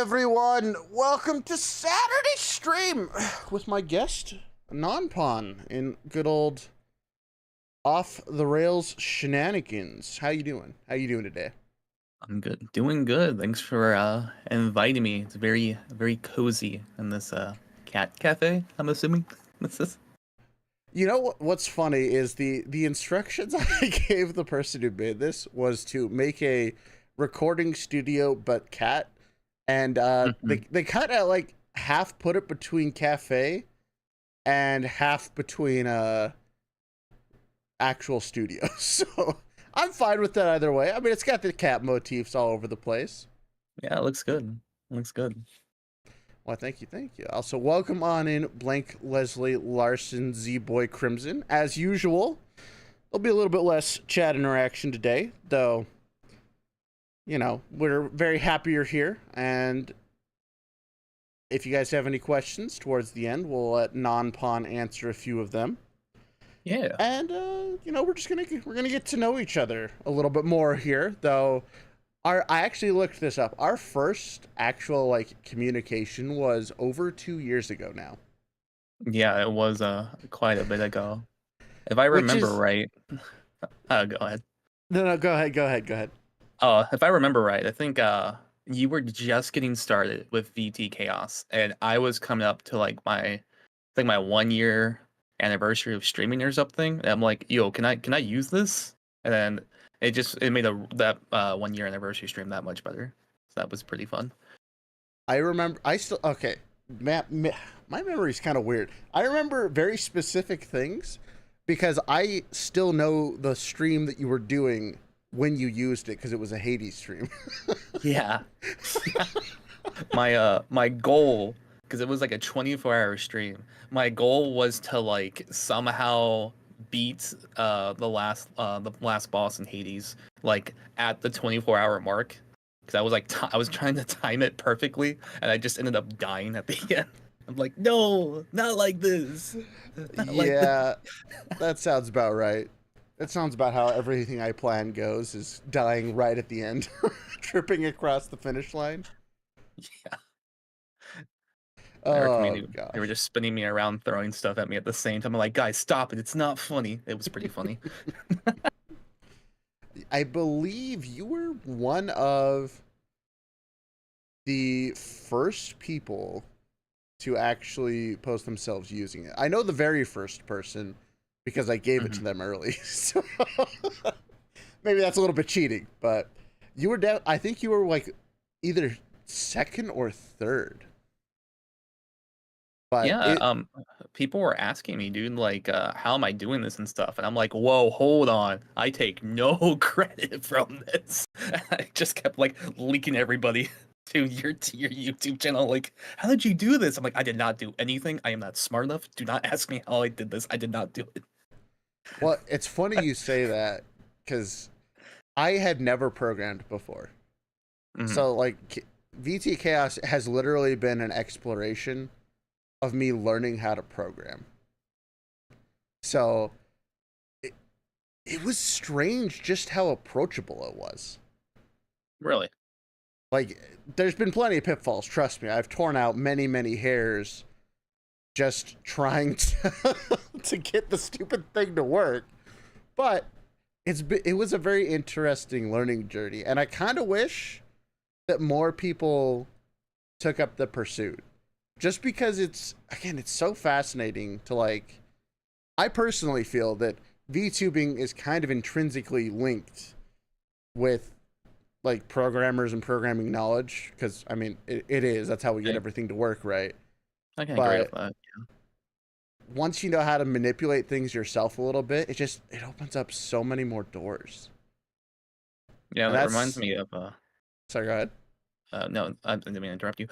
everyone, welcome to Saturday Stream with my guest, Non-Pawn, in good old Off the Rails shenanigans. How you doing? How you doing today? I'm good. Doing good. Thanks for inviting me. It's very cozy in this cat cafe, I'm assuming this is. You know what's funny is the instructions I gave the person who made this was to make a recording studio but cat, and they kind of like half put it between cafe and half between actual studio. So I'm fine with that either way. I mean, it's got the cat motifs all over the place. Yeah, it looks good. Looks good. Well, thank you. Also, welcome on in Blank Leslie Larson Z Boy Crimson. As usual, there'll be a little bit less chat interaction today, though. You know, we're very happy you're here, and if you guys have any questions towards the end, we'll let Non-Pawn answer a few of them. Yeah. And you know, we're gonna get to know each other a little bit more here, though. I actually looked this up. Our first actual like communication was over 2 years ago now. Yeah, it was quite a bit ago. If I Which remember is right. Go ahead. No, go ahead. Oh, if I remember right, I think you were just getting started with VTchaos, and I was coming up to like my 1 year anniversary of streaming or something. And I'm like, yo, can I use this? And then it made that 1 year anniversary stream that much better. So that was pretty fun. I remember. Okay. My memory's kind of weird. I remember very specific things because I still know the stream that you were doing when you used it because it was a Hades stream. Yeah. My goal, because it was like a 24-hour stream. My goal was to like somehow beat the last boss in Hades like at the 24-hour mark, because I was like I was trying to time it perfectly, and I just ended up dying at the end. I'm like, no, not like this. Yeah, that sounds about right. That sounds about how everything I plan goes, is dying right at the end, tripping across the finish line. Yeah. Our Oh community, they were gosh. just spinning me around, throwing stuff at me at the same time. I'm like, guys, stop it. It's not funny. It was pretty funny. I believe you were one of the first people to actually post themselves using it. I know the very first person because I gave it to them early. So maybe that's a little bit cheating, but you were I think you were like either second or third. But Yeah, people were asking me, dude, like, how am I doing this and stuff? And I'm like, whoa, hold on. I take no credit from this. I just kept like leaking everybody to your YouTube channel. Like, how did you do this? I'm like, I did not do anything. I am not smart enough. Do not ask me how I did this. I did not do it. well, it's funny you say that because I had never programmed before. So like VTchaos has literally been an exploration of me learning how to program. So it was strange just how approachable it was. Really? Like, there's been plenty of pitfalls, trust me. I've torn out many hairs just trying to get the stupid thing to work. But it was a very interesting learning journey, and I kind of wish that more people took up the pursuit. Just because it's so fascinating to like. I personally feel that VTubing is kind of intrinsically linked with like programmers and programming knowledge, because I mean it is. That's how we get everything to work, right? I can agree with that. Once you know how to manipulate things yourself a little bit, it opens up so many more doors. Yeah, And that reminds me of sorry, go ahead. No, I didn't mean to interrupt you.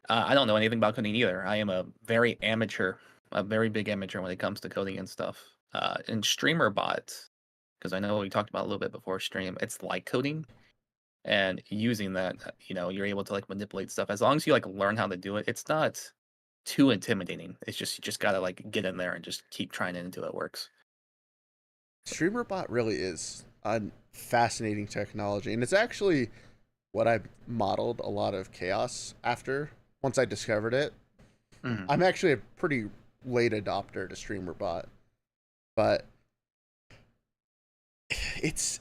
I don't know anything about coding either. I am a very big amateur when it comes to coding and stuff. And streamer bots, because I know we talked about a little bit before stream. It's like coding, and using that, you're able to like manipulate stuff as long as you like learn how to do it. It's not too intimidating. It's just you just gotta like get in there and just keep trying it until it works. StreamerBot really is a fascinating technology, and it's actually what I modeled a lot of chaos after once I discovered it. Mhm. I'm actually a pretty late adopter to streamer bot, but it's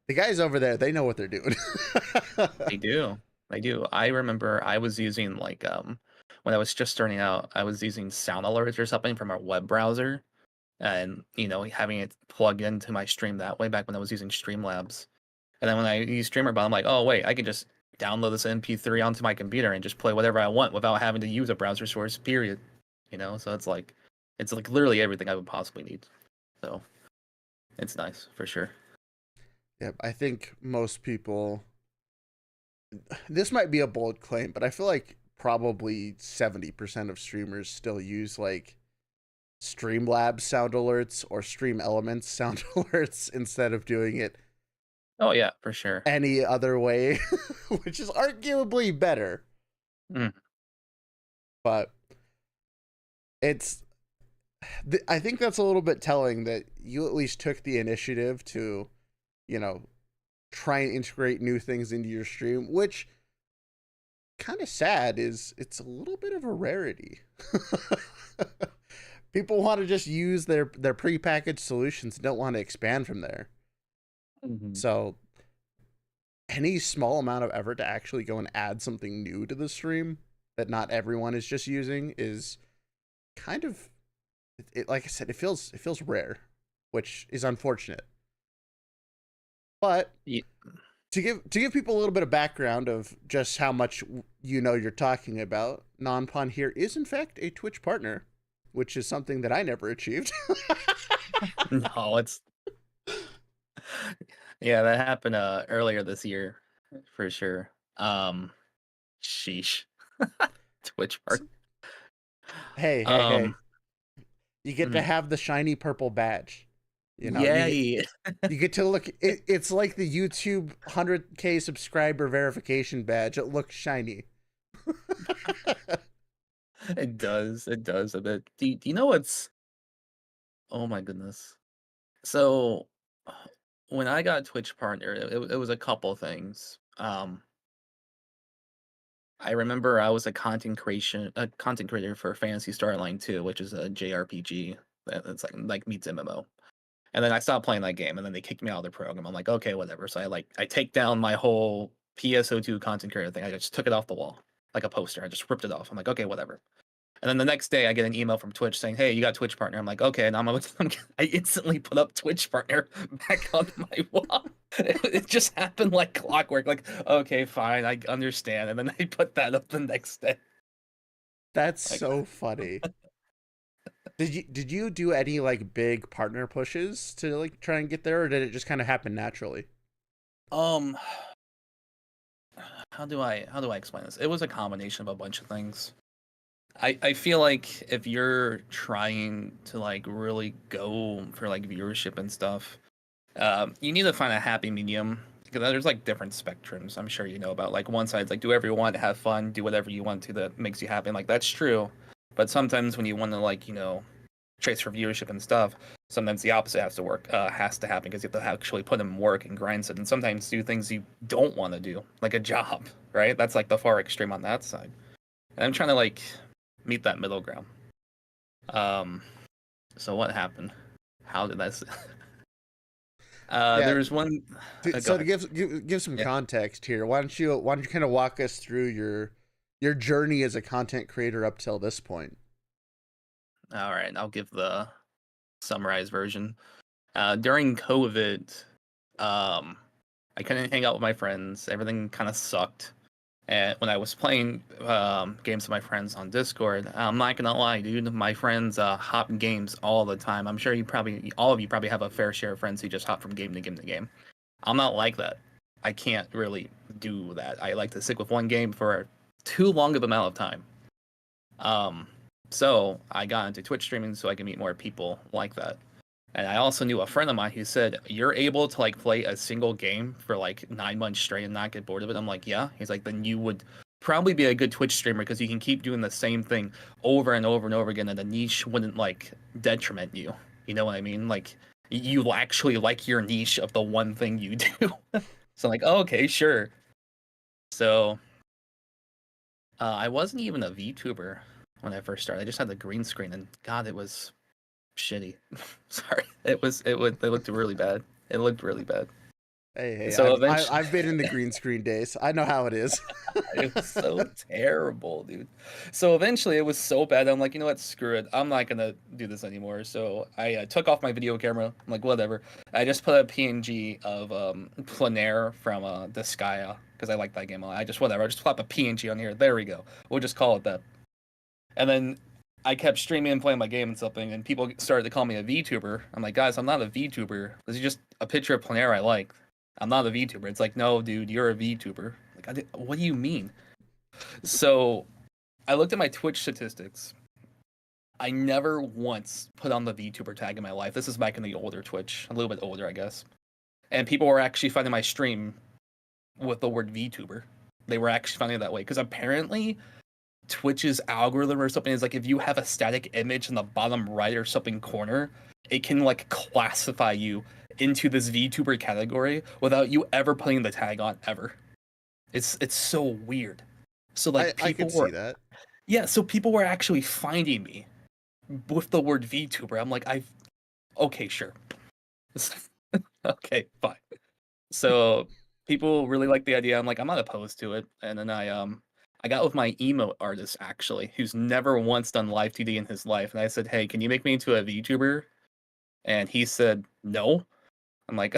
the guys over there, they know what they're doing. They do. They do. I remember I was using like when I was just starting out, I was using sound alerts or something from our web browser and having it plug into my stream that way back when I was using Streamlabs. And then when I use StreamerBot, I'm like, oh wait, I can just download this MP3 onto my computer and just play whatever I want without having to use a browser source, period. So it's like literally everything I would possibly need. So it's nice for sure. Yeah, I think most people, this might be a bold claim, but I feel like probably 70% of streamers still use like Streamlabs sound alerts or Stream Elements sound alerts instead of doing it Oh yeah, for sure. any other way, which is arguably better. Mm. But it's, I think that's a little bit telling that you at least took the initiative to, you know, try and integrate new things into your stream, which kind of sad is it's a little bit of a rarity. People want to just use their prepackaged solutions and don't want to expand from there. Mhm. So any small amount of effort to actually go and add something new to the stream that not everyone is just using is kind of like I said, it feels rare, which is unfortunate. But Yeah. to give people a little bit of background of just how much you're talking about, Nonpon here is in fact a Twitch partner, which is something that I never achieved. No, it's yeah, that happened earlier this year for sure. Sheesh. Twitch part. Hey, Um, you get to mhm. have the shiny purple badge. You Yay. you get to look. It's like the YouTube 100K subscriber verification badge. It looks shiny. It does. It does a bit. Do you know what's oh my goodness. So when I got Twitch partner, it was a couple things. I remember I was a content creator for Fantasy Star Line 2, which is a JRPG that's like meets MMO. And then I stopped playing that game, and then they kicked me out of the program. I'm like, okay, whatever. So I take down my whole PSO2 content creator thing. I just took it off the wall like a poster. I just ripped it off. I'm like, okay, whatever. And then the next day, I get an email from Twitch saying, "Hey, you got Twitch partner." I'm like, "Okay." And I instantly put up Twitch partner back on my wall. It just happened like clockwork. Like, okay, fine, I understand. And then I put that up the next day. That's Like, so funny. Did you do any like big partner pushes to like try and get there, or did it just kind of happen naturally? um, how do I explain this? It was a combination of a bunch of things. I feel like if you're trying to like really go for like viewership and stuff, you need to find a happy medium because there's like different spectrums. I'm sure you know about like one side's like do whatever you want, have fun, do whatever you want to that makes you happy. And, like that's true, but sometimes when you want to like chase for viewership and stuff, sometimes the opposite has to happen because you have to actually put in work and grind it, and sometimes do things you don't want to do like a job, right? That's like the far extreme on that side. And I'm trying to like meet that middle ground. Um, so what happened? How did that? Yeah. There was one. Go So to ahead. give some Yeah. context here, why don't you kind of walk us through your journey as a content creator up till this point? All right. I'll give the summarized version. During COVID, um, I couldn't hang out with my friends. Everything kind of sucked. And when I was playing games with my friends on Discord, I'm not gonna lie, dude. My friends hop games all the time. I'm sure all of you probably have a fair share of friends who just hop from game to game to game. I'm not like that. I can't really do that. I like to stick with one game for too long of amount of time. Um, so I got into Twitch streaming so I can meet more people like that. And I also knew a friend of mine who said, "You're able to like play a single game for like 9 months straight and not get bored of it." I'm like, "Yeah." He's like, "Then you would probably be a good Twitch streamer because you can keep doing the same thing over and over and over again, and the niche wouldn't like detriment you. You know what I mean? Like you actually like your niche of the one thing you do." So I'm like, oh, okay, sure. So I wasn't even a VTuber when I first started. I just had the green screen, and God, it was shitty. Sorry, it looked really bad. It looked really bad. Hey, So eventually, I've been in the green screen days. I know how it is. it was so terrible, dude. So eventually, it was so bad. I'm like, you know what? Screw it. I'm not gonna do this anymore. So I took off my video camera. I'm like, whatever. I just put a PNG of Planair from Disgaea because I like that game a lot. I just slap a PNG on here. There we go. We'll just call it that. And then I kept streaming and playing my game and something, and people started to call me a VTuber. I'm like, guys, I'm not a VTuber. This is just a picture of Planair I like. I'm not a VTuber. It's like, no, dude, you're a VTuber. Like, what do you mean? So I looked at my Twitch statistics. I never once put on the VTuber tag in my life. This is back in the older Twitch, a little bit older, I guess. And people were actually finding my stream with the word VTuber. They were actually finding it that way because apparently Twitch's algorithm or something is like if you have a static image in the bottom right or something corner, it can like classify you into this VTuber category without you ever putting the tag on ever. It's so weird. So like I could see that. Yeah, so people were actually finding me with the word VTuber. I'm like, okay, sure. Okay, fine. So people really like the idea. I'm like, I'm not opposed to it. And then I got with my emote artist actually, who's never once done live TD in his life, and I said, hey, can you make me into a VTuber? And he said no. I'm like,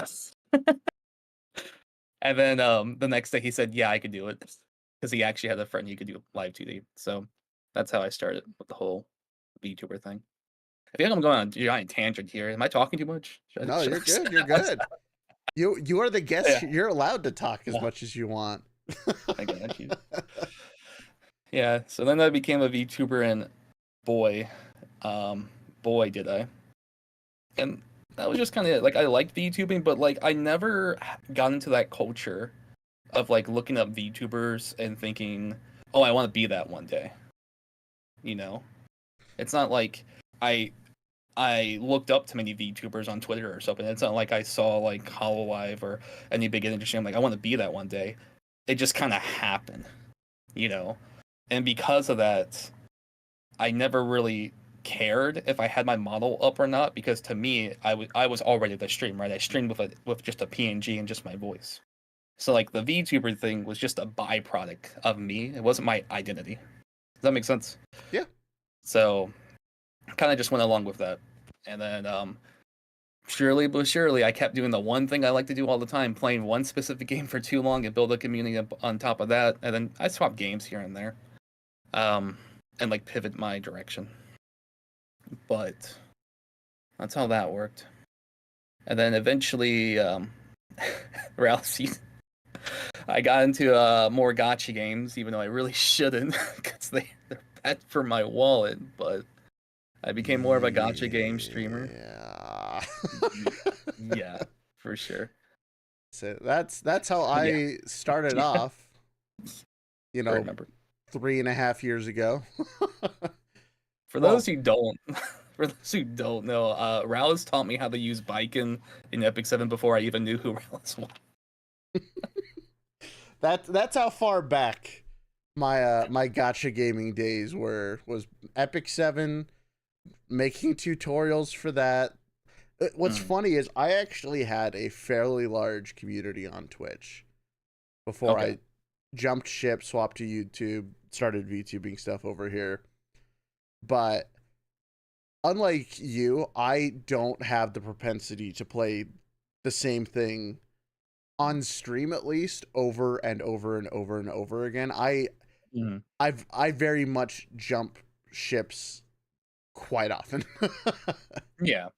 and then the next day he said, yeah, I could do it because he actually had a friend you could do live TD. So that's how I started with the whole VTuber thing. I feel like I'm going on a giant tangent here. Am I talking too much? No, you're good. You're good. You are the guest. Yeah. You're allowed to talk as much as you want. I got you. Yeah, so then I became a VTuber, and boy, boy did I. And that was just kind of it. Like, I liked VTubing, but like I never got into that culture of like looking up VTubers and thinking, oh, I want to be that one day. You know? It's not like I looked up to many VTubers on Twitter or something. It's not like I saw like Hololive or any big industry. I'm like, I want to be that one day. It just kind of happened, you know? And because of that, I never really cared if I had my model up or not, because to me, I was already the stream, right? I streamed with just a PNG and just my voice. So like the VTuber thing was just a byproduct of me. It wasn't my identity. Does that make sense? Yeah. So kind of just went along with that. And then surely but surely I kept doing the one thing I like to do all the time, playing one specific game for too long and build a community on top of that. And then I swap games here and there. And like pivot my direction. But that's how that worked. And then eventually Raelz, I got into more gacha games, even though I really shouldn't, because they're bad for my wallet. But I became more of a gacha game streamer. Yeah. Yeah, for sure. So that's how I started off. You know, 3.5 years ago. For those who don't know, Raelz taught me how to use Baiken in Epic 7 before I even knew who Raelz was. That's how far back my gacha gaming days was Epic 7, making tutorials for that. What's funny is I actually had a fairly large community on Twitch before I jumped ship, swapped to YouTube, started VTubing stuff over here. But unlike you, I don't have the propensity to play the same thing on stream, at least, over and over and over and over again. I very much jump ships quite often. Yeah.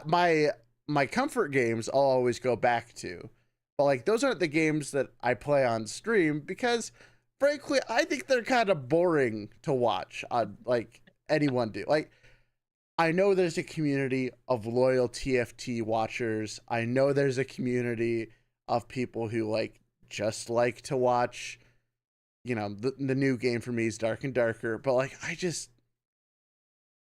My comfort games I'll always go back to. But like those aren't the games that I play on stream because frankly, I think they're kind of boring to watch on like anyone do. Like I know there's a community of loyal TFT watchers. I know there's a community of people who like just like to watch, you know, the new game for me is Dark and Darker, but like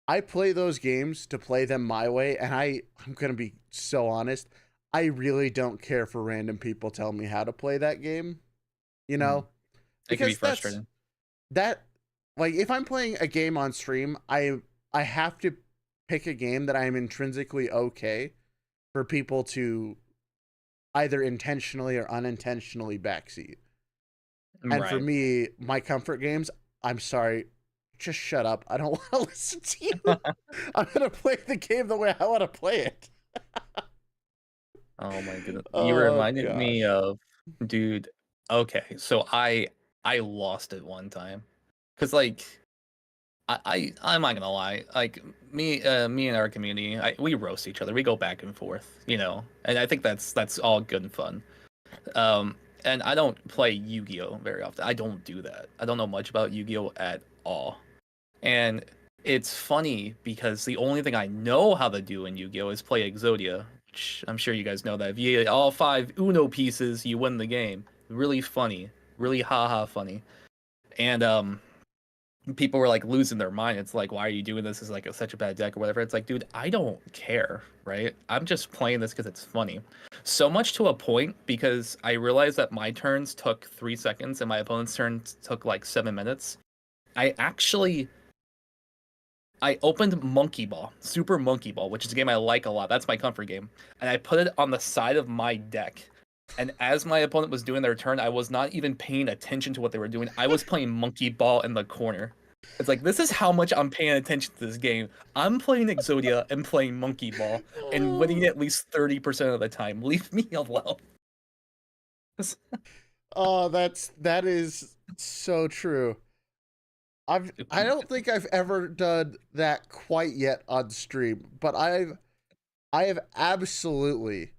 I play those games to play them my way, and I'm going to be so honest, I really don't care for random people telling me how to play that game, you know? It can be because that's frustrating. that like if I'm playing a game on stream, I have to pick a game that I'm intrinsically okay for people to either intentionally or unintentionally backseat. And for Right. me, my comfort games, I'm sorry, just shut up. I don't want to listen to you. I'm gonna play the game the way I want to play it. Oh my goodness. You Oh reminded me gosh. of, dude. Okay, so I lost it one time, cause like I'm not gonna lie, like me and our community, we roast each other. We go back and forth, and I think that's all good and fun. Um, and I don't play Yu-Gi-Oh very often. I don't do that. I don't know much about Yu-Gi-Oh at all. And it's funny because the only thing I know how to do in Yu-Gi-Oh is play Exodia, which I'm sure you guys know that. If you get all 5 Uno pieces, you win the game. Really funny, really haha funny. And people were like losing their mind. It's like, why are you doing this? It's like such a bad deck or whatever. It's like, dude, I don't care, right? I'm just playing this because it's funny. So much to a point because I realized that my turns took 3 seconds and my opponent's turns took like 7 minutes. I actually I opened Monkey Ball, Super Monkey Ball, which is a game I like a lot. That's my comfort game. And I put it on the side of my deck. And as my opponent was doing their turn, I was not even paying attention to what they were doing. I was playing Monkey Ball in the corner. It's like, this is how much I'm paying attention to this game. I'm playing Exodia and playing Monkey Ball and winning at least 30% of the time. Leave me alone. Oh, that is so true. I don't think I've ever done that quite yet on stream, but I have absolutely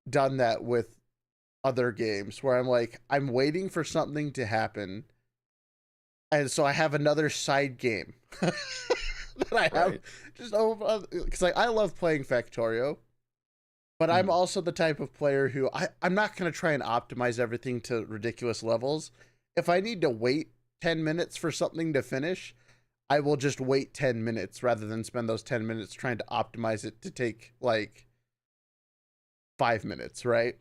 done that with other games where I'm like, I'm waiting for something to happen, and so I have another side game that I have Right. just over because like I love playing Factorio, but I'm Mhm. also the type of player who I'm not gonna try and optimize everything to ridiculous levels. If I need to wait 10 minutes for something to finish, I will just wait 10 minutes rather than spend those 10 minutes trying to optimize it to take like 5 minutes, right?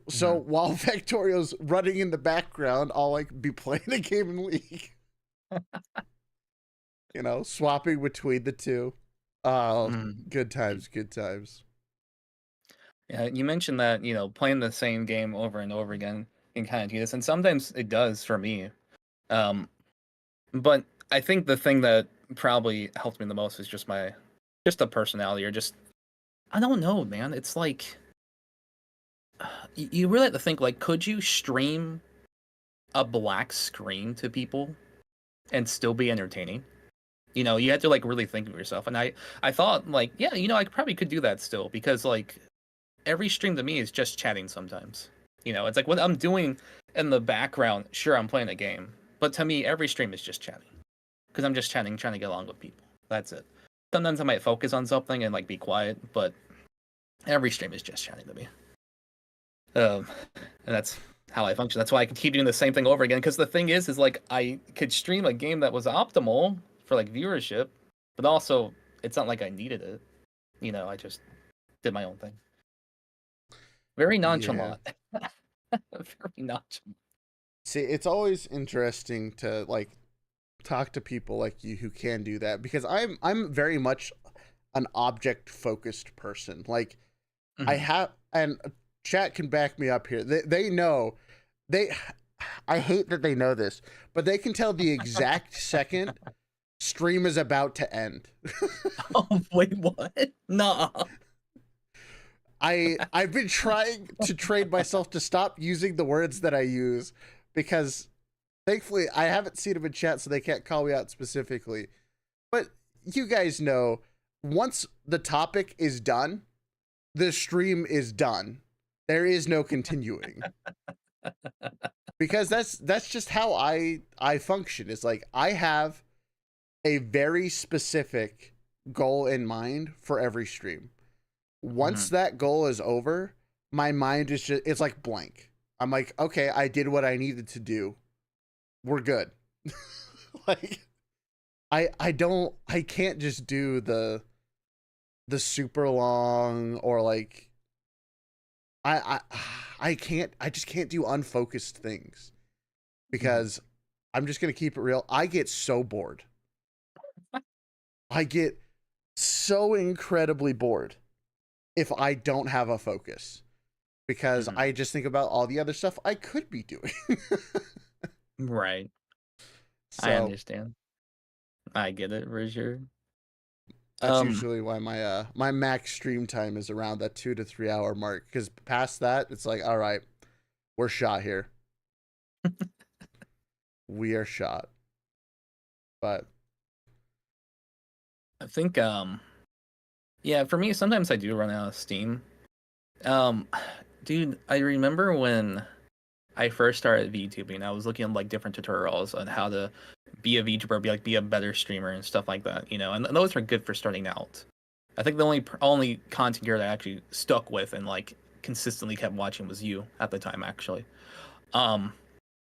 So Mhm. while Factorio's running in the background, I'll like be playing a game in League, swapping between the two. Oh, Mhm. good times, good times. Yeah, you mentioned that, playing the same game over and over again can kind of do this, and sometimes it does for me. Um, but I think the thing that probably helped me the most is just the personality, or just, I don't know, man. It's like, you really have to think, like, could you stream a black screen to people and still be entertaining? You had to like really think of yourself. And I thought like, yeah, I probably could do that still, because like every stream to me is just chatting sometimes. It's like what I'm doing in the background. Sure, I'm playing a game, but to me, every stream is just chatting because I'm just chatting, trying to get along with people. That's it. Sometimes I might focus on something and like be quiet, but every stream is just chatting to me. Um, and that's how I function. That's why I can keep doing the same thing over again. Because the thing is like I could stream a game that was optimal for like viewership, but also it's not like I needed it. I just did my own thing. Very Yeah. nonchalant. Very nonchalant. See, it's always interesting to like talk to people like you who can do that because I'm very much an object focused person. Like I Mhm. have and chat can back me up here. They know they I hate that they know this, but they can tell the exact second stream is about to end. Oh wait, what? Nah. I've been trying to train myself to stop using the words that I use because thankfully I haven't seen them in chat so they can't call me out specifically. But you guys know once the topic is done, the stream is done. There is no continuing. Because that's just how I function. It's like I have a very specific goal in mind for every stream. Once Mhm. that goal is over, my mind is just it's like blank. I'm like, okay, I did what I needed to do. We're good. Like I can't just do the super long or like I I I just can't do unfocused things Mhm. because I'm just gonna keep it real. I get so bored. I get so incredibly bored if I don't have a focus, because Mhm. I just think about all the other stuff I could be doing. Right. I So understand. I get it for sure. that's Um, usually why my max stream time is around that 2 to 3 hour mark. Because past that, it's like, all right, we're shot here. We are shot. But I think yeah, for me sometimes I do run out of steam. Um dude, I remember when I first started VTubing, I was looking at like different tutorials on how to be a VTuber, be a better streamer and stuff like that, you know. And those are good for starting out. I think the only content here that I actually stuck with and like consistently kept watching was you at the time actually. Um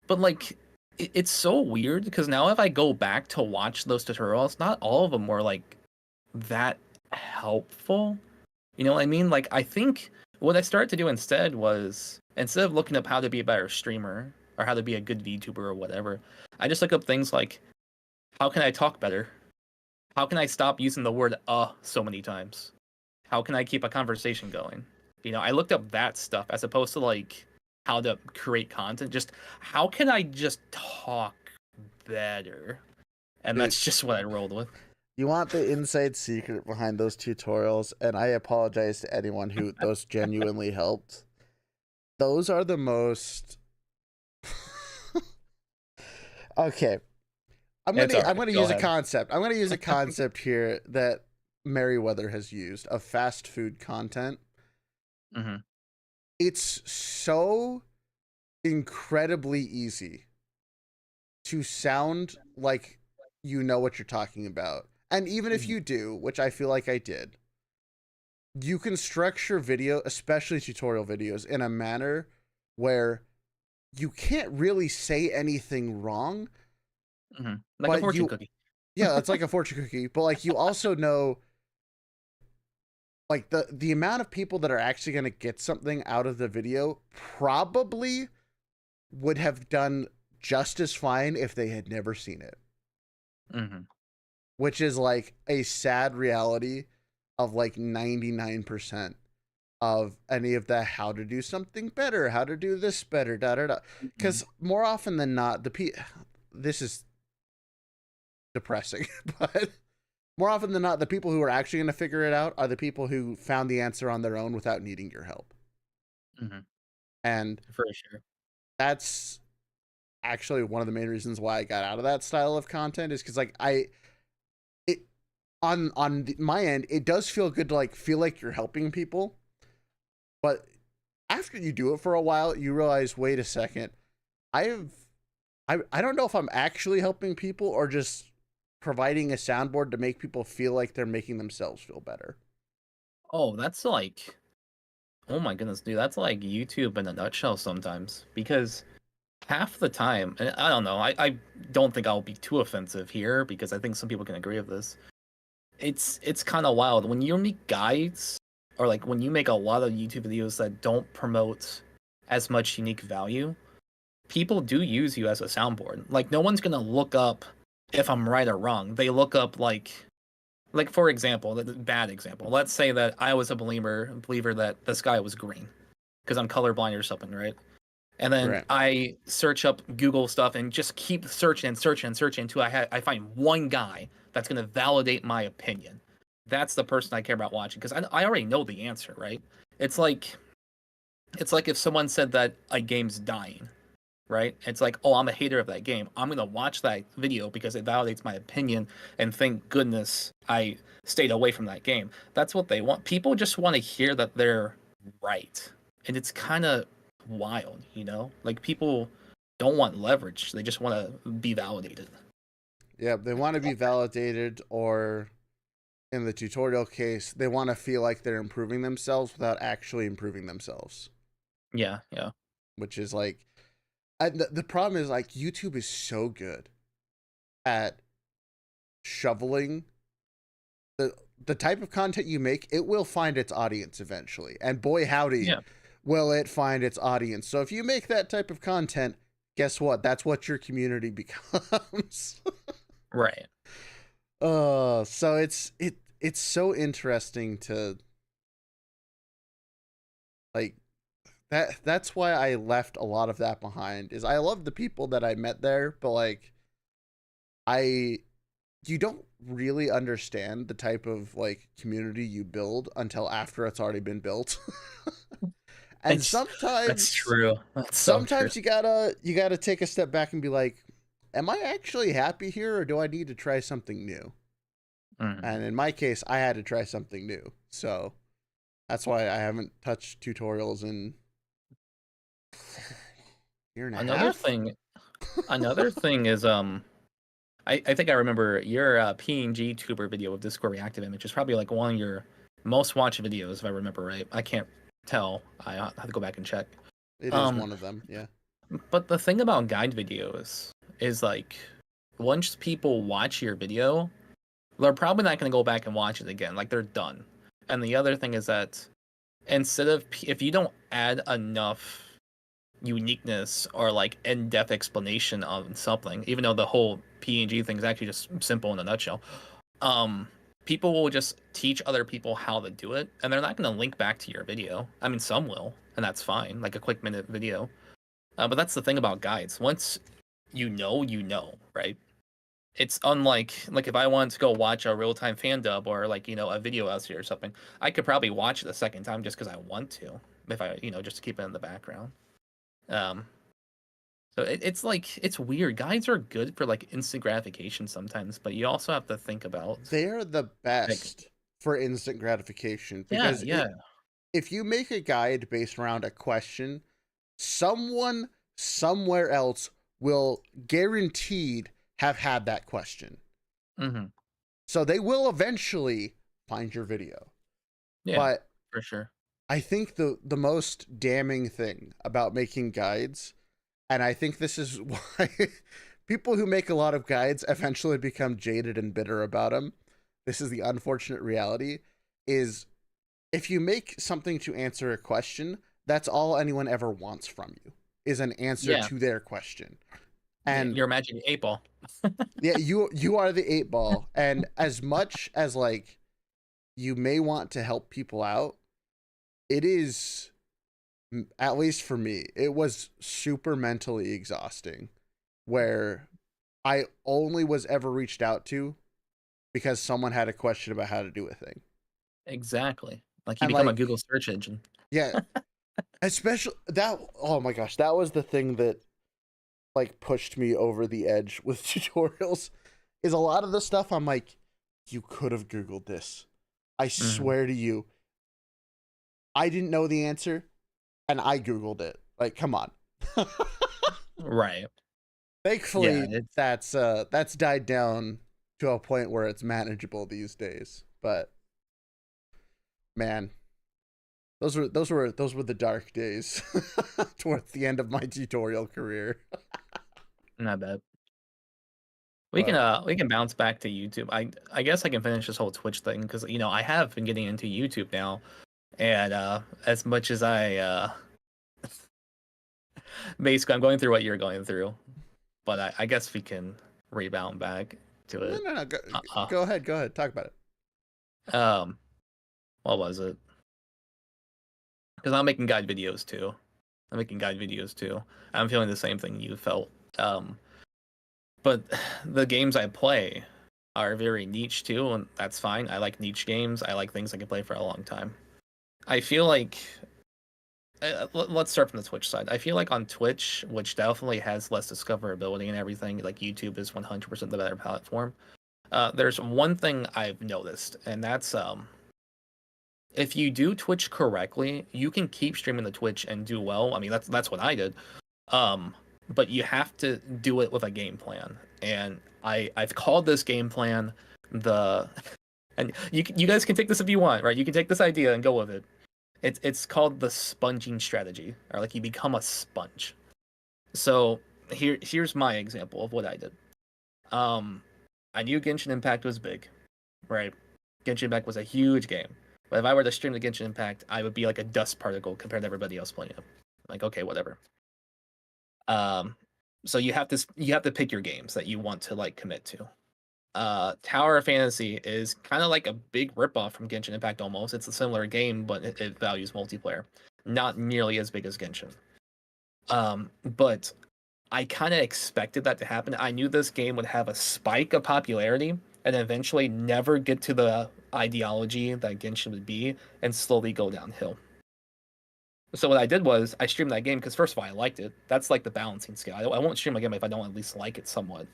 but like it's so weird because now if I go back to watch those tutorials, not all of them were like that helpful. You know what I mean? Like I think what I started to do instead was instead of looking up how to be a better streamer or how to be a good VTuber or whatever, I just look up things like how can I talk better? How can I stop using the word so many times? How can I keep a conversation going? You know, I looked up that stuff as opposed to like how to create content. Just how can I just talk better? And dude, that's just what I rolled with. you want the inside secret behind those tutorials, and I apologize to anyone who those genuinely helped. Those are the most okay. It's all I'm right. gonna Go use a ahead. concept. I'm gonna use a concept here that Merriweather has used of fast food content. Hmm. It's so incredibly easy to sound like you know what you're talking about. And even if Hmm. you do, which I feel like I did, you can structure video, especially tutorial videos, in a manner where you can't really say anything wrong, Hmm. Like a but fortune you, cookie. yeah, it's like a fortune cookie, but like you also know like the amount of people that are actually going to get something out of the video probably would have done just as fine if they had never seen it, Hmm. which is like a sad reality of like 99% of any of the how to do something better, how to do this better, da da da. Hmm. Because more often than not, this is depressing, but more often than not, the people who are actually going to figure it out are the people who found the answer on their own without needing your help. Hmm. And For sure. that's actually one of the main reasons why I got out of that style of content is because like it my end, it does feel good to like feel like you're helping people, but after you do it for a while, you realize, wait a second, I don't know if I'm actually helping people or just providing a soundboard to make people feel like they're making themselves feel better. Oh, that's like, oh my goodness, dude, that's like YouTube in a nutshell sometimes. Because half the time, and I don't know, I don't think I'll be too offensive here because I think some people can agree with this. It's kind of wild when you make guides or like when you make a lot of YouTube videos that don't promote as much unique value, people do use you as a soundboard. Like no one's gonna look up if I'm right or wrong. They look up like for example, the bad example. Let's say that I was a believer that the sky was green because I'm colorblind or something, right? And then Right. I search up Google stuff and just keep searching and searching and searching until I find one guy that's going to validate my opinion. That's the person I care about watching because I already know the answer, right? It's like it's like if someone said that a game's dying, right? It's like, oh, I'm a hater of that game. I'm gonna watch that video because it validates my opinion, and thank goodness I stayed away from that game. That's what they want. People just want to hear that they're right, and it's kind of wild, you know? Like people don't want leverage; they just want to be validated. Yeah, they want to be validated, or in the tutorial case, they want to feel like they're improving themselves without actually improving themselves, Yeah, yeah. which is like, the problem is like YouTube is so good at shoveling the the type of content you make. It will find its audience eventually, and boy howdy, Yeah. will it find its audience. So if you make that type of content, guess what? That's what your community becomes. Right. So it's so interesting to like that's why I left a lot of that behind. Is I love the people that I met there, but like I you don't really understand the type of like community you build until after it's already been built. And It's That's sometimes true. That's so true. you gotta take a step back and be like, am I actually happy here or do I need to try something new? Mhm. And in my case, I had to try something new. So that's why I haven't touched tutorials in a year and a Another half. thing another thing is I think I remember your PNG tuber video of Discord reactive image is probably like one of your most watched videos, if I remember right. I can't tell. I have to go back and check. It is Um, one of them, yeah. but the thing about guide videos is like once people watch your video, they're probably not going to go back and watch it again. Like they're done. And the other thing is that instead of if you don't add enough uniqueness or like in-depth explanation on something, even though the whole PNG thing is actually just simple in a nutshell, um, people will just teach other people how to do it, and they're not going to link back to your video. I mean, some will, and that's fine, like a quick minute video. But that's the thing about guides. Once you know, right? It's unlike like if I wanted to go watch a real time fan dub or like a video essay or something, I could probably watch it a second time just because I want to, if I just to keep it in the background. Um, so it's like it's weird. Guides are good for like instant gratification sometimes, but you also have to think about They're the like best for instant gratification yeah, because yeah, if you make a guide based around a question, someone somewhere else will guaranteed have had that question. hmm So they will eventually find your video. yeah, But for sure. I think the most damning thing about making guides, and I think this is why people who make a lot of guides eventually become jaded and bitter about them. This is the unfortunate reality is if you make something to answer a question, that's all anyone ever wants from you is an answer Yeah, to their question. yeah. And You're imagining 8 ball. yeah, you are the eight ball. And as much as like you may want to help people out, it is at least for me, it was super mentally exhausting where I only was ever reached out to because someone had a question about how to do a thing. Exactly. Like you And become a like, Google search engine. yeah, especially that, oh my gosh, that was the thing that like pushed me over the edge with tutorials is a lot of the stuff I'm like, you could have Googled this. I hmm swear to you, I didn't know the answer and I Googled it. Like, come on. Right. Yeah. Thankfully, It's that's died down to a point where it's manageable these days. But man, those were the dark days towards the end of my tutorial career. not bad. But We can bounce back to YouTube. I guess I can finish this whole Twitch thing because I have been getting into YouTube now, and as much as I basically I'm going through what you're going through, but I guess we can rebound back to no, it. no, no. Uh, Go ahead. Go ahead. Talk about it. um, what was it? Because I'm making guide videos too. I'm making guide videos too. I'm feeling the same thing you felt. Um, but the games I play are very niche too, and that's fine. I like niche games. I like things I can play for a long time. I feel like let's start from the Twitch side. I feel like on Twitch, which definitely has less discoverability and everything, like YouTube is 100% the better platform. There's one thing I've noticed, and that's if you do Twitch correctly, you can keep streaming the Twitch and do well. I mean, that's what I did. Um, but you have to do it with a game plan, and I've called this game plan the, and you guys can take this if you want, right? You can take this idea and go with it. It's called the sponging strategy, or like you become a sponge. So here's my example of what I did. Um, I knew Genshin Impact was big, right? Genshin Impact was a huge game. But if I were to stream the Genshin Impact, I would be like a dust particle compared to everybody else playing it. Like, okay, whatever. Um, So you have to pick your games that you want to like commit to. Tower of Fantasy is kind of like a big ripoff from Genshin Impact almost. It's a similar game, but it values multiplayer. Not nearly as big as Genshin. But I kind of expected that to happen. I knew this game would have a spike of popularity and eventually never get to the ideology that Genshin would be and slowly go downhill. So what I did was I streamed that game because first of all I liked it. That's like the balancing scale. I won't stream a game if I don't at least like it somewhat.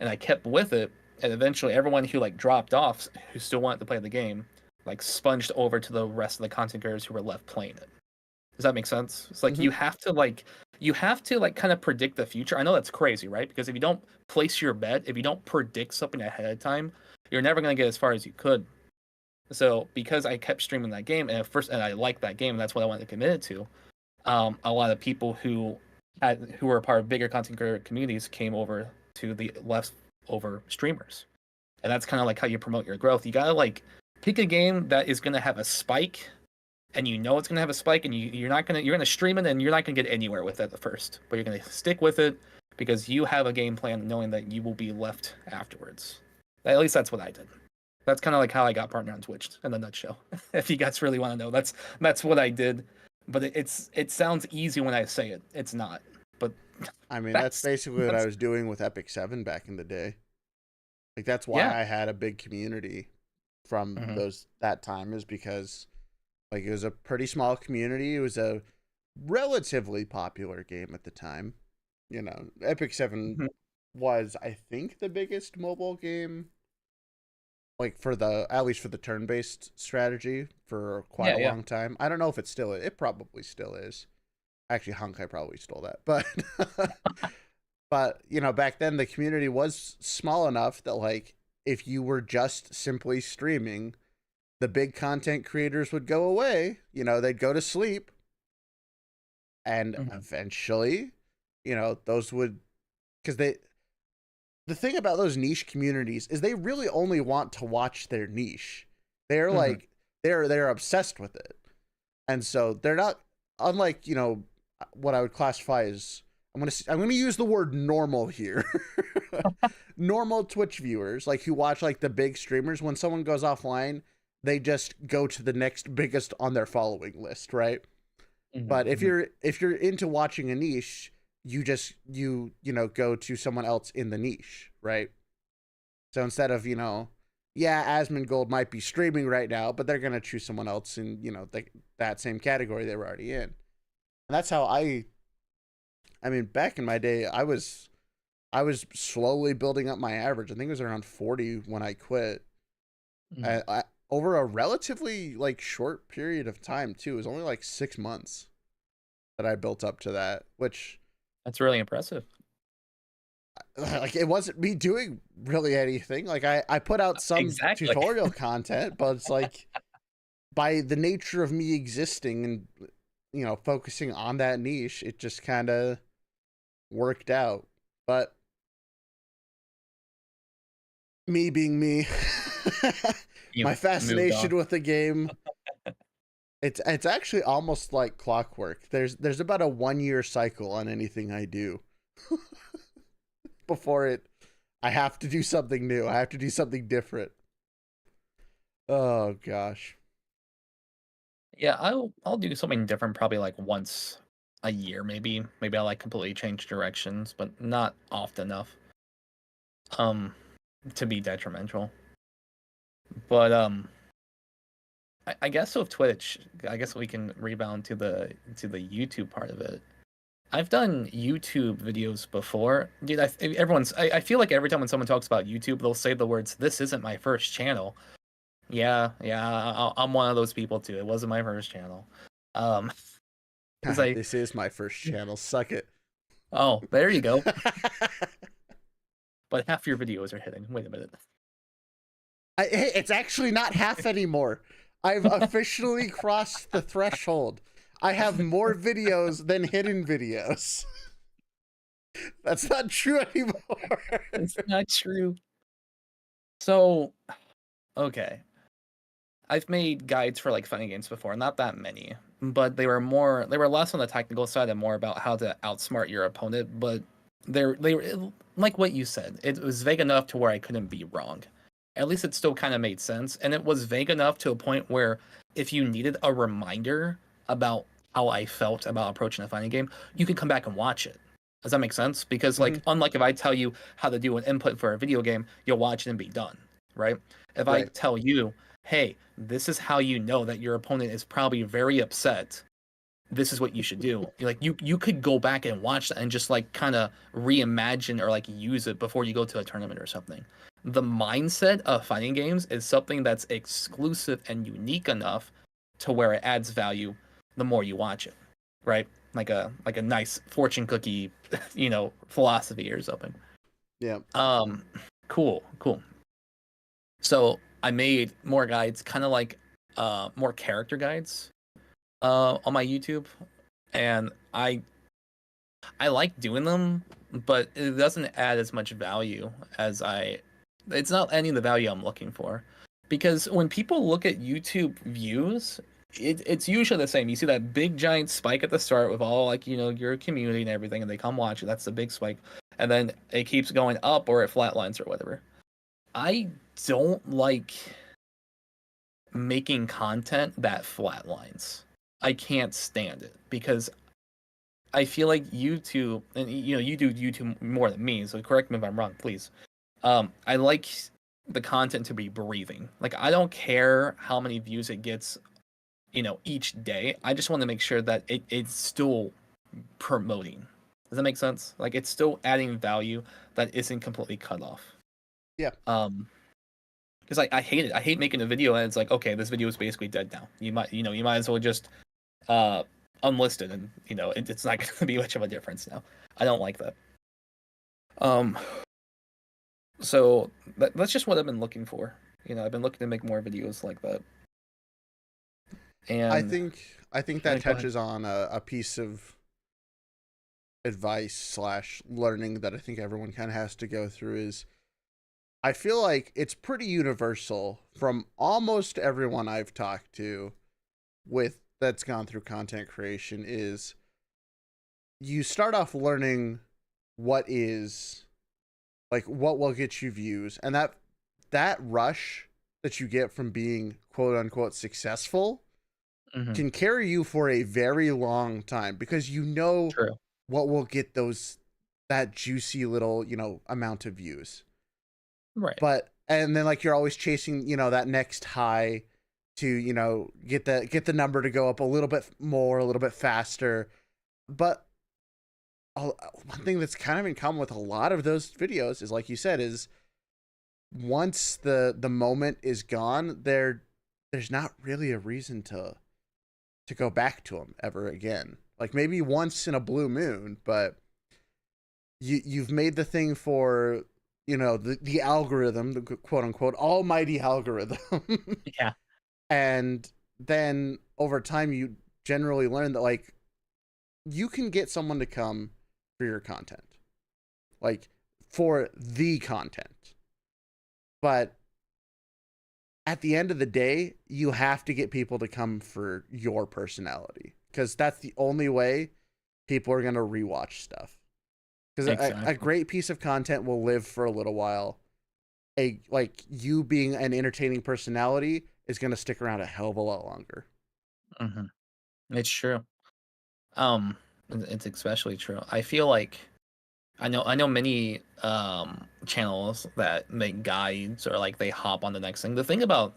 And I kept with it, and eventually everyone who like dropped off, who still wanted to play the game, like sponged over to the rest of the content creators who were left playing it. Does that make sense? It's like you have to kind of predict the future. I know that's crazy, right? Because if you don't place your bet, if you don't predict something ahead of time, you're never gonna get as far as you could. So because I kept streaming that game and I liked that game, and that's what I wanted to commit it to. A lot of people who were a part of bigger content creator communities came over to the leftover streamers, and that's kind of like how you promote your growth. You gotta like pick a game that is gonna have a spike, and you know it's gonna have a spike, and you're gonna stream it, and you're not gonna get anywhere with it at first, but you're gonna stick with it because you have a game plan, knowing that you will be left afterwards. At least that's what I did. That's kind of like how I got partner on Twitch in a nutshell. If you guys really want to know, that's what I did. But it sounds easy when I say it. It's not. But I mean, that's basically what I was doing with Epic 7 back in the day. Like that's why I had a big community from that time, is because like it was a pretty small community. It was a relatively popular game at the time. You know, Epic 7 was, I think, the biggest mobile game, like at least for the turn-based strategy, for quite a long time. I don't know if it still is. It probably still is. Actually, Honkai probably stole that, but but you know, back then the community was small enough that like if you were just simply streaming, the big content creators would go away. You know, they'd go to sleep, and eventually, you know, those would, because the thing about those niche communities is they really only want to watch their niche. They're like they're obsessed with it, and so they're not, unlike, you know, what I would classify as, I'm gonna use the word normal here. Normal Twitch viewers, like who watch like the big streamers, when someone goes offline, they just go to the next biggest on their following list, right? But if you're into watching a niche, you know, go to someone else in the niche, right? So instead of, you know, Asmongold might be streaming right now, but they're gonna choose someone else in, you know, that same category they were already in. And that's how I mean, back in my day, I was slowly building up my average. I think it was around 40 when I quit. Over a relatively like short period of time too. It was only like 6 months that I built up to that, which, that's really impressive. Like, it wasn't me doing really anything. Like I put out some tutorial content, but it's like by the nature of me existing and, you know, focusing on that niche, it just kind of worked out. But me being me, my fascination with the game, it's actually almost like clockwork. There's about a 1-year cycle on anything I do before I have to do something new. I have to do something different. Oh gosh. Yeah, I'll do something different probably like once a year, maybe. Maybe I'll like completely change directions, but not often enough to be detrimental. But I guess with Twitch, I guess we can rebound to the YouTube part of it. I've done YouTube videos before. Dude, I feel like every time when someone talks about YouTube, they'll say the words, "This isn't my first channel." Yeah, I'm one of those people too. It wasn't my first channel. This is my first channel. Suck it. Oh, there you go. But half your videos are hitting. Wait a minute. It's actually not half anymore. I've officially crossed the threshold. I have more videos than hidden videos. That's not true anymore. It's not true. So, okay. I've made guides for like funny games before, not that many, but they were less on the technical side and more about how to outsmart your opponent. But they were like what you said. It was vague enough to where I couldn't be wrong. At least it still kind of made sense, and it was vague enough to a point where if you needed a reminder about how I felt about approaching a fighting game, you could come back and watch it. Does that make sense? Because like, unlike if I tell you how to do an input for a video game, you'll watch it and be done, right? If I Right. tell you, hey, this is how you know that your opponent is probably very upset, this is what you should do. You could go back and watch that and just like kind of reimagine or like use it before you go to a tournament or something. The mindset of fighting games is something that's exclusive and unique enough to where it adds value the more you watch it, right? Like a nice fortune cookie, philosophy or something. Yeah. Cool. So I made more guides, kind of like more character guides on my YouTube, and I like doing them, but it doesn't add as much value as it's not adding the value I'm looking for. Because when people look at YouTube views, it's usually the same. You see that big giant spike at the start with all like, your community and everything, and they come watch it. That's the big spike. And then it keeps going up or it flatlines or whatever. I don't like making content that flatlines. I can't stand it because I feel like YouTube, and you do YouTube more than me, so correct me if I'm wrong, please. I like the content to be breathing. Like I don't care how many views it gets, each day. I just want to make sure that it's still promoting. Does that make sense? Like it's still adding value that isn't completely cut off. Yeah. Because I hate it. I hate making a video and it's like, okay, this video is basically dead now. You might as well just unlist it, and it's not going to be much of a difference now. I don't like that. So that's just what I've been looking for. I've been looking to make more videos like that. And I think that touches on a piece of advice slash learning that I think everyone kind of has to go through is I feel like it's pretty universal from almost everyone I've talked to with that's gone through content creation is you start off learning what will get you views, and that rush that you get from being quote unquote successful can carry you for a very long time because True. what will get that juicy little amount of views. Right. But and then like you're always chasing that next high to get the number to go up a little bit more, a little bit faster. But one thing that's kind of in common with a lot of those videos is, like you said, is once the moment is gone, there's not really a reason to go back to them ever again. Like maybe once in a blue moon, but you've made the thing for the algorithm, the quote unquote almighty algorithm. Yeah. And then over time you generally learn that like you can get someone to come for your content, like for the content, but at the end of the day you have to get people to come for your personality, because that's the only way people are going to rewatch stuff. Because a great piece of content will live for a little while. Like you being an entertaining personality is going to stick around a hell of a lot longer. It's true. It's especially true. I feel like I know many channels that make guides or like they hop on the next thing. The thing about,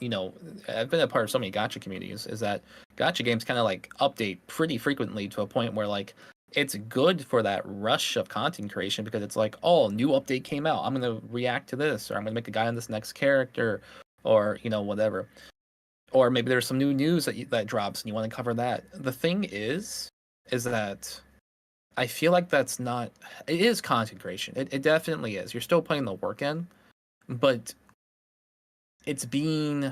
I've been a part of so many gacha communities is that gacha games kind of like update pretty frequently to a point where like it's good for that rush of content creation because it's like, oh, new update came out. I'm going to react to this, or I'm going to make a guide on this next character, or, whatever. Or maybe there's some new news that drops and you want to cover that. The thing is that I feel like it is content creation. It definitely is. You're still putting the work in, but it's being,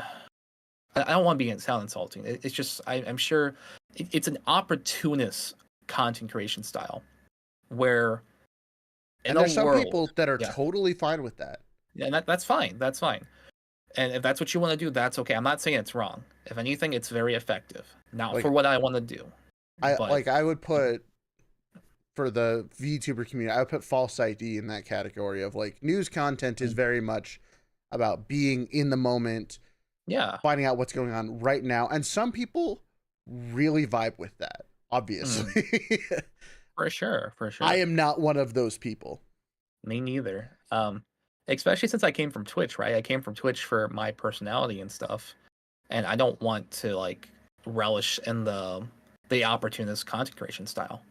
I don't want to sound insulting. It's just, I'm sure it's an opportunist content creation style where And there's some people that are totally fine with that. Yeah, and that's fine. That's fine. And if that's what you want to do, that's okay. I'm not saying it's wrong. If anything, it's very effective. Not for what I want to do. I would put, for the VTuber community, I would put false ID in that category of like news content is very much about being in the moment, Yeah. finding out what's going on right now. And some people really vibe with that, obviously. For sure. For I sure. am not one of those people. Me neither. Especially since I came from Twitch, right? I came from Twitch for my personality and stuff, and I don't want to like relish in the opportunist content creation style.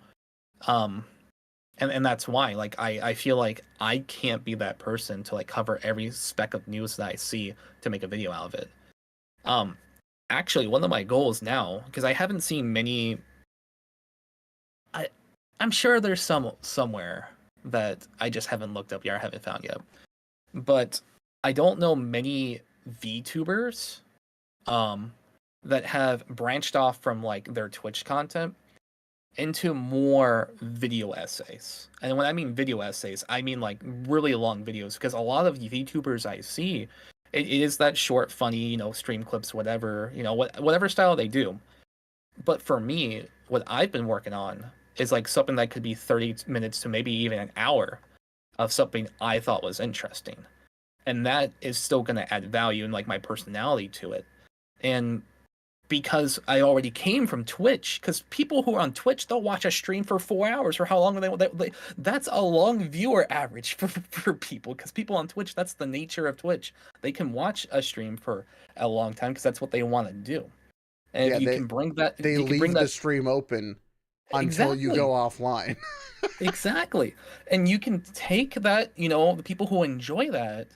Um, and that's why like I feel like I can't be that person to like cover every speck of news that I see to make a video out of it. Um, Actually, one of my goals now, because I haven't seen many, I'm sure there's some somewhere that I just haven't looked up yet or haven't found yet. But I don't know many VTubers um that have branched off from like their Twitch content into more video essays. And when I mean video essays, I mean like really long videos because a lot of VTubers I see it is that short funny, stream clips whatever, whatever style they do. But for me, what I've been working on is like something that could be 30 minutes to maybe even an hour of something I thought was interesting. And that is still going to add value and like my personality to it. And because I already came from Twitch, because people who are on Twitch, they'll watch a stream for 4 hours or how long that's a long viewer average for people. Because people on Twitch, that's the nature of Twitch. They can watch a stream for a long time because that's what they want to do. And Yeah, if you can bring that, they you can bring leave the that stream open until you exactly. go offline. Exactly. And you can take that, the people who enjoy that,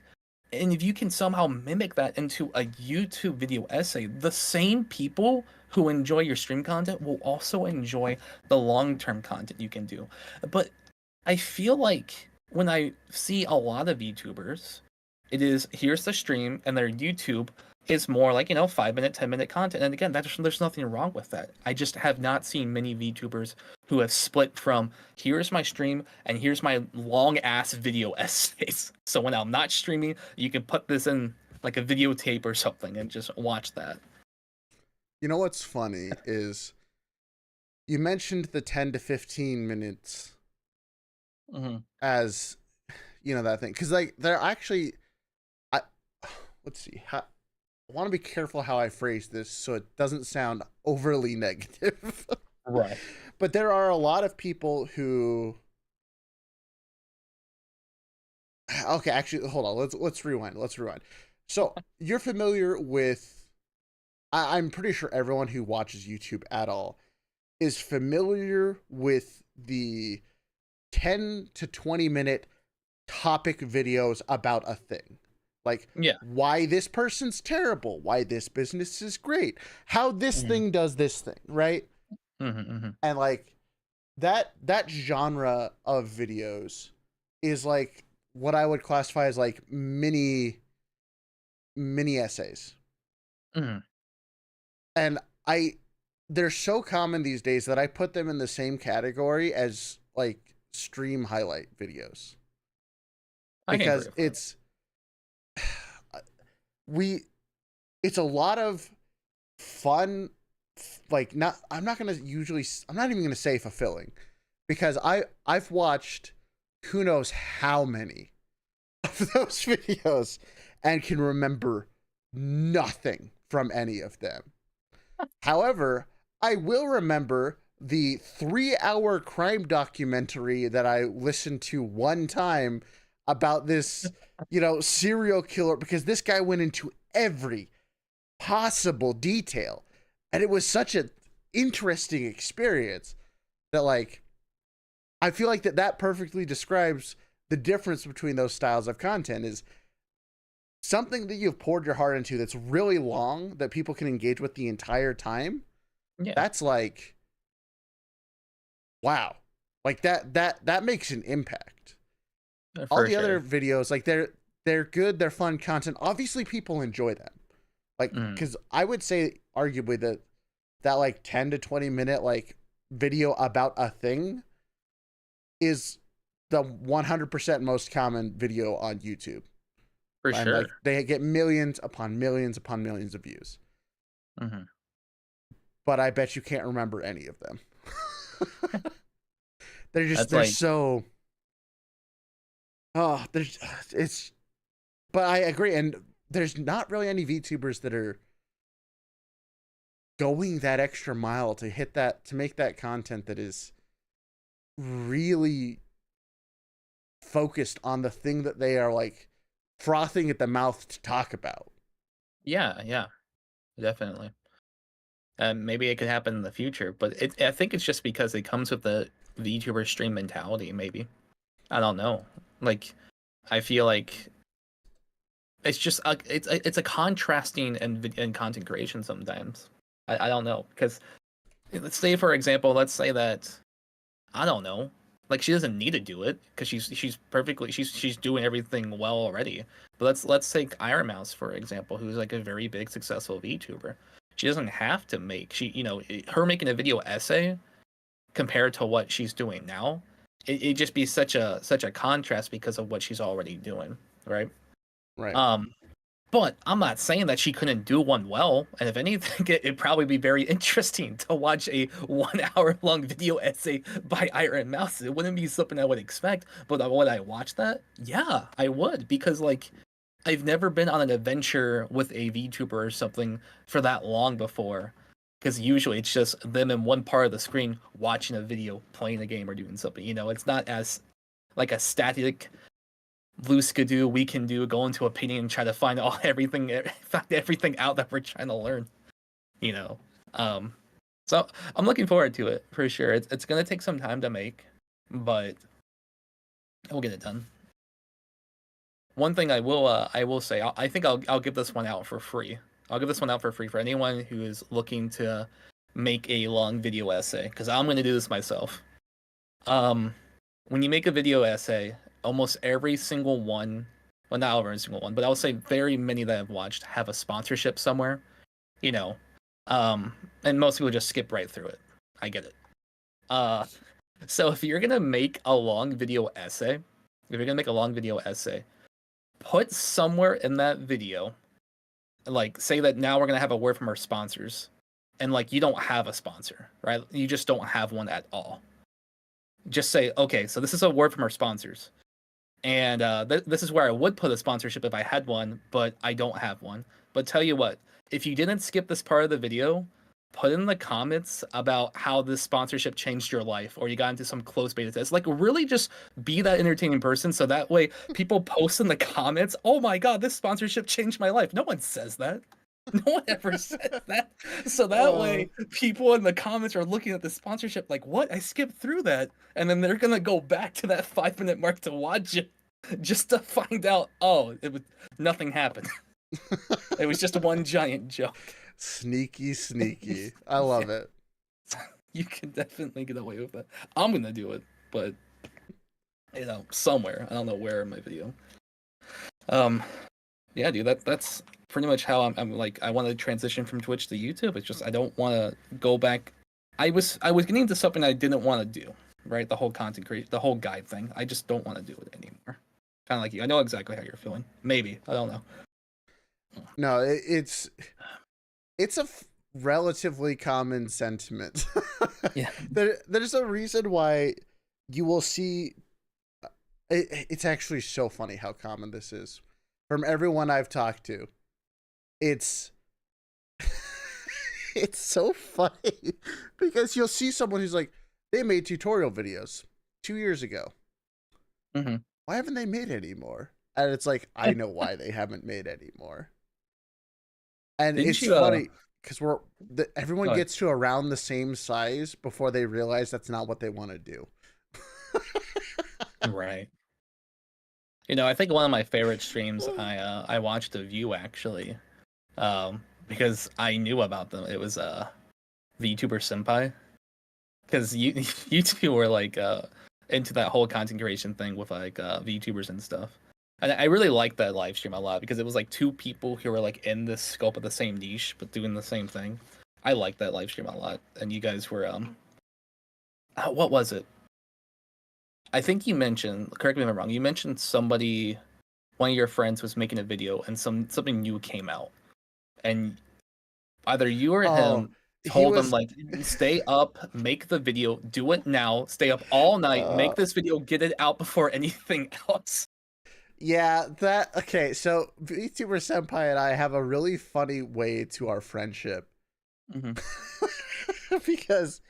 and if you can somehow mimic that into a YouTube video essay, the same people who enjoy your stream content will also enjoy the long-term content you can do. But I feel like when I see a lot of YouTubers, it is here's the stream and their YouTube is more like 5-minute 10-minute content, and again there's nothing wrong with that. I just have not seen many VTubers who have split from here's my stream and here's my long ass video essays, so when I'm not streaming you can put this in like a videotape or something and just watch that. You know what's funny is you mentioned the 10 to 15 minutes as that thing, because like they're actually let's see how I want to be careful how I phrase this so it doesn't sound overly negative. Right. But there are a lot of people who okay, actually hold on, let's rewind. So you're familiar with I'm pretty sure everyone who watches YouTube at all is familiar with the 10 to 20 minute topic videos about a thing. Like, Yeah. why this person's terrible, why this business is great, how this thing does this thing, right? And like that genre of videos is like what I would classify as like mini essays. And they're so common these days that I put them in the same category as like stream highlight videos. Because it's a lot of fun, like I'm not even gonna say fulfilling, because I've watched who knows how many of those videos and can remember nothing from any of them. However, I will remember the 3-hour crime documentary that I listened to one time about this, serial killer, because this guy went into every possible detail. And it was such an interesting experience that, like, I feel like that perfectly describes the difference between those styles of content is something that you've poured your heart into that's really long that people can engage with the entire time. Yeah. That's like, wow. Like that makes an impact. All the other videos, like they're good, they're fun content. Obviously people enjoy them. Like, because I would say arguably that like 10 to 20 minute like video about a thing is the 100% most common video on YouTube. For sure. Like, they get millions upon millions upon millions of views. But I bet you can't remember any of them. That's they're like, so there's it's but I agree, and there's not really any VTubers that are going that extra mile to hit that, to make that content that is really focused on the thing that they are like frothing at the mouth to talk about. yeah, definitely. And maybe it could happen in the future, but I think it's just because it comes with the VTuber stream mentality. Maybe, I don't know. Like, I feel like it's just it's a contrasting and content creation sometimes. I don't know, because let's say, for example, let's say that, I don't know, like, she doesn't need to do it because she's perfectly, she's doing everything well already. But let's take Iron Mouse, for example, who's like a very big successful VTuber. She doesn't have to make, her making a video essay compared to what she's doing now, it just be such a contrast because of what she's already doing, right? Right. Um, but I'm not saying that she couldn't do one well, and if anything, it'd probably be very interesting to watch a 1 hour long video essay by Iron Mouse. It wouldn't be something I would expect, but would I watch that? Yeah, I would, because like, I've never been on an adventure with a VTuber or something for that long before. Because usually it's just them in one part of the screen watching a video, playing a game, or doing something. It's not as like a static blue skidoo we can do, go into a painting and try to find find everything out that we're trying to learn. You know, um, so I'm looking forward to it for sure. It's gonna take some time to make, but we'll get it done. One thing I will say, I think I'll give this one out for free. I'll give this one out for free for anyone who is looking to make a long video essay, because I'm going to do this myself. When you make a video essay, almost every single one, well, not every single one, but I would say very many that I've watched have a sponsorship somewhere, you know, and most people just skip right through it. I get it. So if you're gonna make a long video essay, put somewhere in that video, like, say that now we're gonna have a word from our sponsors, and like, you don't have a sponsor, right? You just don't have one at all. Just say, okay, so this is a word from our sponsors, and this is where I would put a sponsorship if I had one, but I don't have one. But tell you what, if you didn't skip this part of the video, put in the comments about how this sponsorship changed your life, or you got into some close beta test. Like, really just be that entertaining person, so that way people post in the comments, oh my god, this sponsorship changed my life. No one says that. No one ever says that. So that way people in the comments are looking at the sponsorship like, what? I skipped through that. And then they're gonna go back to that 5-minute mark to watch it, just to find out, oh, nothing happened. It was just one giant joke. Sneaky. I love it. You can definitely get away with that. I'm gonna do it, but somewhere. I don't know where in my video. Yeah, dude, that's pretty much how I'm like, I want to transition from Twitch to YouTube. It's just I don't want to go back. I was getting into something I didn't want to do, right? The whole content creation, the whole guide thing. I just don't want to do it anymore. Kind of like you. I know exactly how you're feeling. Maybe. I don't know. No, it's a relatively common sentiment. Yeah. There's a reason why you will see. It's actually so funny how common this is. From everyone I've talked to, it's it's so funny because you'll see someone who's like, they made tutorial videos 2 years ago. Mm-hmm. Why haven't they made any more? And it's like, I know why they haven't made any more. And it's funny because everyone gets to around the same size before they realize that's not what they want to do. Right. I think one of my favorite streams I watched of you, actually, because I knew about them. It was VTuber Senpai, because you two were like into that whole content creation thing with like VTubers and stuff. And I really liked that live stream a lot because it was like two people who were like in the scope of the same niche but doing the same thing. I liked that live stream a lot, and you guys were what was it? I think you mentioned, correct me if I'm wrong, you mentioned one of your friends was making a video and something new came out. And either you or him he told them was like, stay up, make the video, do it now, stay up all night, uh, make this video, get it out before anything else. yeah, that okay, so VTuber Senpai and I have a really funny way to our friendship. Mm-hmm. Because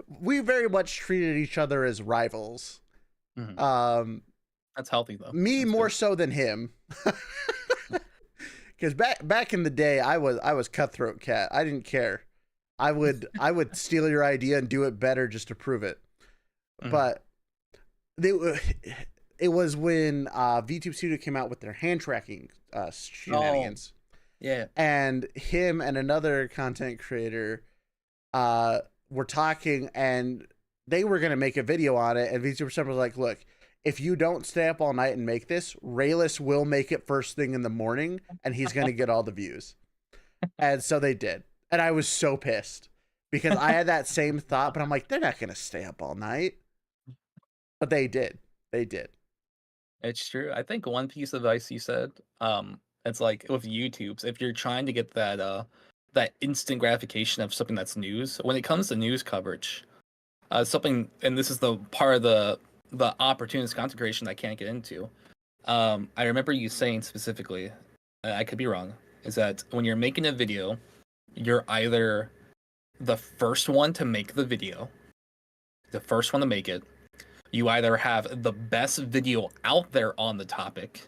we very much treated each other as rivals. Mm-hmm. Um That's healthy though. Me That's more good. so than him. Because back in the day, I was cutthroat cat. I didn't care. I would steal your idea and do it better just to prove it. Mm-hmm. But they it was when VTube Studio came out with their hand tracking Oh, shenanigans, yeah. and him and another content creator uh, were talking, and they were gonna make a video on it. And VTuber was like, "Look, if you don't stay up all night and make this, Raelz will make it first thing in the morning, and he's gonna get all the views." And so they did, and I was so pissed because I had that same thought, but I'm like, they're not gonna stay up all night, but they did. They did. It's true. I think one piece of advice you said, it's like with YouTube's, if you're trying to get that instant gratification of something that's news, when it comes to news coverage, something, and this is the part of the opportunist content creation I can't get into. I remember you saying specifically, I could be wrong, is that when you're making a video, you're either the first one to make the video, the first one to make it. You either have the best video out there on the topic,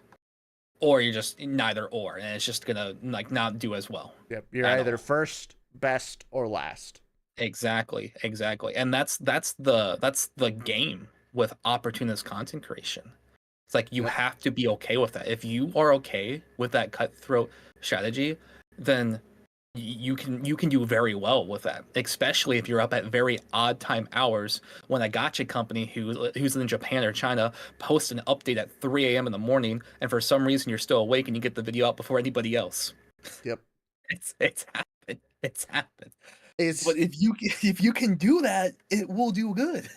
or you're just neither or, and it's just gonna like not do as well. Yep. You're At either all. first, best, or last. Exactly, exactly, and that's the game with opportunist content creation. It's like you Yep. have to be okay with that. If you are okay with that cutthroat strategy, then you can do very well with that, especially if you're up at very odd time hours when a gotcha company who's in Japan or China posts an update at 3 a.m. in the morning, and for some reason you're still awake and you get the video out before anybody else. Yep. It's happened. It's happened. It's But if you can do that, it will do good.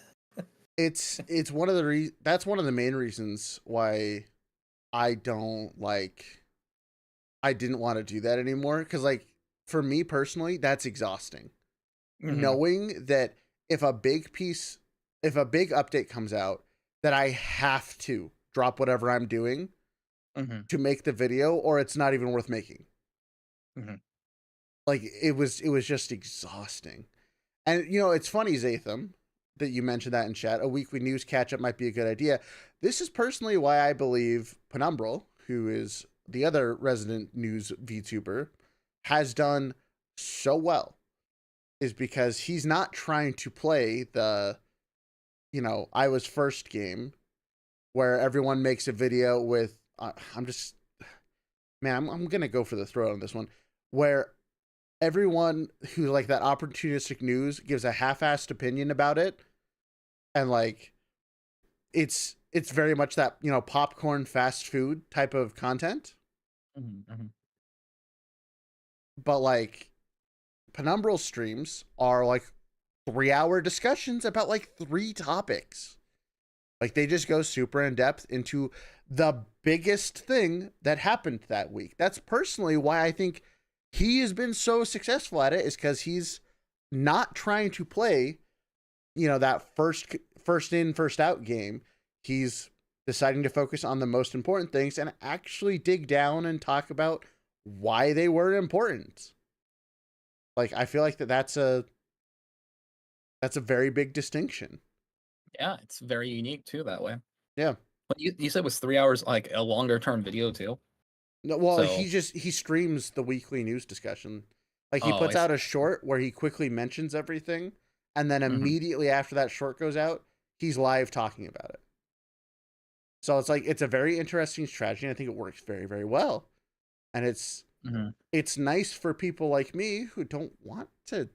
it's one of the that's one of the main reasons why I don't like I didn't want to do that anymore, because like for me personally that's exhausting, Hmm. knowing that if a big piece if a big update comes out, that I have to drop whatever I'm doing Hmm. to make the video, or it's not even worth making. Hmm. Like it was just exhausting. And it's funny, Zatham, that you mentioned that in chat. A weekly news catch up might be a good idea. This is personally why I believe Penumbral, who is the other resident news VTuber, has done so well, is because he's not trying to play the I was first game where everyone makes a video with I'm just man, I'm gonna go for the throat on this one, where everyone who like that opportunistic news gives a half-assed opinion about it, and like it's very much that popcorn fast food type of content. Hmm. But like Penumbral streams are like 3-hour discussions about like 3 topics. Like they just go super in depth into the biggest thing that happened that week. That's personally why I think he has been so successful at it, is because he's not trying to play that first in first out game. He's deciding to focus on the most important things and actually dig down and talk about why they were important. Like I feel like that's a very big distinction. Yeah, it's very unique too that way. Yeah. But you said it was 3 hours, like a longer term video too. No, well, So, he streams the weekly news discussion. Like he oh, puts I out see. a short where he quickly mentions everything, and then Hmm. immediately after that short goes out, he's live talking about it. So it's like it's a very interesting strategy, and I think it works very, very well. And Hmm. it's nice for people like me who don't want to,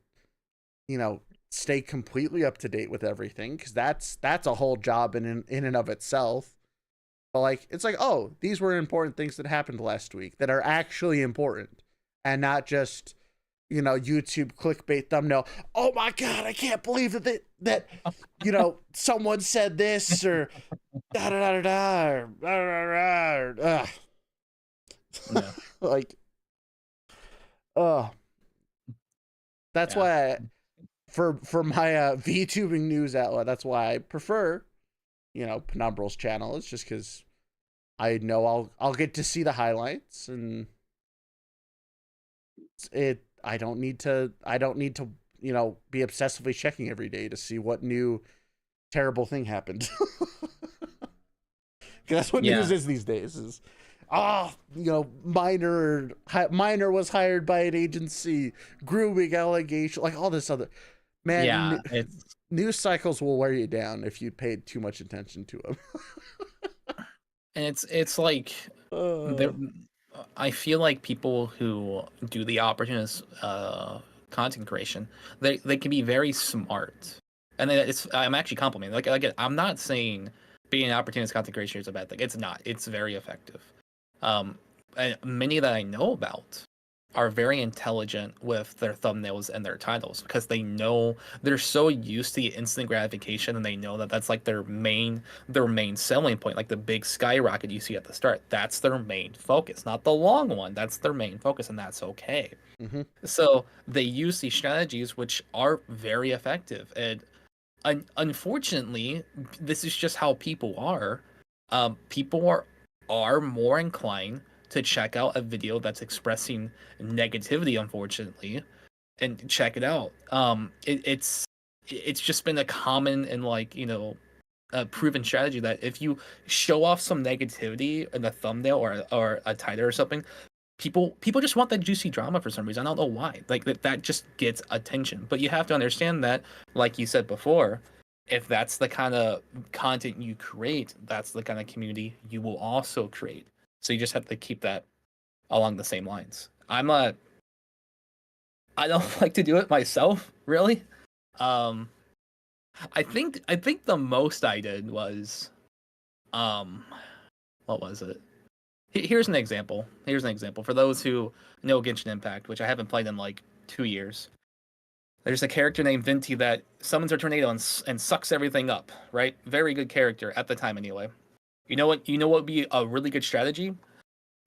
you know, stay completely up to date with everything, because that's a whole job in and of itself. But like it's like, oh, these were important things that happened last week that are actually important, and not just YouTube clickbait thumbnail. Oh my god, I can't believe that someone said this, or da da da da or, Yeah. like oh That's Yeah. why for my VTubing news outlet, that's why I prefer, Penumbral's channel. It's just because I know I'll get to see the highlights, and I don't need to be obsessively checking every day to see what new terrible thing happened. That's what news Yeah. is these days. Is minor was hired by an agency, grooming allegation, like all this other man. Yeah. It's News cycles will wear you down if you paid too much attention to them. it's like there. I feel like people who do the opportunist content creation, they can be very smart, and I'm actually complimenting. Like again, I'm not saying being an opportunist content creator is a bad thing. It's not. It's very effective. And many that I know about are very intelligent with their thumbnails and their titles because they're so used to the instant gratification, and they know that that's like their main selling point, like the big skyrocket you see at the start. That's their main focus, not the long one. That's their main focus, and that's okay. Mm-hmm. So they use these strategies, which are very effective. And unfortunately, this is just how people are. People are more inclined to check out a video that's expressing negativity, unfortunately, and check it out. It's just been a common and a proven strategy that if you show off some negativity in a thumbnail or a title or something, people just want that juicy drama for some reason. I don't know why. Like that just gets attention. But you have to understand that, like you said before, if that's the kind of content you create, that's the kind of community you will also create. So you just have to keep that along the same lines. I don't like to do it myself, really. Um, I think the most I did was, um, what was it? Here's an example. Here's an example for those who know Genshin Impact, which I haven't played in like 2 years. There's a character named Venti that summons a tornado and sucks everything up. Right? Very good character at the time, anyway. You know what? You know what would be a really good strategy?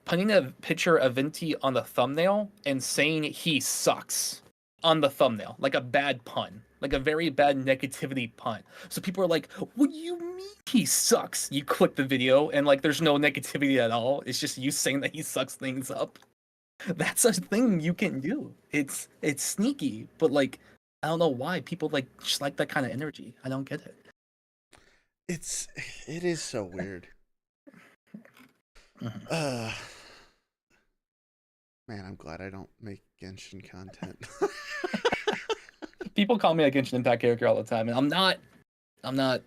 Putting a picture of Venti on the thumbnail and saying he sucks on the thumbnail, like a bad pun, like a very bad negativity pun. So people are like, "What do you mean he sucks?" You click the video and like there's no negativity at all. It's just you saying that he sucks things up. That's a thing you can do. It's sneaky, but like I don't know why people just like that kind of energy. I don't get it. It is so weird. Mhm. Man, I'm glad I don't make Genshin content. People call me a Genshin Impact character all the time, and I'm not. I'm not.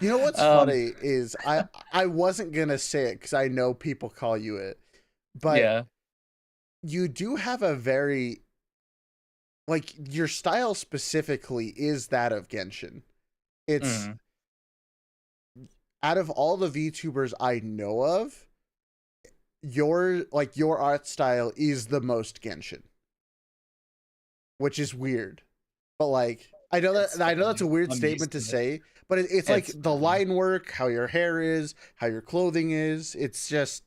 You know what's funny is I wasn't gonna say it because I know people call you it, but Yeah. you do have a very, like, your style specifically is that of Genshin. It's Mm. out of all the VTubers I know of, your art style is the most Genshin, which is weird. But like, I know that's a weird I'm statement used to to it. say, but it's like It's the line work, how your hair is, how your clothing is. It's just,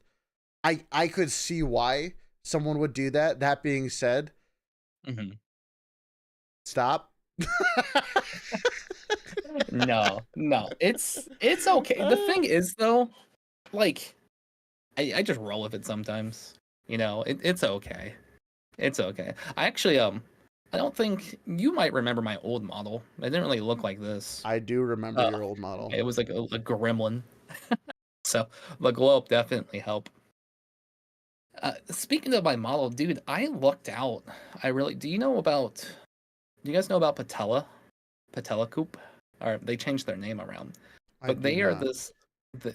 I could see why someone would do that. That being said, hmm stop. No, it's okay. The thing is though, like I just roll with it sometimes. It's okay. It's okay. I actually I don't think you might remember my old model. It didn't really look like this. I do remember Uh, your old model. it was like a gremlin. So the glow up definitely helped. Speaking of my model, dude, I lucked out. Do you know about? Do you guys know about Patella Coop? Or they changed their name around, I but do not.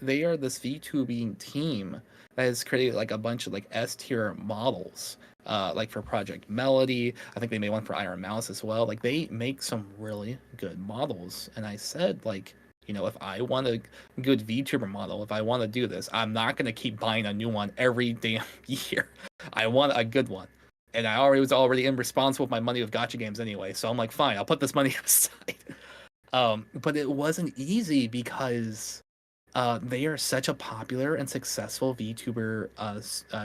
they are this VTubing team that has created like a bunch of like S tier models. Like for Project Melody, I think they made one for Iron Mouse as well. Like they make some really good models, and I said like, if I want a good VTuber model, if I want to do this, I'm not gonna keep buying a new one every damn year. I want a good one. And I was already irresponsible with my money with gotcha games anyway, so I'm like, fine, I'll put this money aside. But it wasn't easy because they are such a popular and successful VTuber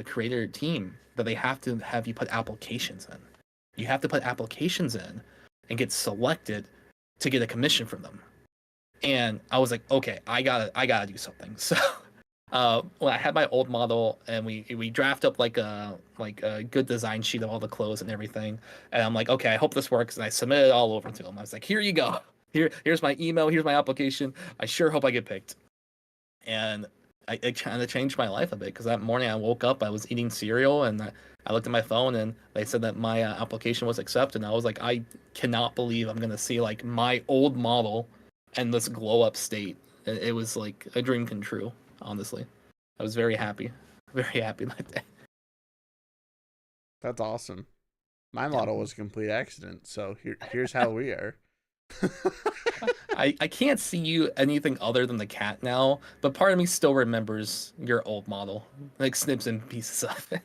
creator team that they have to have you put applications in. You have to put applications in and get selected to get a commission from them. And I was like, okay, I gotta do something. So when I had my old model and we draft up like a good design sheet of all the clothes and everything, and I'm like, okay, I hope this works, and I submitted it all over to him. I was like, here you go, here's my email, here's my application. I sure hope I get picked. And it kind of changed my life a bit because that morning I woke up, I was eating cereal, and I looked at my phone and they said that my application was accepted. And I was like, I cannot believe I'm gonna see like my old model in this glow up state. It was like a dream come true, honestly. I was very happy that day. That's awesome. My Yeah. model was a complete accident, so here's how we are. I can't see you anything other than the cat now, but part of me still remembers your old model, like snips and pieces of it.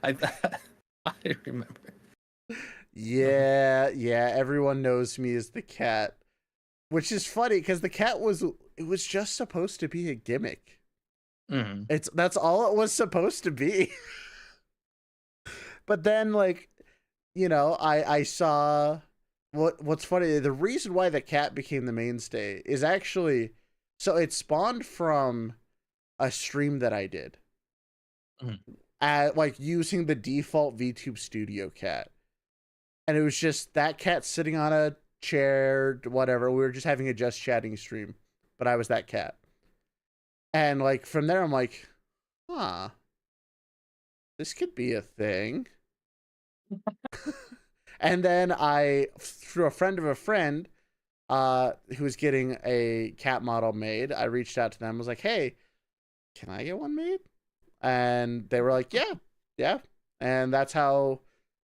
I I remember. Yeah, everyone knows me as the cat, which is funny because the cat was just supposed to be a gimmick. Mm-hmm. That's all it was supposed to be. But then, like, you know, I saw what's funny. The reason why the cat became the mainstay is actually, so it spawned from a stream that I did, like using the default VTube Studio cat, and it was just that cat sitting on a chair, whatever. We were just having a just chatting stream, but I was that cat, and like from there, I'm like, huh, this could be a thing. And then through a friend of a friend, who was getting a cat model made, I reached out to them, was like, hey, can I get one made? And they were like, yeah. And that's how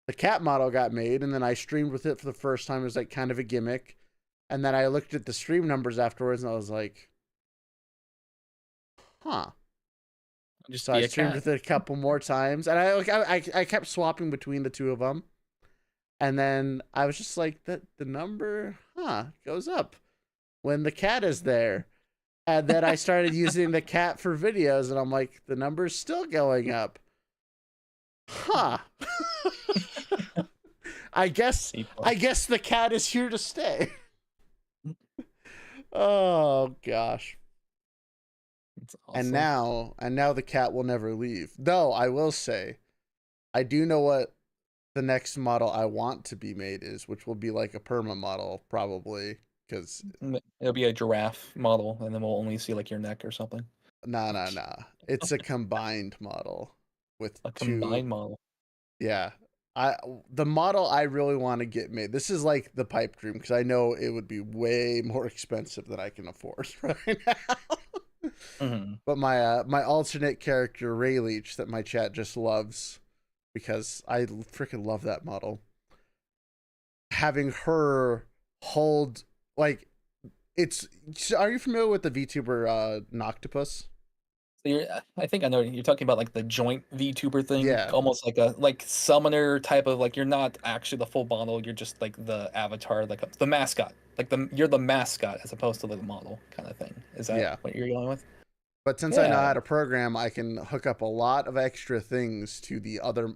the cat model got made. And then I streamed with it for the first time. It was like kind of a gimmick. And then I looked at the stream numbers afterwards and I was like, huh. So I streamed with it a couple more times. And I kept swapping between the two of them. And then I was just like, the number, goes up when the cat is there. And then I started using the cat for videos, and I'm like, the number's still going up. Huh. I guess the cat is here to stay. Oh gosh. That's awesome. And now the cat will never leave. Though I will say, I do know what the next model I want to be made is, which will be like a perma model, probably, because it'll be a giraffe model, and then we'll only see like your neck or something. Nah. It's a combined model with a combined model. Yeah, the model I really want to get made. This is like the pipe dream because I know it would be way more expensive than I can afford right now. Mm-hmm. But my alternate character Raelz that my chat just loves, because I freaking love that model. Having her hold, like, are you familiar with the VTuber Noctopus? So I think I know you're talking about, like the joint VTuber thing. Yeah. Almost like a summoner type of, like, you're not actually the full model, you're just like the avatar, like the mascot. Like you're the mascot as opposed to the model kind of thing. Is that what you're going with? But since I know how to program, I can hook up a lot of extra things to the other.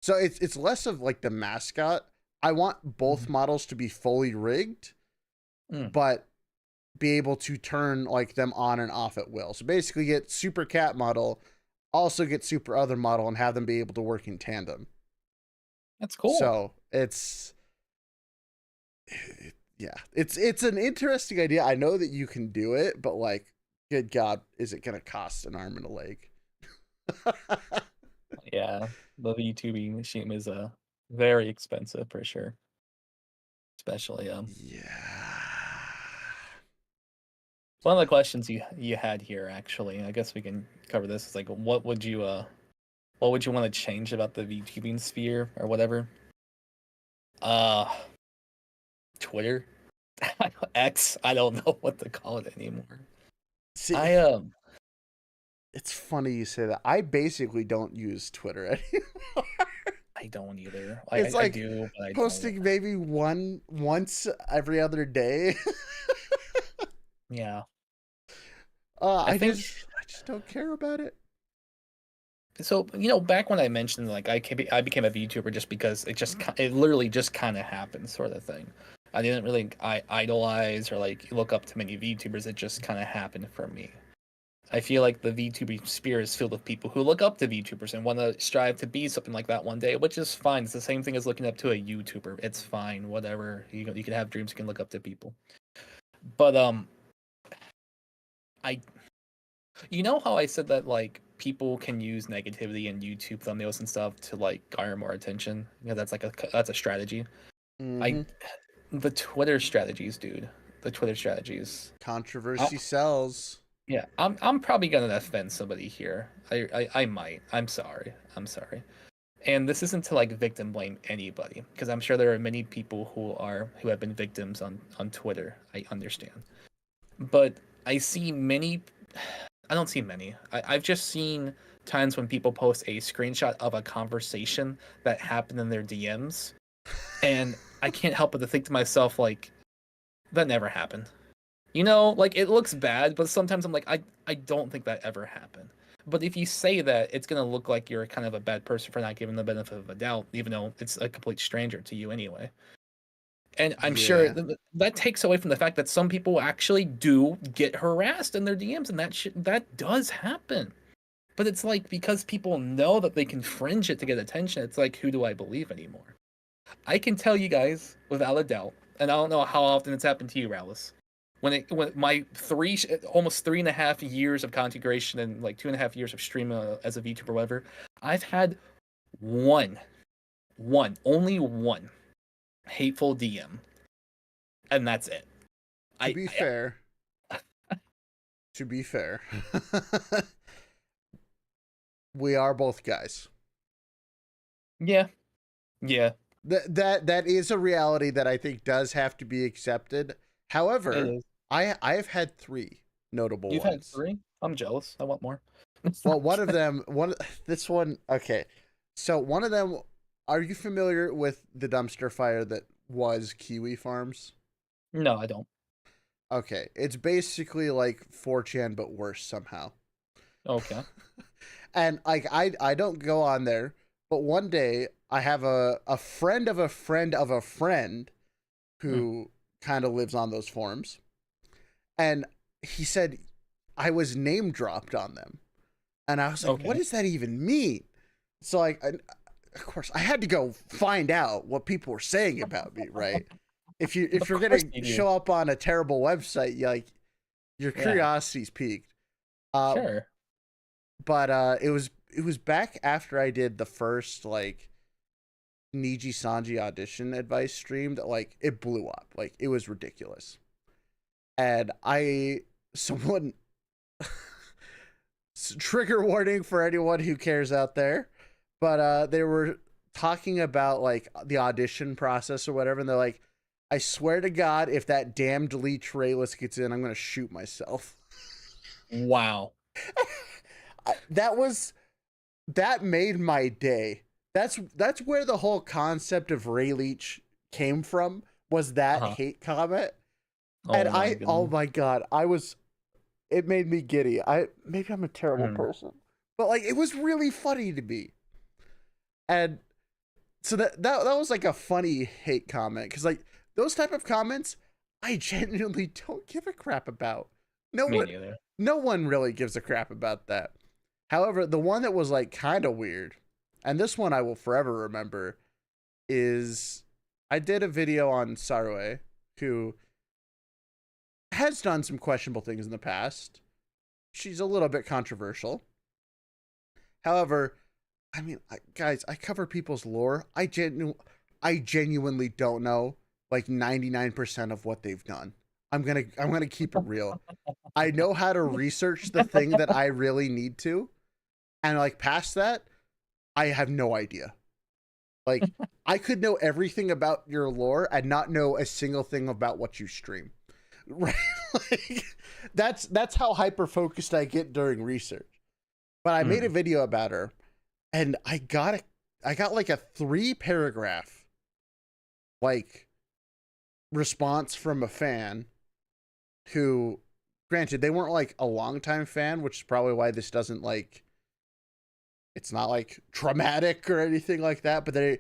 So it's less of like the mascot. I want both models to be fully rigged, but be able to turn like them on and off at will. So basically get super cat model, also get super other model, and have them be able to work in tandem. That's cool. So it's an interesting idea. I know that you can do it, but like, good God, is it going to cost an arm and a leg? Yeah, the VTubing machine is very expensive for sure. Especially one of the questions you had here, actually, I guess we can cover this. Is like, what would you want to change about the VTubing sphere or whatever? Twitter, X. I don't know what to call it anymore. See, it's funny you say that. I basically don't use Twitter anymore. I don't either. It's I do, but I posting don't. maybe once every other day. Yeah. I just don't care about it. So, back when I mentioned like I became a VTuber just because it literally just kind of happened, sort of thing. I didn't really idolize or like look up to many VTubers. It just kind of happened for me. I feel like the VTuber sphere is filled with people who look up to VTubers and want to strive to be something like that one day, which is fine. It's the same thing as looking up to a YouTuber. It's fine, whatever. You can have dreams, you can look up to people. But I how I said that like people can use negativity in YouTube thumbnails and stuff to like garner more attention. That's a strategy. Mm-hmm. I the Twitter strategies, dude. The Twitter strategies. Controversy sells. Yeah, I'm probably gonna offend somebody here. I might. I'm sorry. I'm sorry. And this isn't to like victim blame anybody, because I'm sure there are many people who have been victims on Twitter. I understand. But I don't see many. I've just seen times when people post a screenshot of a conversation that happened in their DMs, and I can't help but to think to myself, like, that never happened. Like it looks bad, but sometimes I'm like, I don't think that ever happened. But if you say that, it's gonna look like you're kind of a bad person for not giving the benefit of a doubt, even though it's a complete stranger to you anyway. And I'm sure Yeah. that takes away from the fact that some people actually do get harassed in their DMs, and that does happen. But it's like, because people know that they can fringe it to get attention, it's like, who do I believe anymore? I can tell you guys without a doubt, and I don't know how often it's happened to you, Raelz. When my almost 3.5 years of content creation and like 2.5 years of stream as a VTuber or whatever, I've had only one hateful DM, and that's it. To be fair, we are both guys. Yeah. That is a reality that I think does have to be accepted. However, I've had 3 notable You've ones. had 3? I'm jealous. I want more. Well, one of them, okay. So one of them, are you familiar with the dumpster fire that was Kiwi Farms? No, I don't. Okay, it's basically like 4chan but worse somehow. Okay. And like I don't go on there, but one day I have a friend of a friend of a friend who kind of lives on those forums, and he said I was name dropped on them, and I was like, what does that even mean? So like, of course, I had to go find out what people were saying about me, right? If you're gonna show up on a terrible website, your curiosity's piqued. Sure. But it was back after I did the first like Niji Sanji audition advice stream that like it blew up. Like it was ridiculous. And someone trigger warning for anyone who cares out there, but they were talking about like the audition process or whatever, and they're like, I swear to God, if that damn delete Raelz gets in, I'm gonna shoot myself. Wow. That made my day. That's where the whole concept of Raelz came from, was that hate comment. Oh my God, it made me giddy. Maybe I'm a terrible person, but like it was really funny to me. And so that was like a funny hate comment, because like those type of comments I genuinely don't give a crap about. No one really gives a crap about that. However, the one that was like kind of weird, and this one I will forever remember, is I did a video on Sarue, who has done some questionable things in the past. She's a little bit controversial. However, I mean, guys, I cover people's lore. I genuinely don't know like 99% of what they've done. I'm gonna keep it real. I know how to research the thing that I really need to, and like past that, I have no idea. Like I could know everything about your lore and not know a single thing about what you stream. Right? Like that's how hyper focused I get during research. But I made a video about her, and I got like a 3-paragraph like response from a fan who, granted, they weren't like a longtime fan, which is probably why this doesn't like It's not like traumatic or anything like that, but they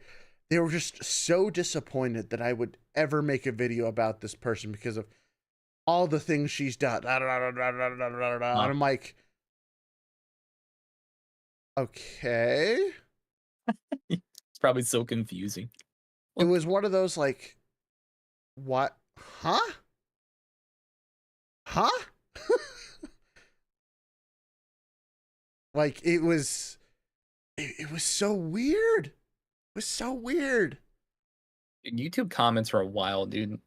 were just so disappointed that I would ever make a video about this person because of all the things she's done. And I'm like, okay. It's probably so confusing. It was one of those like, what? Huh? Huh? Like it was so weird. It was so weird. YouTube comments are wild, dude.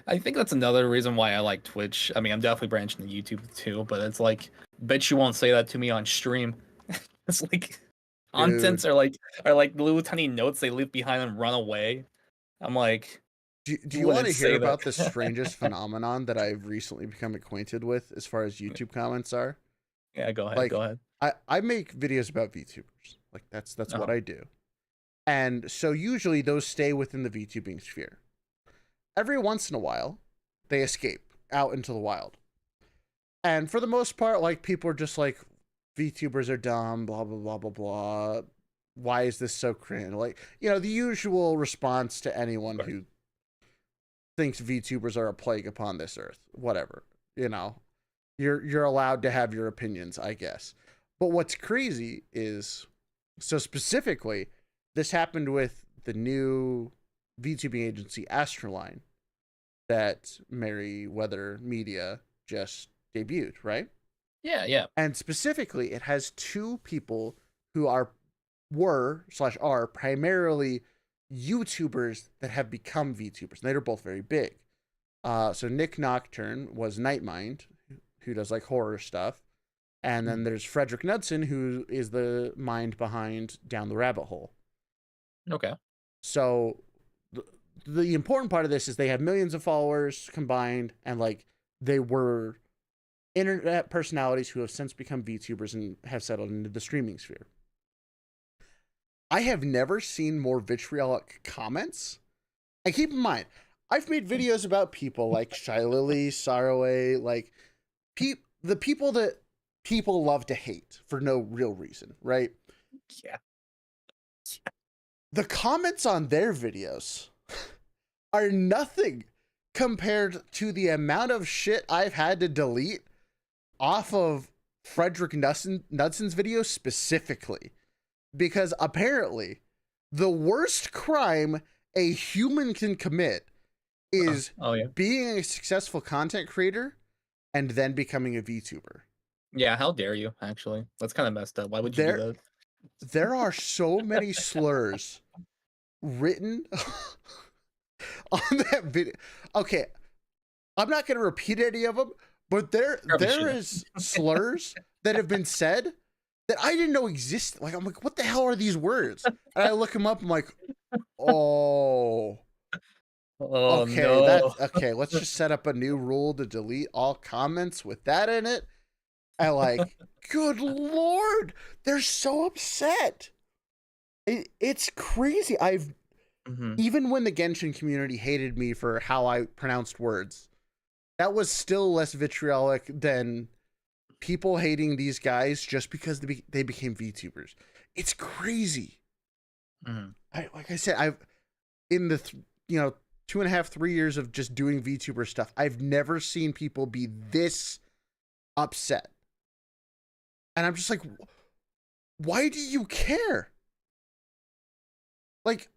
I think that's another reason why I like Twitch. I mean, I'm definitely branching to YouTube too, but it's like, bet you won't say that to me on stream. It's like contents are like little tiny notes they leave behind and run away. I'm like, do you want to hear about the strangest phenomenon that I've recently become acquainted with as far as YouTube comments are? Yeah, go ahead. Like, go ahead. I make videos about VTubers. Like that's what I do. And so usually those stay within the VTubing sphere. Every once in a while, they escape out into the wild. And for the most part, like people are just like, VTubers are dumb, blah, blah, blah, blah, blah. Why is this so cringe? Like, you know, the usual response to anyone who thinks VTubers are a plague upon this earth. Whatever. You know, you're allowed to have your opinions, I guess. But what's crazy is, so specifically, this happened with the new VTubing agency Astroline that Merryweather Media just debuted, right? Yeah, yeah. And specifically, it has two people who are primarily YouTubers that have become VTubers. And they're both very big. So Nick Nocturne was Nightmind, who does like horror stuff. And then there's Frederick Knudsen, who is the mind behind Down the Rabbit Hole. Okay. So the important part of this is they have millions of followers combined, and like they were internet personalities who have since become VTubers and have settled into the streaming sphere. I have never seen more vitriolic comments. And keep in mind, I've made videos about people like Shy Lily, Saraway, like the people that people love to hate for no real reason, right? Yeah. The comments on their videos are nothing compared to the amount of shit I've had to delete off of Frederick Knudsen's video specifically. Because apparently, the worst crime a human can commit is being a successful content creator and then becoming a VTuber. Yeah, how dare you, actually? That's kind of messed up. Why would you do that? There are so many slurs written on that video. Okay, I'm not going to repeat any of them, but there is slurs that have been said that I didn't know existed. Like, I'm like, what the hell are these words? And I look them up, I'm like, oh, okay, no. okay, let's just set up a new rule to delete all comments with that in it. I like, good Lord, they're so upset. It's crazy. Even when the Genshin community hated me for how I pronounced words, that was still less vitriolic than people hating these guys just because they became VTubers. It's crazy. Like I said, I've in the 2.5, 3 years of just doing VTuber stuff, I've never seen people be this upset. And I'm just like, why do you care? Like,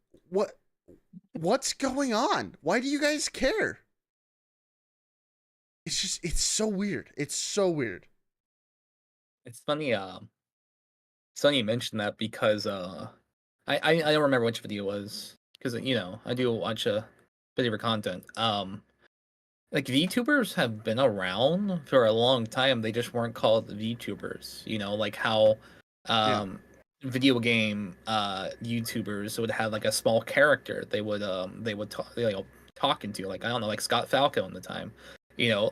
what's going on? Why do you guys care? It's so weird. It's so weird. It's funny, it's funny you mentioned that because I don't remember which video it was, because I do watch a bit of your content. Like VTubers have been around for a long time. They just weren't called VTubers. Like how video game YouTubers would have like a small character they would talk into, like I don't know, like Scott Falco in the time.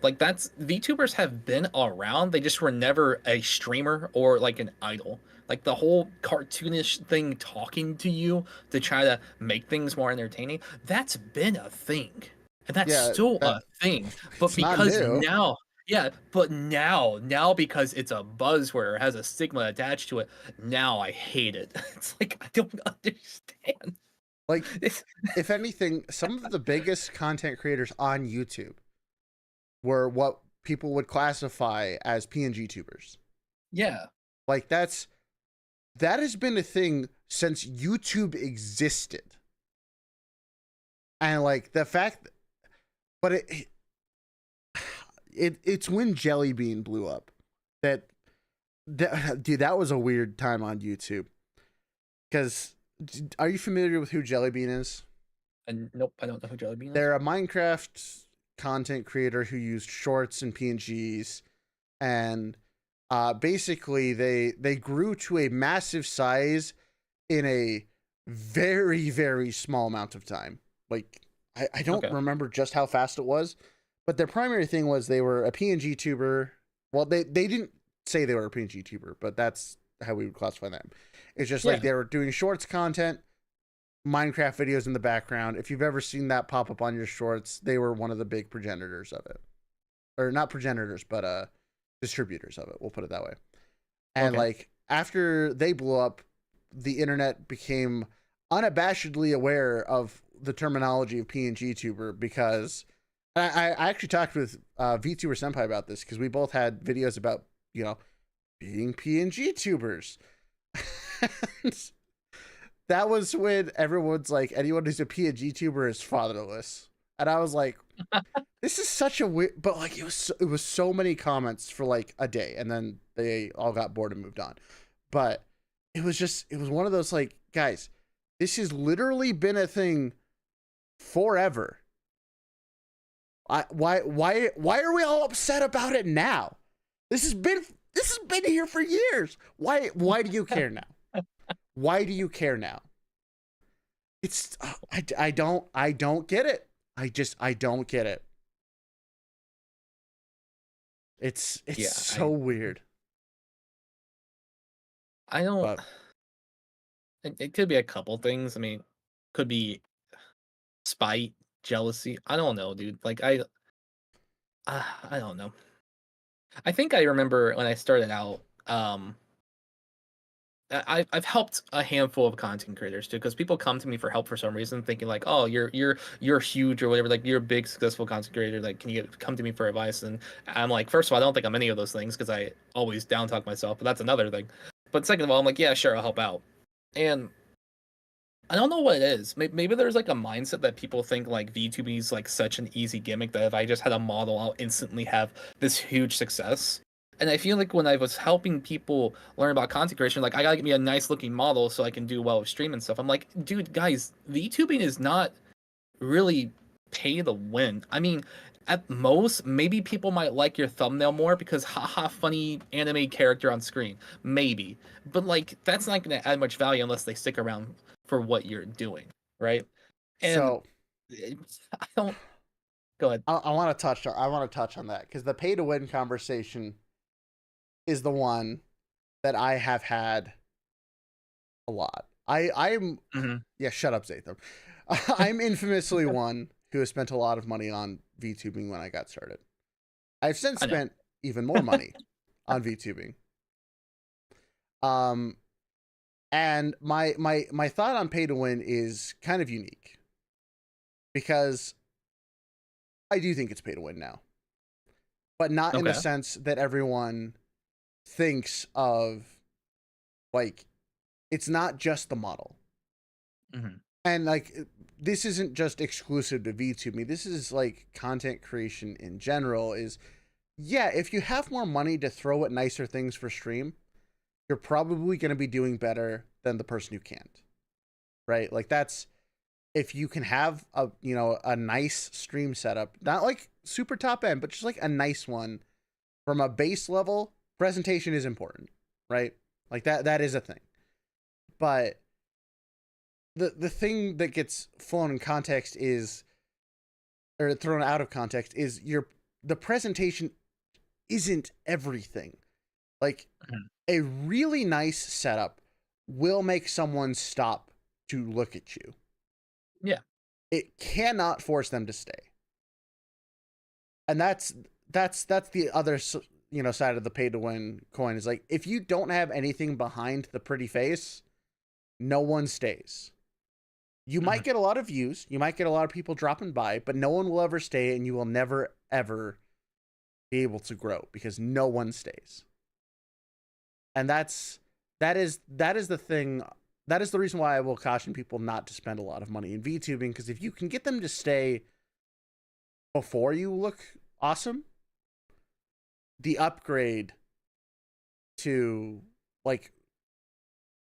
Like that's VTubers have been around. They just were never a streamer or like an idol. Like the whole cartoonish thing talking to you to try to make things more entertaining, that's been a thing. And that's still a thing. But because now, Yeah, but now because it's a buzzword or has a stigma attached to it, now I hate it. It's like I don't understand. Like, It's, if anything, some of the biggest content creators on YouTube were what people would classify as PNG tubers. yeah. Like, that has been a thing since YouTube existed. And like the fact, but it's when Jelly Bean blew up that dude, that was a weird time on YouTube. Because are you familiar with who Jelly Bean is? And nope, I don't know who Jellybean is. They're a Minecraft content creator who used shorts and PNGs, and basically they grew to a massive size in a very, very small amount of time. Like, I don't Okay. remember just how fast it was, but their primary thing was they were a PNG tuber. Well, they didn't say they were a PNG tuber, but that's how we would classify them. It's just like Yeah. they were doing shorts content, Minecraft videos in the background. If you've ever seen that pop up on your shorts, they were one of the big progenitors of it. Or not progenitors, but distributors of it. We'll put it that way. And Okay. like after they blew up, the internet became unabashedly aware of the terminology of PNG tuber because I actually talked with VTuber Senpai about this because we both had videos about, being PNG tubers. That was when everyone's like, anyone who's a PNG tuber is fatherless. And I was like, this is such a weird, but like it was so many comments for like a day, and then they all got bored and moved on. But it was one of those like, guys, this has literally been a thing forever. Why are we all upset about it now? This has been here for years. Why do you care now? Why do you care now? It's I don't get it. I don't get it. It's Yeah. so weird. I don't. But It could be a couple things. I mean, could be spite, jealousy. I don't know, dude. Like I don't know. I think I remember when I started out. I've helped a handful of content creators too, because people come to me for help for some reason, thinking like, "Oh, you're huge or whatever. Like, you're a big successful content creator. Like, can you come to me for advice?" And I'm like, first of all, I don't think I'm any of those things because I always down talk myself, but that's another thing. But second of all, I'm like, yeah, sure, I'll help out. And I don't know what it is. Maybe there's like a mindset that people think like VTubing is like such an easy gimmick that if I just had a model, I'll instantly have this huge success. And I feel like when I was helping people learn about content creation, like I gotta get me a nice looking model so I can do well with stream and stuff. I'm like, dude, guys, VTubing is not really pay to win. I mean, at most, maybe people might like your thumbnail more because haha, funny anime character on screen. Maybe. But like that's not gonna add much value unless they stick around for what you're doing, right? And so I don't go ahead. I want to touch on that because the pay to win conversation is the one that I have had a lot. I'm Mhm. yeah, shut up, Zatham. I'm infamously one who has spent a lot of money on VTubing when I got started. I've since I know. spent even more money on VTubing. Um, and my thought on pay to win is kind of unique because I do think it's pay to win now, but not in the Okay. sense that everyone thinks of. Like, it's not just the model. Mhm. And like this isn't just exclusive to VTube. This is like content creation in general is yeah, if you have more money to throw at nicer things for stream, you're probably going to be doing better than the person who can't. Right? Like that's if you can have a nice stream setup, not like super top end, but just like a nice one from a base level, presentation is important, right? Like that is a thing. But the thing that gets flown in context is or thrown out of context is the presentation isn't everything. Like Mhm. a really nice setup will make someone stop to look at you. Yeah. It cannot force them to stay. And that's the other side of the pay to win coin is like if you don't have anything behind the pretty face, no one stays. You might get a lot of views, you might get a lot of people dropping by, but no one will ever stay, and you will never ever be able to grow because no one stays. And that is the thing. That is the reason why I will caution people not to spend a lot of money in VTubing, because if you can get them to stay before you look awesome, the upgrade to like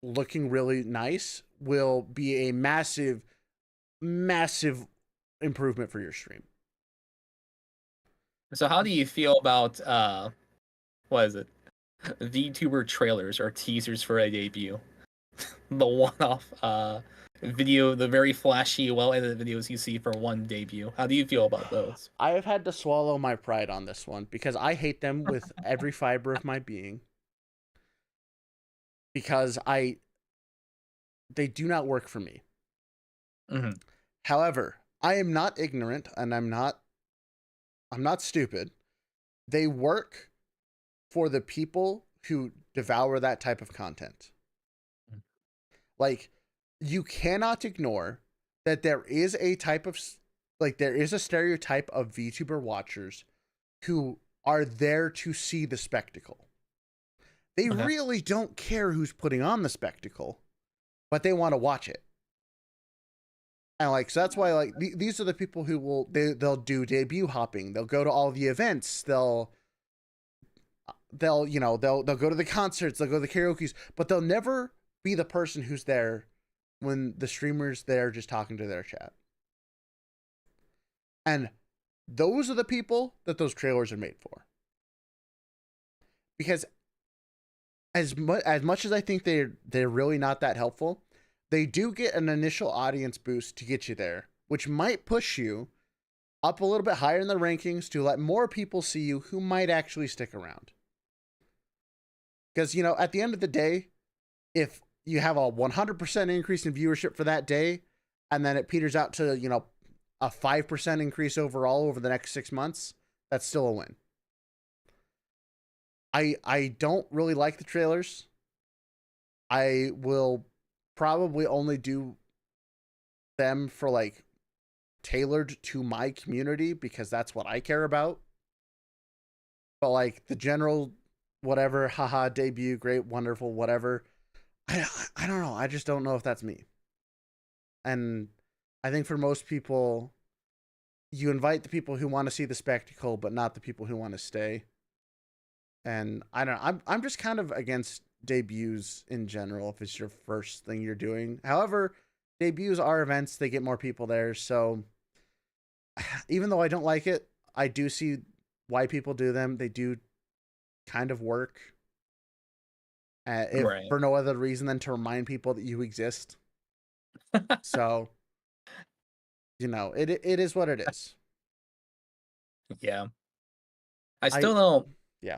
looking really nice will be a massive improvement for your stream. So how do you feel about what is it? VTuber trailers or teasers for a debut? The one-off video, the very flashy, well-edited videos you see for one debut. How do you feel about those? I have had to swallow my pride on this one because I hate them with every fiber of my being. Because they do not work for me. Mm-hmm. However, I am not ignorant and I'm not stupid. They work for the people who devour that type of content. Mm-hmm. Like, you cannot ignore that there is a stereotype of VTuber watchers who are there to see the spectacle. They really don't care who's putting on the spectacle, but they want to watch it. And like, so that's why like these are the people who they'll do debut hopping. They'll go to all the events. They'll go to the concerts. They'll go to the karaoke's, but they'll never be the person who's there when the streamer's there just talking to their chat. And those are the people that those trailers are made for. Because as much as I think they're really not that helpful, they do get an initial audience boost to get you there, which might push you up a little bit higher in the rankings to let more people see you who might actually stick around. Because, at the end of the day, if you have a 100% increase in viewership for that day, and then it peters out to, a 5% increase overall over the next 6 months, that's still a win. I don't really like the trailers. I will probably only do them for like tailored to my community because that's what I care about. But like the general whatever, haha, debut, great, wonderful, whatever. I don't know. I just don't know if that's me. And I think for most people, you invite the people who want to see the spectacle, but not the people who want to stay. And I don't know. I'm just kind of against debuts in general if it's your first thing you're doing. However, debuts are events. They get more people there. So even though I don't like it, I do see why people do them. They do kind of work. If for no other reason than to remind people that you exist. So, it is what it is. Yeah. I still don't. Yeah.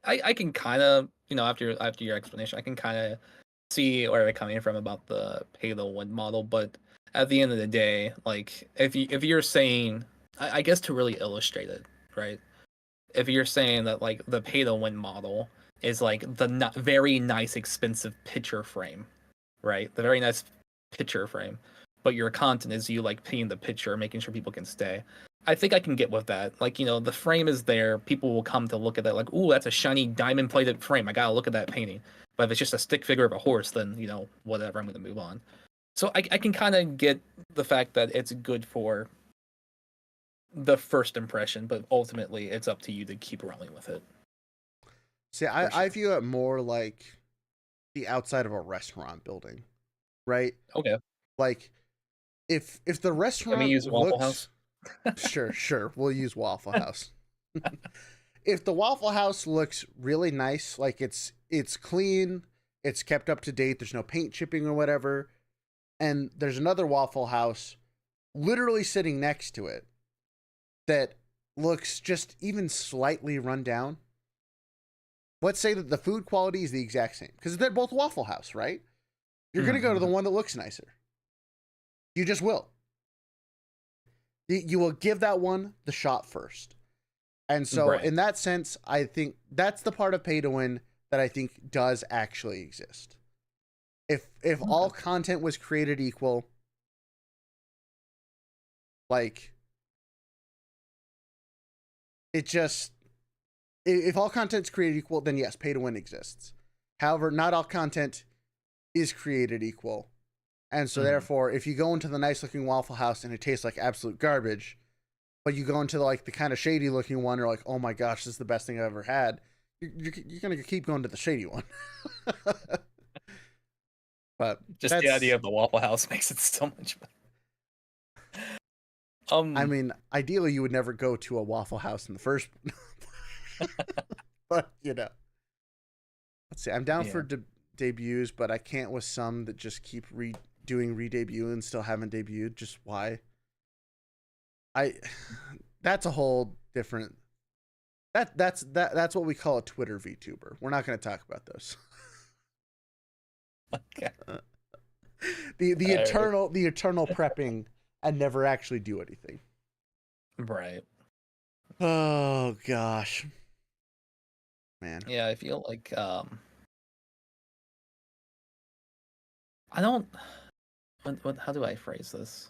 I can kind of, after your explanation, I can kind of see where they're coming from about the pay to win model. But at the end of the day, like if you're saying, I guess to really illustrate it, right? If you're saying that like the pay to win model is like the very nice expensive picture frame, right? The very nice picture frame, but your content is you like painting the picture, making sure people can stay. I think I can get with that. Like, the frame is there. People will come to look at that like, ooh, that's a shiny diamond-plated frame. I gotta look at that painting. But if it's just a stick figure of a horse, then, whatever, I'm gonna move on. So I can kind of get the fact that it's good for the first impression, but ultimately it's up to you to keep rolling with it. See, I view it more like the outside of a restaurant building, right? Okay. Like, if the restaurant Can we use Waffle House? Sure. We'll use Waffle House. If the Waffle House looks really nice, like it's clean, it's kept up to date, there's no paint chipping or whatever, and there's another Waffle House literally sitting next to it that looks just even slightly run down, let's say that the food quality is the exact same, because they're both Waffle House, right? You're going to go to the one that looks nicer. You just will. You will give that one the shot first. And so Right. in that sense, I think that's the part of pay to win that I think does actually exist. If all Okay. content was created equal, like it just if all content's created equal, then yes, pay to win exists. However, not all content is created equal. And so Mhm. therefore, if you go into the nice looking Waffle House and it tastes like absolute garbage, but you go into like the kind of shady looking one, you're like, oh my gosh, this is the best thing I've ever had. You're gonna keep going to the shady one. But Just the idea that's, of the Waffle House makes it so much better. I Um, mean, ideally you would never go to a Waffle House in the first, but you know, let's see. I'm down for yeah. debuts, but I can't with some that just keep doing re-debut and still haven't debuted. Just why? I that's a whole different that's what we call a Twitter VTuber. We're not going to talk about those. Okay. The Uh, eternal prepping and never actually do anything. right. Oh gosh, man. Yeah, I feel like I don't. What? How do I phrase this?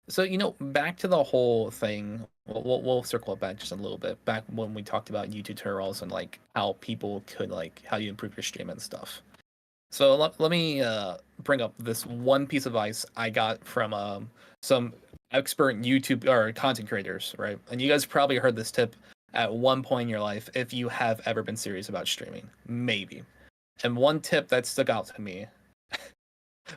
So back to the whole thing. We'll circle it back just a little bit. Back when we talked about YouTube tutorials and like how people could like how you improve your stream and stuff. So let me bring up this one piece of advice I got from some expert YouTube or content creators, right? And you guys probably heard this tip at one point in your life if you have ever been serious about streaming, maybe. And one tip that stuck out to me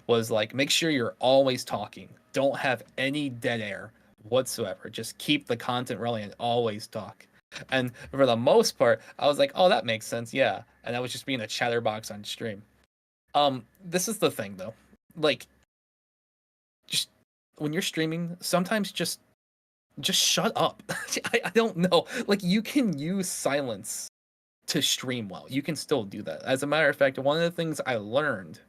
was like make sure you're always talking. Don't have any dead air whatsoever. Just keep the content rolling and always talk. And for the most part, I was like, "Oh, that makes sense." Yeah. And I was just being a chatterbox on stream. This is the thing though. Like just when you're streaming, sometimes just shut up. I don't know. Like you can use silence to stream well. You can still do that. As a matter of fact, one of the things I learned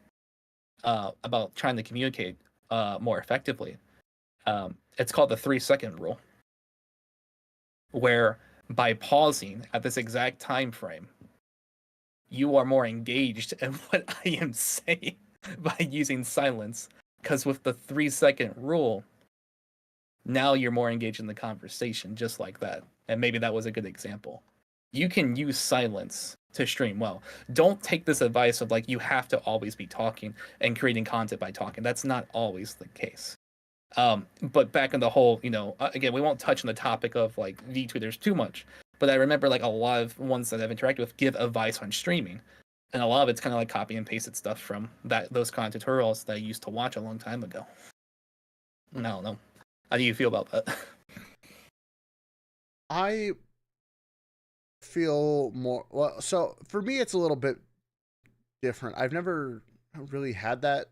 about trying to communicate more effectively, it's called the 3-second rule, where by pausing at this exact time frame, you are more engaged in what I am saying by using silence. Because with the 3-second rule, now you're more engaged in the conversation, just like that. And maybe that was a good example. You can use silence to stream well. Don't take this advice of like you have to always be talking and creating content by talking. That's not always the case. But back in the whole, again, we won't touch on the topic of like VTweeters too much. But I remember like a lot of ones that I've interacted with give advice on streaming, and a lot of it's kind of like copy and pasted stuff from those kind of tutorials that I used to watch a long time ago. I don't know. How do you feel about that? I feel more well. So for me, it's a little bit different. I've never really had that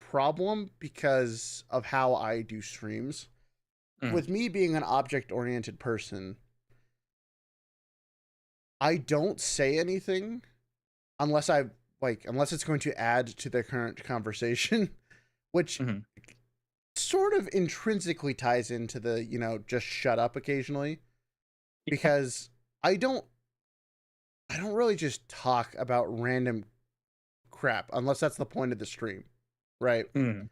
problem because of how I do streams. Mm, With me being an object oriented person, I don't say anything unless it's going to add to the current conversation, which mhm, sort of intrinsically ties into the, just shut up occasionally yeah, because I don't I don't really just talk about random crap unless that's the point of the stream, right? mm,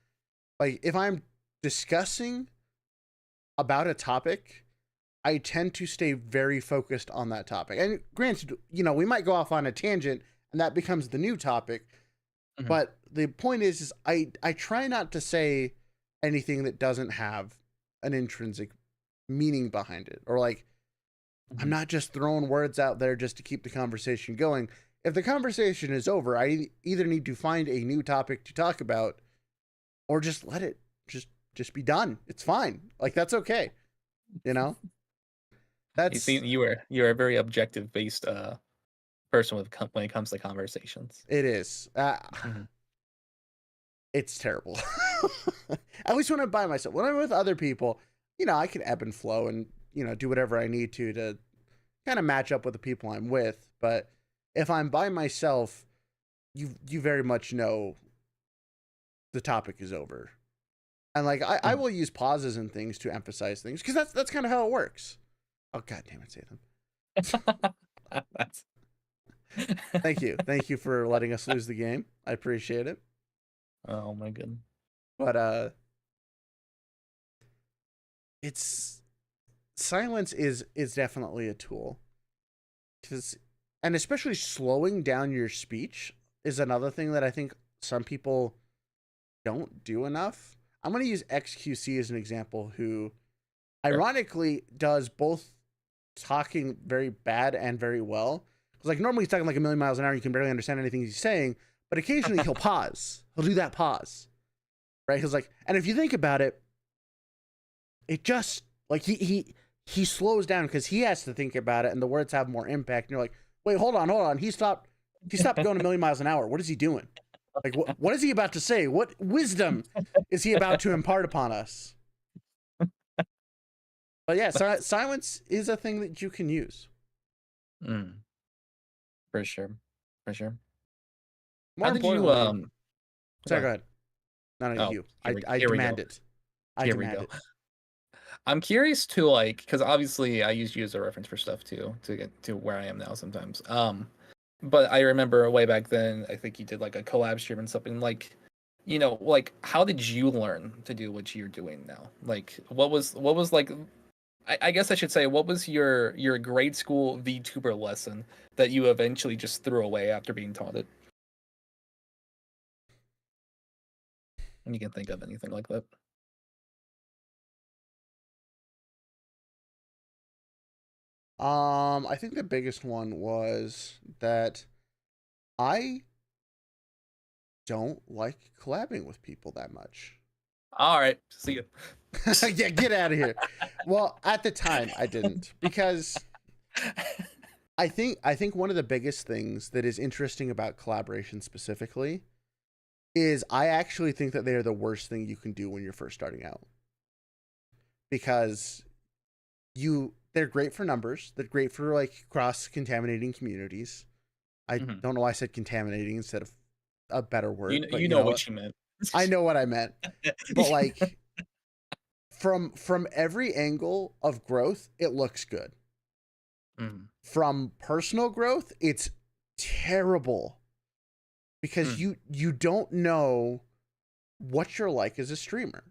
Like if I'm discussing about a topic, I tend to stay very focused on that topic. And granted, we might go off on a tangent and that becomes the new topic, mhm, but the point is I try not to say anything that doesn't have an intrinsic meaning behind it or like I'm mhm. not just throwing words out there just to keep the conversation going. If the conversation is over, I either need to find a new topic to talk about or just let it just be done. It's fine. Like that's okay. You know? You see, That's you are a very objective based person when it comes to conversations. it is. Mhm, It's terrible. At least when I'm by myself. When I'm with other people, I can ebb and flow and, do whatever I need to kind of match up with the people I'm with. But if I'm by myself, you very much know the topic is over. And like I will use pauses and things to emphasize things because that's kind of how it works. Oh god damn it, Sathan. That's Thank you for letting us lose the game. I appreciate it. oh my goodness. But it's silence is definitely a tool because, and especially slowing down your speech is another thing that I think some people don't do enough. I'm going to use XQC as an example, who ironically does both talking very bad and very well. Because like normally he's talking like a million miles an hour, you can barely understand anything he's saying, but occasionally he'll pause. He'll do that pause, right? He's like, and if you think about it, it just like he slows down because he has to think about it, and the words have more impact. And you're like, wait, hold on. He stopped going a million miles an hour. What is he doing? Like, what is he about to say? What wisdom is he about to impart upon us? But yeah, silence is a thing that you can use. For sure. More How did you importantly, sorry, go ahead. No, Oh, you. here we I go. demand it. Here we go. I'm curious to like, because obviously I use you as a reference for stuff too, to get to where I am now sometimes. But I remember way back then, I think you did like a collab stream and something like, like how did you learn to do what you're doing now? Like, what was like? I guess I should say, what was your grade school VTuber lesson that you eventually just threw away after being taught it? And you can think of anything like that. I think the biggest one was that I don't like collabing with people that much. All right, see you. Yeah, get out of here. Well, at the time I didn't, because I think one of the biggest things that is interesting about collaboration specifically is I actually think that they are the worst thing you can do when you're first starting out. Because they're great for numbers, they're great for like cross-contaminating communities. I don't know why I said contaminating instead of a better word. You know what you meant. I know what I meant. But like from every angle of growth, it looks good. From personal growth, it's terrible. Because you don't know what you're like as a streamer.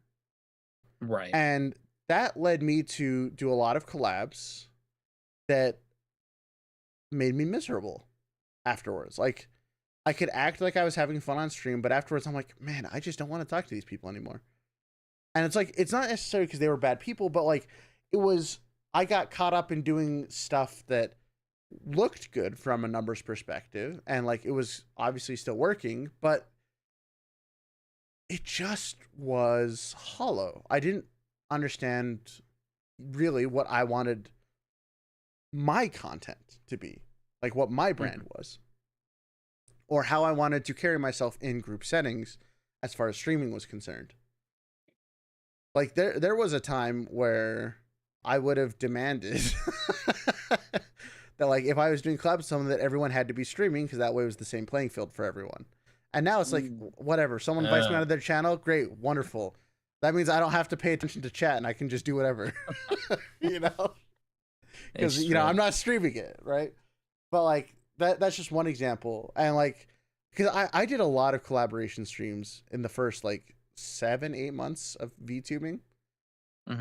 Right. And that led me to do a lot of collabs that made me miserable afterwards. Like, I could act like I was having fun on stream, but afterwards I'm like, man, I just don't want to talk to these people anymore. And it's like, it's not necessarily because they were bad people, but like, I got caught up in doing stuff that looked good from a numbers perspective, and like, it was obviously still working, but it just was hollow. I didn't understand really what I wanted my content to be, like what my brand was, or how I wanted to carry myself in group settings as far as streaming was concerned. Like there was a time where I would have demanded that like if I was doing collabs with someone, that everyone had to be streaming because that way it was the same playing field for everyone. And now it's like, whatever, someone invites me onto their channel, great, wonderful. That means I don't have to pay attention to chat and I can just do whatever, you know? Because, you know, I'm not streaming it, right? But like, that's just one example. And like, because I did a lot of collaboration streams in the first like 7-8 months of VTubing.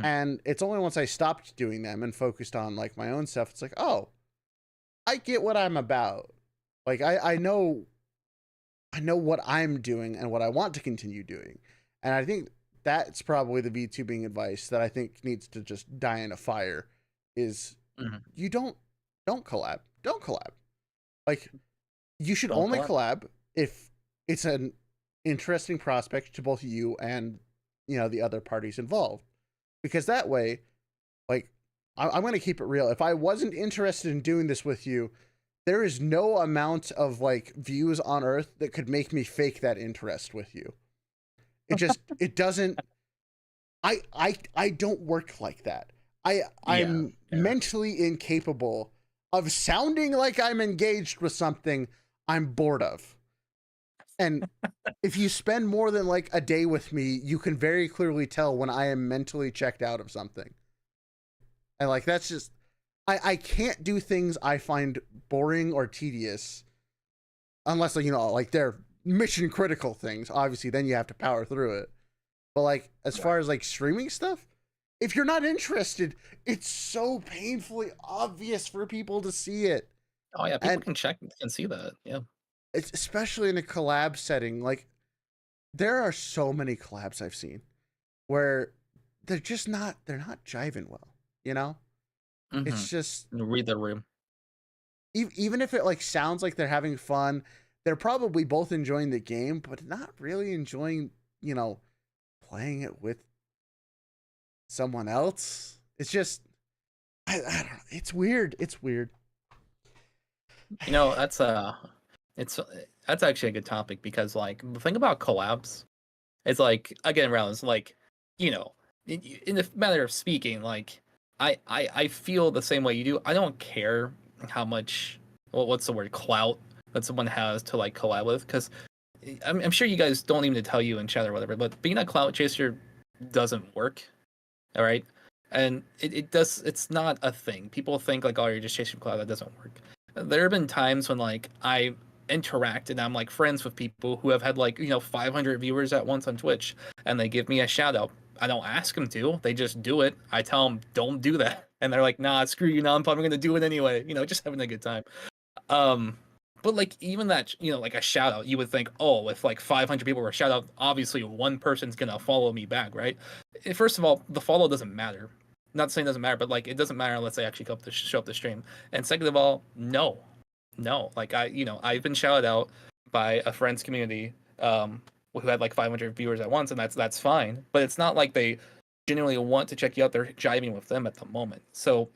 And it's only once I stopped doing them and focused on like my own stuff, it's like, oh, I get what I'm about. Like, I know what I'm doing and what I want to continue doing. And I think that's probably the VTubing advice that I think needs to just die in a fire is you don't collab. Don't collab. Like, you should only collab if it's an interesting prospect to both you and, you know, the other parties involved. Because that way, like, I'm going to keep it real. If I wasn't interested in doing this with you, there is no amount of like views on earth that could make me fake that interest with you. It just, it doesn't, I don't work like that. I'm mentally incapable of sounding like I'm engaged with something I'm bored of. And if you spend more than like a day with me, you can very clearly tell when I am mentally checked out of something. And like that's just I can't do things I find boring or tedious unless like, like they're mission critical things. Obviously, then you have to power through it. But like as far as like streaming stuff, if you're not interested, it's so painfully obvious for people to see it. Oh yeah, people can check and see that. Yeah. It's especially in a collab setting. Like there are so many collabs I've seen where they're not jiving well, It's just read the room. Even if it like sounds like they're having fun, they're probably both enjoying the game, but not really enjoying, playing it with someone else. It's just I don't know. It's weird. It's weird. That's that's actually a good topic because like the thing about collabs, it's like again, Raelz, like in the matter of speaking, like I feel the same way you do. I don't care how much what's the word clout that someone has to like collab with, because I'm sure you guys don't even tell you in chat or whatever, but being a clout chaser doesn't work. All right. And it's not a thing. People think like, oh, you're just chasing clout. That doesn't work. There have been times when like I interact and I'm like friends with people who have had like 500 viewers at once on Twitch, and they give me a shout out. I don't ask them to, they just do it. I tell them don't do that, and they're like, nah, screw you, now I'm probably gonna do it anyway, just having a good time. But like even that, like a shout out, you would think, oh, if like 500 people were shout out, obviously one person's gonna follow me back, right? First of all, the follow doesn't matter. Not saying it doesn't matter, but like it doesn't matter unless they actually show up the stream. And second of all, no, like I've been shouted out by a friend's community who had like 500 viewers at once, and that's fine. But it's not like they genuinely want to check you out. They're jiving with them at the moment. So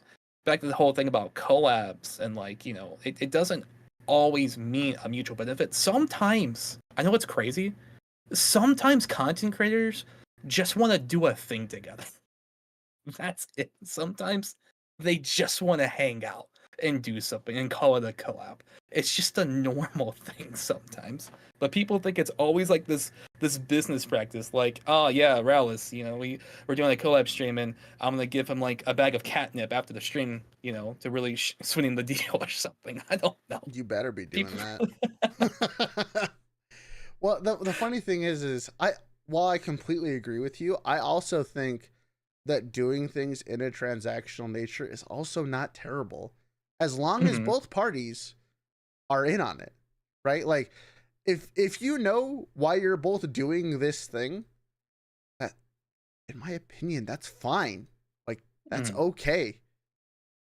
back to the whole thing about collabs and like it doesn't always mean a mutual benefit. Sometimes, I know it's crazy, sometimes content creators just want to do a thing together. That's it. Sometimes they just want to hang out and do something and call it a collab. It's just a normal thing sometimes. But people think it's always like this business practice, like, oh yeah, Raelz, we're doing a collab stream and I'm gonna give him like a bag of catnip after the stream, to really swing the deal or something. I don't know. You better be doing that. Well, the funny thing is while I completely agree with you, I also think that doing things in a transactional nature is also not terrible, as long as both parties are in on it, right? Like if you know why you're both doing this thing, that, in my opinion, that's fine. Like that's okay.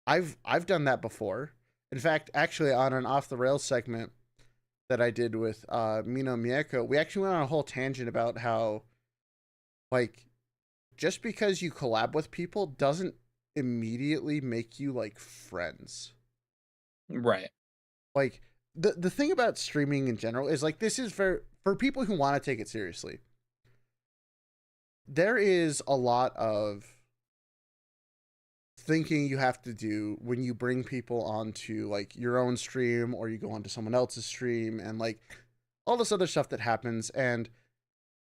I've done that before. In fact, actually on an Off the Rails segment that I did with Mino Mieko, we actually went on a whole tangent about how like just because you collab with people doesn't immediately make you like friends. Right. Like the thing about streaming in general is like this is for people who want to take it seriously. There is a lot of thinking you have to do when you bring people onto like your own stream or you go onto someone else's stream and like all this other stuff that happens. And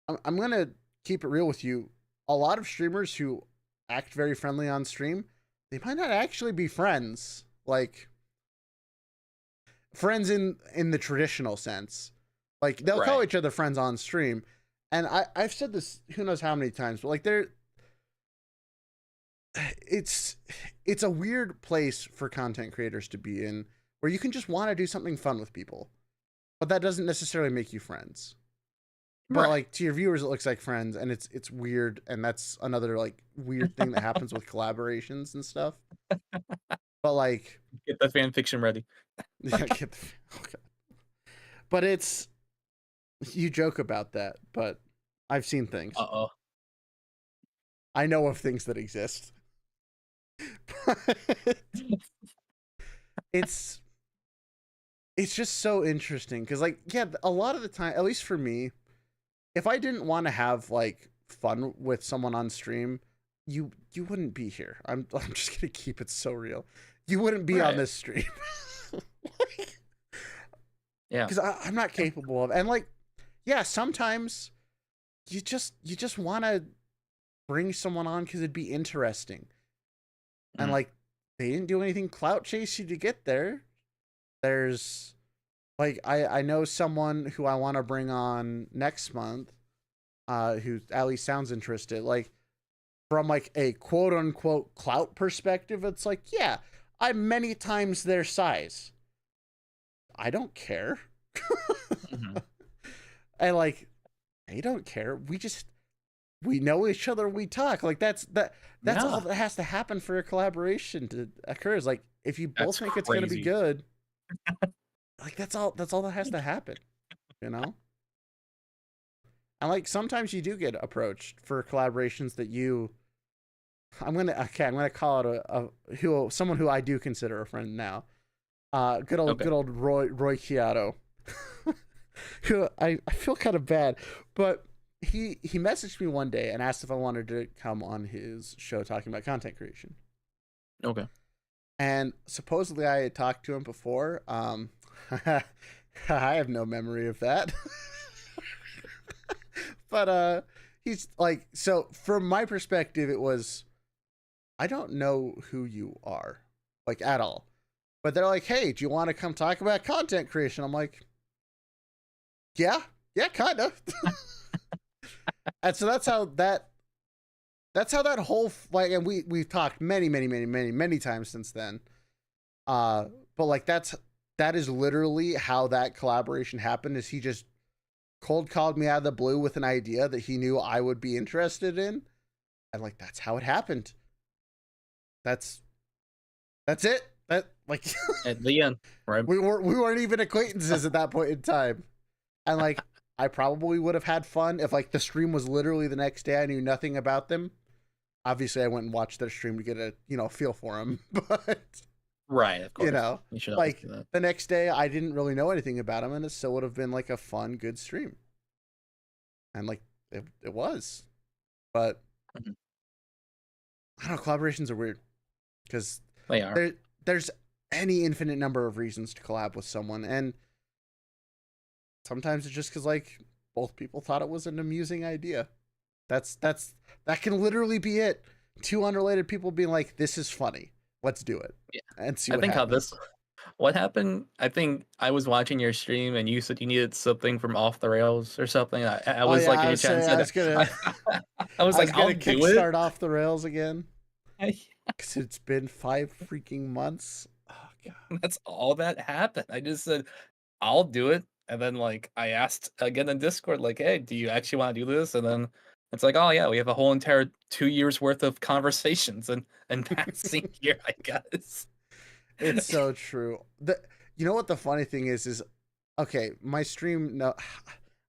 I'm going to keep it real with you. A lot of streamers who act very friendly on stream, they might not actually be friends. Like friends in the traditional sense. Like they'll call each other friends on stream. And I've said this who knows how many times, but like it's a weird place for content creators to be in where you can just want to do something fun with people, but that doesn't necessarily make you friends. But like to your viewers, it looks like friends, and it's weird, and that's another like weird thing that happens with collaborations and stuff. But like, get the fan fiction ready. Okay. But it's, you joke about that, but I've seen things. I know of things that exist. It's just so interesting because like a lot of the time, at least for me, if I didn't want to have like fun with someone on stream, you wouldn't be here. I'm just gonna keep it so real. You wouldn't be on this stream. Yeah, because I'm not capable of, and like yeah, sometimes you just want to bring someone on because it'd be interesting. And Mm. like they didn't do anything clout chase you to get there. There's like I know someone who I want to bring on next month, who at least sounds interested. Like from like a quote unquote clout perspective, it's like, yeah, I'm many times their size. I don't care. Hmm. And like they don't care. We know each other, we talk. Like that's all Yeah, that has to happen for a collaboration to occur. Is like if you both that's think it's gonna be crazy. good, like that's all that has to happen, you know? And like sometimes you do get approached for collaborations that you I'm gonna call it someone who I do consider a friend now. Okay. Good old Roy Chiato. Who I feel kind of bad, but he messaged me one day and asked if I wanted to come on his show talking about content creation. Okay. And supposedly I had talked to him before. I have no memory of that. But he's like, so from my perspective it was, I don't know who you are, like at all. But they're like, "Hey, do you want to come talk about content creation?" I'm like, "Yeah. Yeah, kind of." And so that's how that whole like, and we've talked many times since then. But like that is literally how that collaboration happened. Is he just cold called me out of the blue with an idea that he knew I would be interested in, and like that's how it happened. That's that's it. That like At the end, right? we weren't even acquaintances at that point in time, and like I probably would have had fun if like the stream was literally the next day. I knew nothing about them. Obviously, I went and watched their stream to get a feel for them, but Right, of you course. know, You should always like do that. the next day I didn't really know anything about them, and it still would have been like a fun, good stream, and like it was. But Mhm. I don't know, collaborations are weird because They are. there's any infinite number of reasons to collab with someone, and sometimes it's just because like both people thought it was an amusing idea. That can literally be it. Two unrelated people being like, "This is funny. Let's do it Yeah. and see I what think how this happens." what happened, I think I was watching your stream and you said you needed something from Off the Rails or something. I Oh was yeah, like I in your was chat and saying I said was gonna I, I was I like, was I'll gonna do it. kickstart off the rails again because it's been 5 freaking months. Oh god. That's all that happened. I just said, I'll do it. And then like I asked again in Discord, like, hey, do you actually want to do this? And then it's like, oh yeah, we have a whole entire 2 years worth of conversations and passing here, I guess. It's so true. You know what the funny thing is okay, my stream, no,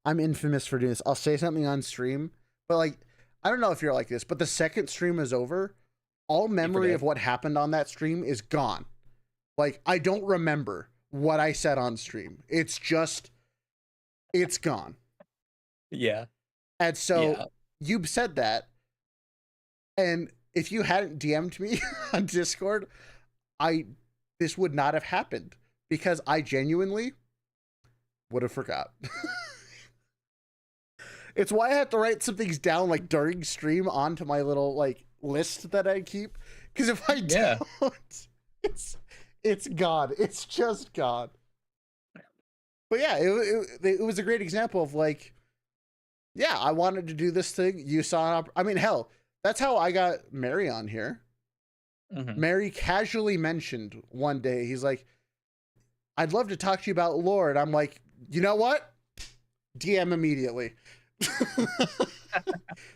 I'm infamous for doing this. I'll say something on stream, but like I don't know if you're like this, but the second stream is over, all You memory forget. of what happened on that stream is gone. Like I don't remember what I said on stream. It's gone. Yeah. And so Yeah. you said that, and if you hadn't DM'd me on Discord, I this would not have happened because I genuinely would have forgot. It's why I have to write some things down like during stream onto my little like list that I keep. Because if I Yeah. don't, it's it's gone. It's just gone. But yeah, it was a great example of like, yeah, I wanted to do this thing. You saw I mean, hell, that's how I got Mary on here. Hmm. Mary casually mentioned one day, he's like, I'd love to talk to you about lore. And I'm like, you know what? DM immediately.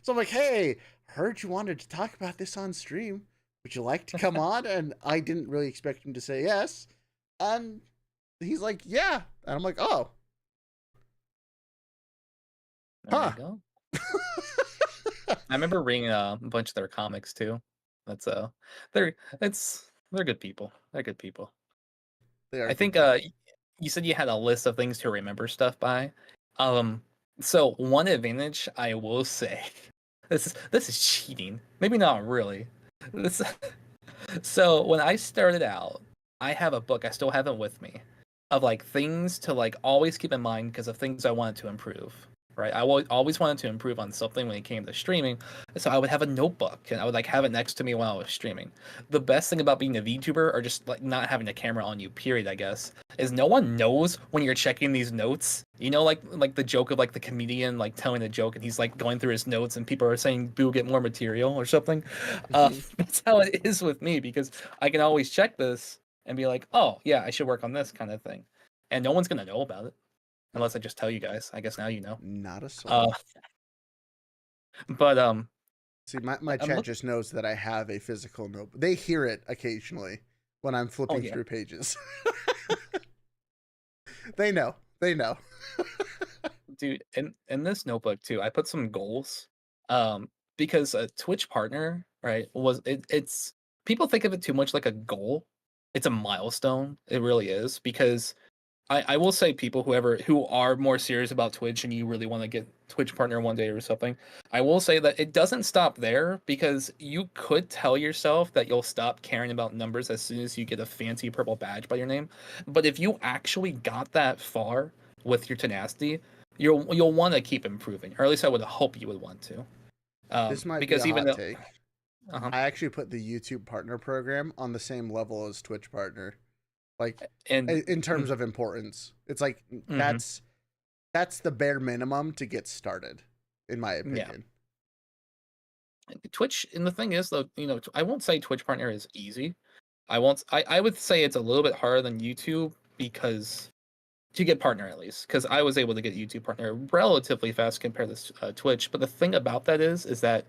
So I'm like, hey, heard you wanted to talk about this on stream. Would you like to come on? And I didn't really expect him to say yes. And he's like, yeah. And I'm like, oh, There you huh. go. I remember reading a bunch of their comics too. That's they're they're good people. They're good people. They are I good think people. you said you had a list of things to remember stuff by. Um so one advantage I will say this is cheating. Maybe not really. This, so when I started out, I have a book, I still have it with me. of like things to like always keep in mind because of things I wanted to improve. Right, I always wanted to improve on something when it came to streaming, so I would have a notebook and I would like have it next to me while I was streaming. The best thing about being a VTuber, or just like not having a camera on you, period, I guess, is no one knows when you're checking these notes. You know, like the joke of like the comedian like telling a joke and he's like going through his notes and people are saying, "Boo, get more material" or something. That's how it is with me because I can always check this and be like, "Oh yeah, I should work on this kind of thing," and no one's gonna know about it. Unless I just tell you guys. I guess now you know. Not a soul. Uh, but See, my I'm chat just knows that I have a physical notebook. They hear it occasionally when I'm flipping through pages. They know. They know. dude, in this notebook too, I put some goals. Because a Twitch partner, right, it's people think of it too much like a goal. It's a milestone. It really is because I will say people who are more serious about Twitch and you really want to get Twitch partner one day or something, I will say that it doesn't stop there because you could tell yourself that you'll stop caring about numbers as soon as you get a fancy purple badge by your name. But if you actually got that far with your tenacity, you'll want to keep improving, or at least I would hope you would want to. This might be Because a even hot though, take. uh-huh. I actually put the YouTube partner program on the same level as Twitch partner. Like And in terms of importance. It's like that's the bare minimum to get started, in my opinion. Twitch, and the thing is though, I won't say Twitch partner is easy. I won't. I would say it's a little bit harder than YouTube because to get partner at least, because I was able to get YouTube partner relatively fast compared to Twitch. But the thing about that is that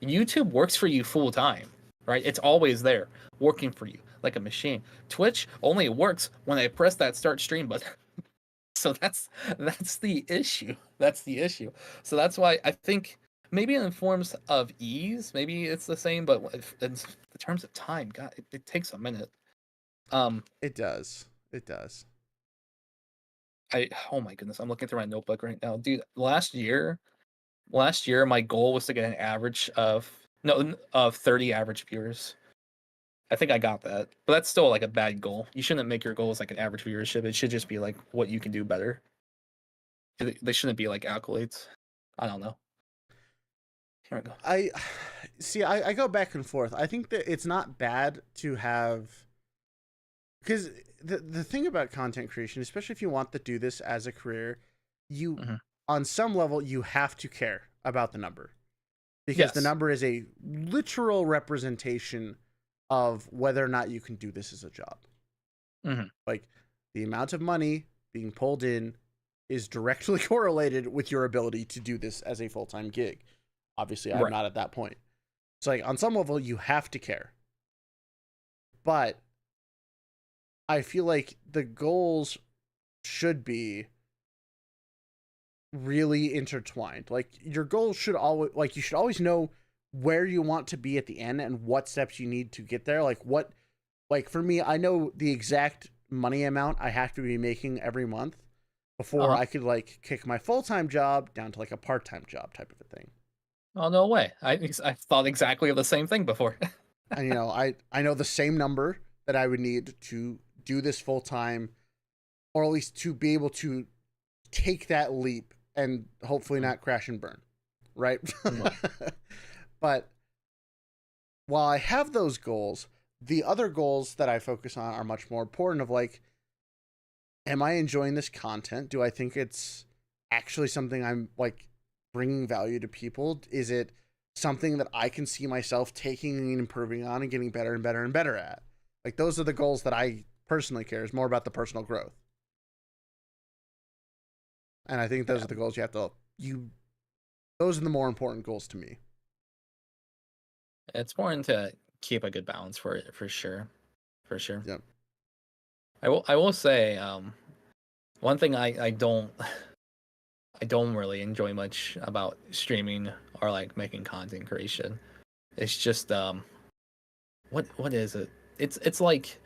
YouTube works for you full time, right? It's always there working for you like a machine. Twitch only works when I press that start stream button. So that's the issue. That's the issue. So that's why I think maybe in forms of ease, maybe it's the same, but in terms of time, God, it takes a minute. It does. It does. Oh my goodness, I'm looking through my notebook right now, dude. Last year, my goal was to get an average of 30 average viewers. I think I got that, but that's still like a bad goal. You shouldn't make your goals like an average viewership. It should just be like what you can do better. They shouldn't be like accolades. I don't know. Here we go. I see. I go back and forth. I think that it's not bad to have, because the thing about content creation, especially if you want to do this as a career, you on some level you have to care about the number, because the number is a literal representation of whether or not you can do this as a job. Like the amount of money being pulled in is directly correlated with your ability to do this as a full-time gig. Obviously, I'm not at that point. So, like, on some level, you have to care. But I feel like the goals should be really intertwined. Like, your goals should always, like, you should always know where you want to be at the end and what steps you need to get there. Like, for me, I know the exact money amount I have to be making every month before I could, like, kick my full-time job down to, like, a part-time job type of a thing. Oh, no way. I thought exactly the same thing before. And, I know the same number that I would need to do this full time, or at least to be able to take that leap and hopefully not crash and burn. Right. But while I have those goals, the other goals that I focus on are much more important of like, am I enjoying this content? Do I think it's actually something I'm like bringing value to people? Is it something that I can see myself taking and improving on and getting better and better and better at? Like, those are the goals that I personally care, is more about the personal growth. And I think those are the goals those are the more important goals to me. It's important to keep a good balance for it, for sure. For sure. Yep. I will say, one thing I don't really enjoy much about streaming or like making content creation. It's just what is it? It's like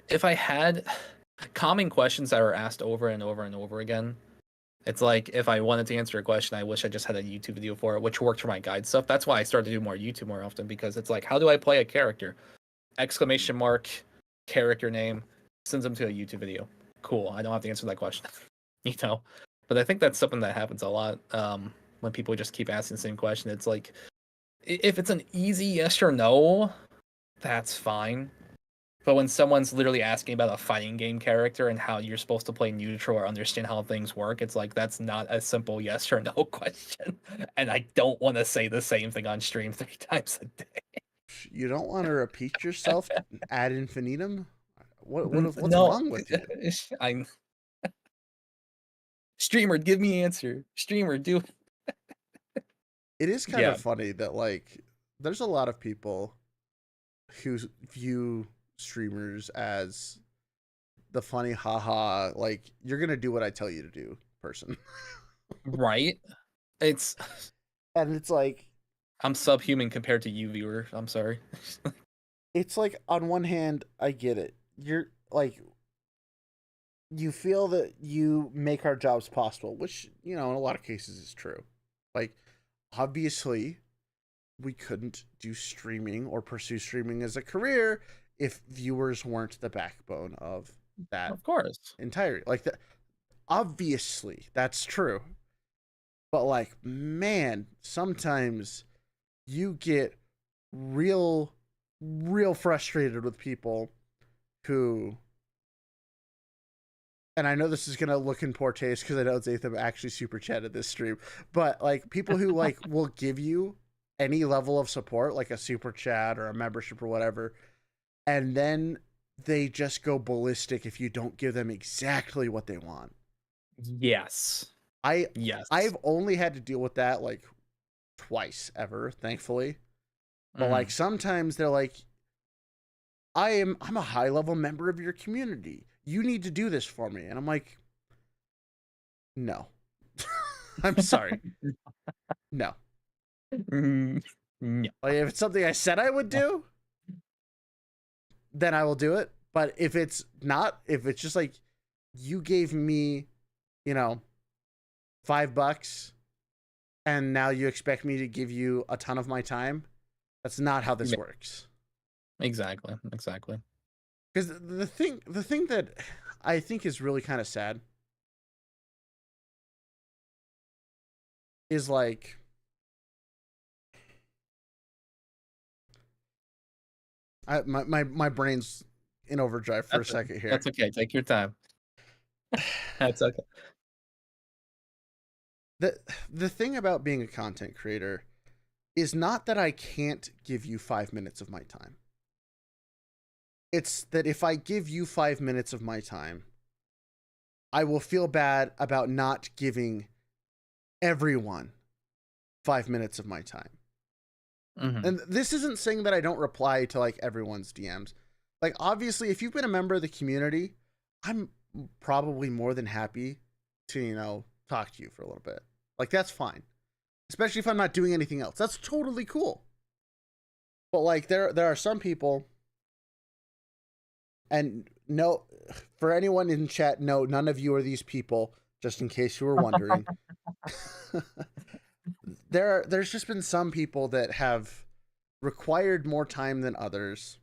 if I had common questions that are asked over and over and over again. It's like if I wanted to answer a question, I wish I just had a YouTube video for it, which worked for my guide stuff. That's why I started to do more YouTube more often, because it's like, how do I play a character? Exclamation mark, character name, sends them to a YouTube video. Cool. I don't have to answer that question. You know, but I think that's something that happens a lot when people just keep asking the same question. It's like, if it's an easy yes or no, that's fine. But when someone's literally asking about a fighting game character and how you're supposed to play neutral or understand how things work, it's like, that's not a simple yes or no question. And I don't want to say the same thing on stream 3 times a day. You don't want to repeat yourself ad infinitum? What's No, wrong with you? I'm streamer, give me answer. Streamer, do it. It is kind of funny that like there's a lot of people who view streamers as the funny haha, like you're gonna do what I tell you to do person. Right? And it's like, I'm subhuman compared to you, viewer. I'm sorry. it's like, on one hand, I get it. You're like, you feel that you make our jobs possible, which, you know, in a lot of cases is true. Like, obviously, we couldn't do streaming or pursue streaming as a career if viewers weren't the backbone of that. Of course. Entirely. Like, that, obviously, that's true. But, like, man, sometimes you get real frustrated with people who, and I know this is gonna look in poor taste because I know Zatham actually super chatted this stream, but like people who like will give you any level of support, like a super chat or a membership or whatever, and then they just go ballistic if you don't give them exactly what they want. Yes. I've only had to deal with that like twice ever, thankfully. But like sometimes they're like, I'm a high level member of your community. You need to do this for me. And I'm like, no. I'm sorry. No. No. Like, if it's something I said I would do, then I will do it. But if it's not, if it's just like, you gave me, you know, $5 and now you expect me to give you a ton of my time, that's not how this works. Exactly. Because the thing that I think is really kind of sad is like, my brain's in overdrive for a second here. That's okay. Take your time. That's okay. The thing about being a content creator is not that I can't give you 5 minutes of my time. It's that if I give you 5 minutes of my time, I will feel bad about not giving everyone 5 minutes of my time. And this isn't saying that I don't reply to like everyone's DMs. Like, obviously, if you've been a member of the community, I'm probably more than happy to, you know, talk to you for a little bit. Like, that's fine. Especially if I'm not doing anything else. That's totally cool. But like, there are some people, and no, for anyone in chat, no, none of you are these people, just in case you were wondering. There's just been some people that have required more time than others.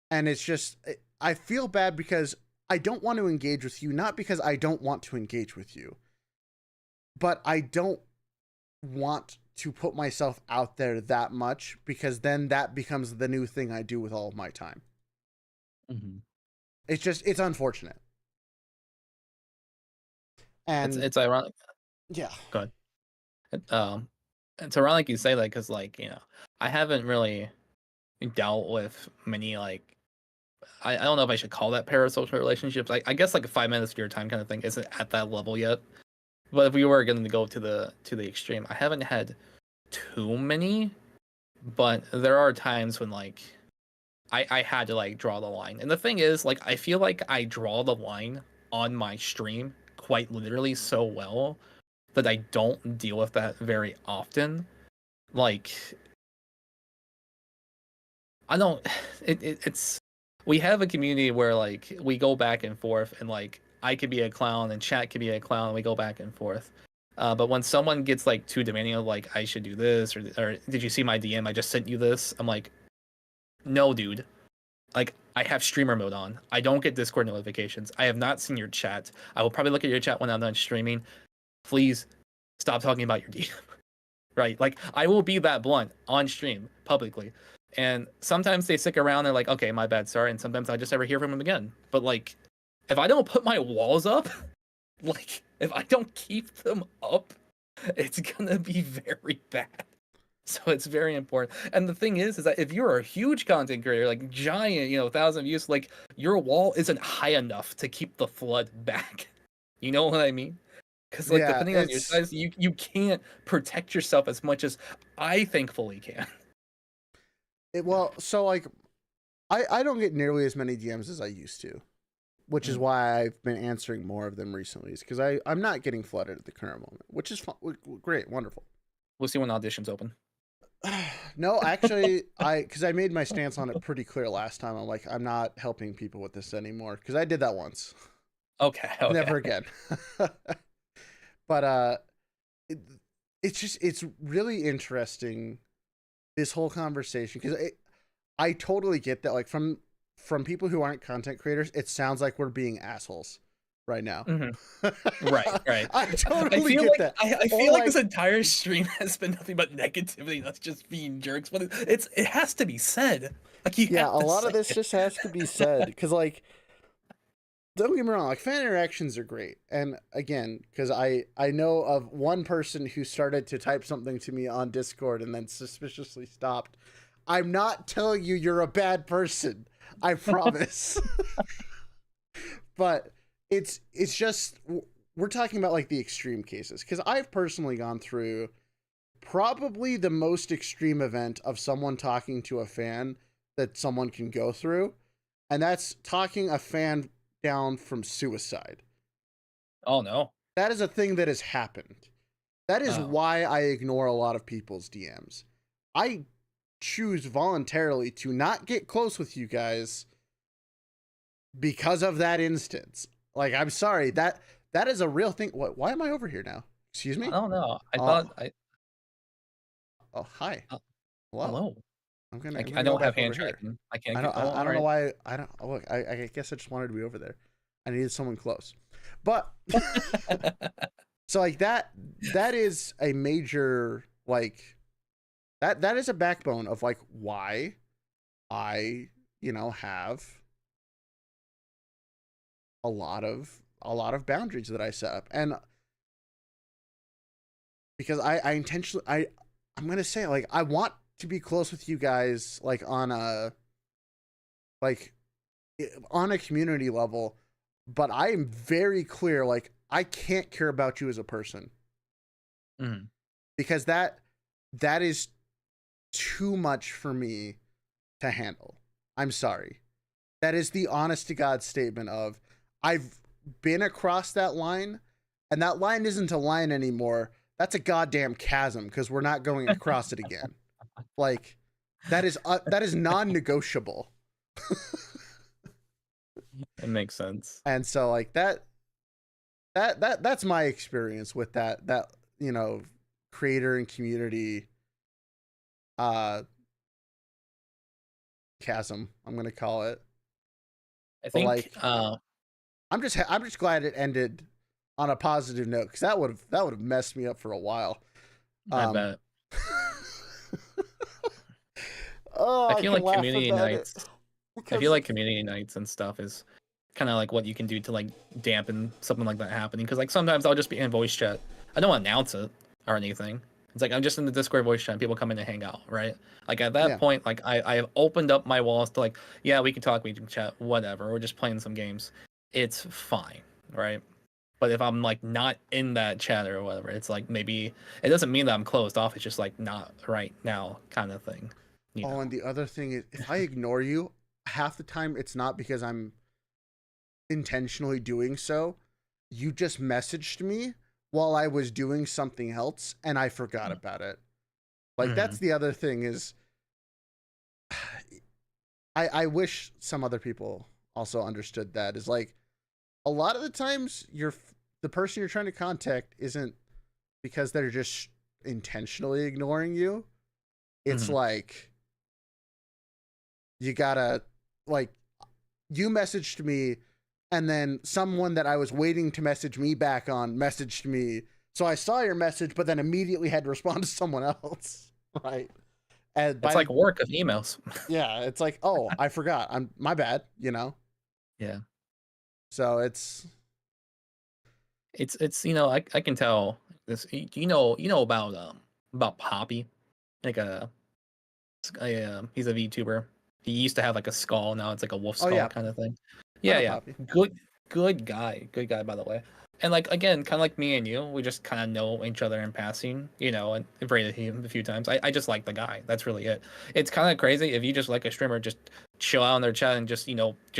And it's just, I feel bad because I don't want to engage with you, not because I don't want to engage with you, but I don't want to put myself out there that much, because then that becomes the new thing I do with all of my time. It's just, it's unfortunate. And it's ironic. Yeah. Go ahead. It's ironic you say that because, like, you know, I haven't really dealt with many, like, I don't know if I should call that parasocial relationships. I guess like a 5 minutes of your time kind of thing isn't at that level yet. But if we were going to go to the extreme, I haven't had too many, but there are times when like I had to like draw the line. And the thing is, like, I feel like I draw the line on my stream quite literally so well that I don't deal with that very often. Like, I don't, it's, we have a community where like we go back and forth, and like I could be a clown and chat could be a clown, and we go back and forth. But when someone gets like too demanding of like, I should do this, or did you see my DM? I just sent you this. I'm like, no, dude. like I have streamer mode on. I don't get Discord notifications. I have not seen your chat. I will probably look at your chat when I'm done streaming. Please stop talking about your DM. Right? Like I will be that blunt on stream publicly. And sometimes they stick around, they're like, okay, my bad, sorry. And sometimes I just never hear from them again. But like if I don't put my walls up, like if I don't keep them up, it's gonna be very bad. So it's very important. And the thing is that if you're a huge content creator, like giant, 1,000 views, like your wall isn't high enough to keep the flood back. You know what I mean? Because like Yeah, depending on your size, you can't protect yourself as much as I thankfully can. well, so like I don't get nearly as many DMs as I used to, which is why I've been answering more of them recently. Is because I'm not getting flooded at the current moment, which is fun, great, wonderful. We'll see when auditions open. No, actually, because I made my stance on it pretty clear last time. I'm like, I'm not helping people with this anymore because I did that once. Okay. Never again. But it's really interesting, this whole conversation, because I totally get that. Like from people who aren't content creators, it sounds like we're being assholes right now. Right. I totally get that. I feel like this entire stream has been nothing but negativity. That's just being jerks, but it has to be said. Like a lot of this just has to be said because like. Don't get me wrong, like fan interactions are great. And again, because I know of one person who started to type something to me on Discord and then suspiciously stopped. I'm not telling you you're a bad person. I promise. But it's just, we're talking about like the extreme cases. Because I've personally gone through probably the most extreme event of someone talking to a fan that someone can go through. And that's talking a fan down from suicide. Oh no. That is a thing that has happened. That is why I ignore a lot of people's DMs. I choose voluntarily to not get close with you guys because of that instance. Like, I'm sorry, that is a real thing. What? Why am I over here now? Excuse me? I don't know. I thought I. Oh, hi. Hello. I don't have hand tracking. I can't. I don't know why. I don't. Look, I guess I just wanted to be over there. I needed someone close, but so like that is a major like that is a backbone of like why I have a lot of boundaries that I set up, and because I intentionally I'm gonna say like I want to be close with you guys like on a community level, but I am very clear like I can't care about you as a person because that is too much for me to handle. I'm sorry. That is the honest to God statement of I've been across that line, and that line isn't a line anymore. That's a goddamn chasm because we're not going across it again. Like that is non-negotiable. It makes sense. And so like that's my experience with that creator and community chasm, I'm going to call it. I think like I'm just glad it ended on a positive note because that would have messed me up for a while. I bet. I feel like community nights. I feel like community nights and stuff is kind of like what you can do to like dampen something like that happening. Because like sometimes I'll just be in voice chat. I don't announce it or anything. It's like I'm just in the Discord voice chat and people come in to hang out, right? Like at that point, like I have opened up my walls to like, yeah, we can talk, we can chat, whatever. We're just playing some games. It's fine, right? But if I'm like not in that chat or whatever, it's like maybe it doesn't mean that I'm closed off. It's just like not right now kind of thing. And the other thing is if I ignore you, half the time it's not because I'm intentionally doing so. You just messaged me while I was doing something else and I forgot about it. Like that's the other thing is I wish some other people also understood that is like a lot of the times the person you're trying to contact isn't because they're just intentionally ignoring you. It's like you gotta like you messaged me, and then someone that I was waiting to message me back on messaged me. So I saw your message, but then immediately had to respond to someone else. Right. And It's like work of emails. yeah, it's like, oh, I forgot. I'm my bad, you know? Yeah. So it's I can tell this. About Poppy, like he's a VTuber. He used to have like a skull, now it's like a wolf oh skull yeah, kind of thing. I Yeah, know yeah. Poppy. Good guy by the way. And like again, kind of like me and you, we just kind of know each other in passing, and I've rated him a few times. I just like the guy. That's really it. It's kind of crazy if you just like a streamer, just chill out in their chat and just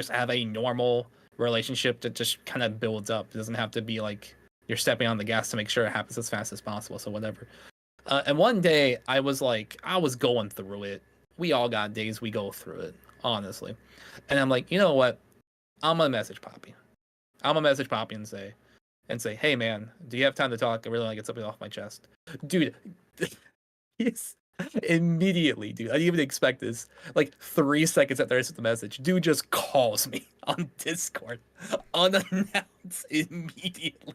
have a normal relationship that just kind of builds up. It doesn't have to be like you're stepping on the gas to make sure it happens as fast as possible. So whatever. And one day I was going through it. We all got days we go through it, honestly. And I'm like, you know what? I'm gonna message Poppy. I'm gonna message Poppy and say, hey man, do you have time to talk? I really want to get something off my chest. Dude, he's immediately, dude. I didn't even expect this. Like 3 seconds after I sent the message, dude just calls me on Discord unannounced immediately.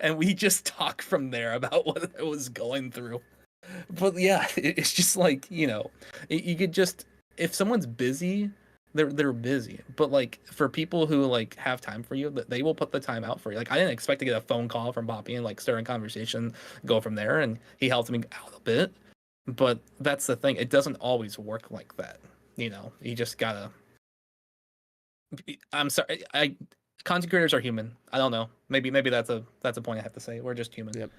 And we just talk from there about what I was going through. But yeah, it's just like, you could just, if someone's busy, they're busy. But like for people who like have time for you, they will put the time out for you. Like I didn't expect to get a phone call from Poppy and like start a conversation, go from there, and he helped me out a bit. But that's the thing, it doesn't always work like that. You just gotta. I'm sorry, content creators are human. I don't know. Maybe that's a point I have to say. We're just human. Yep.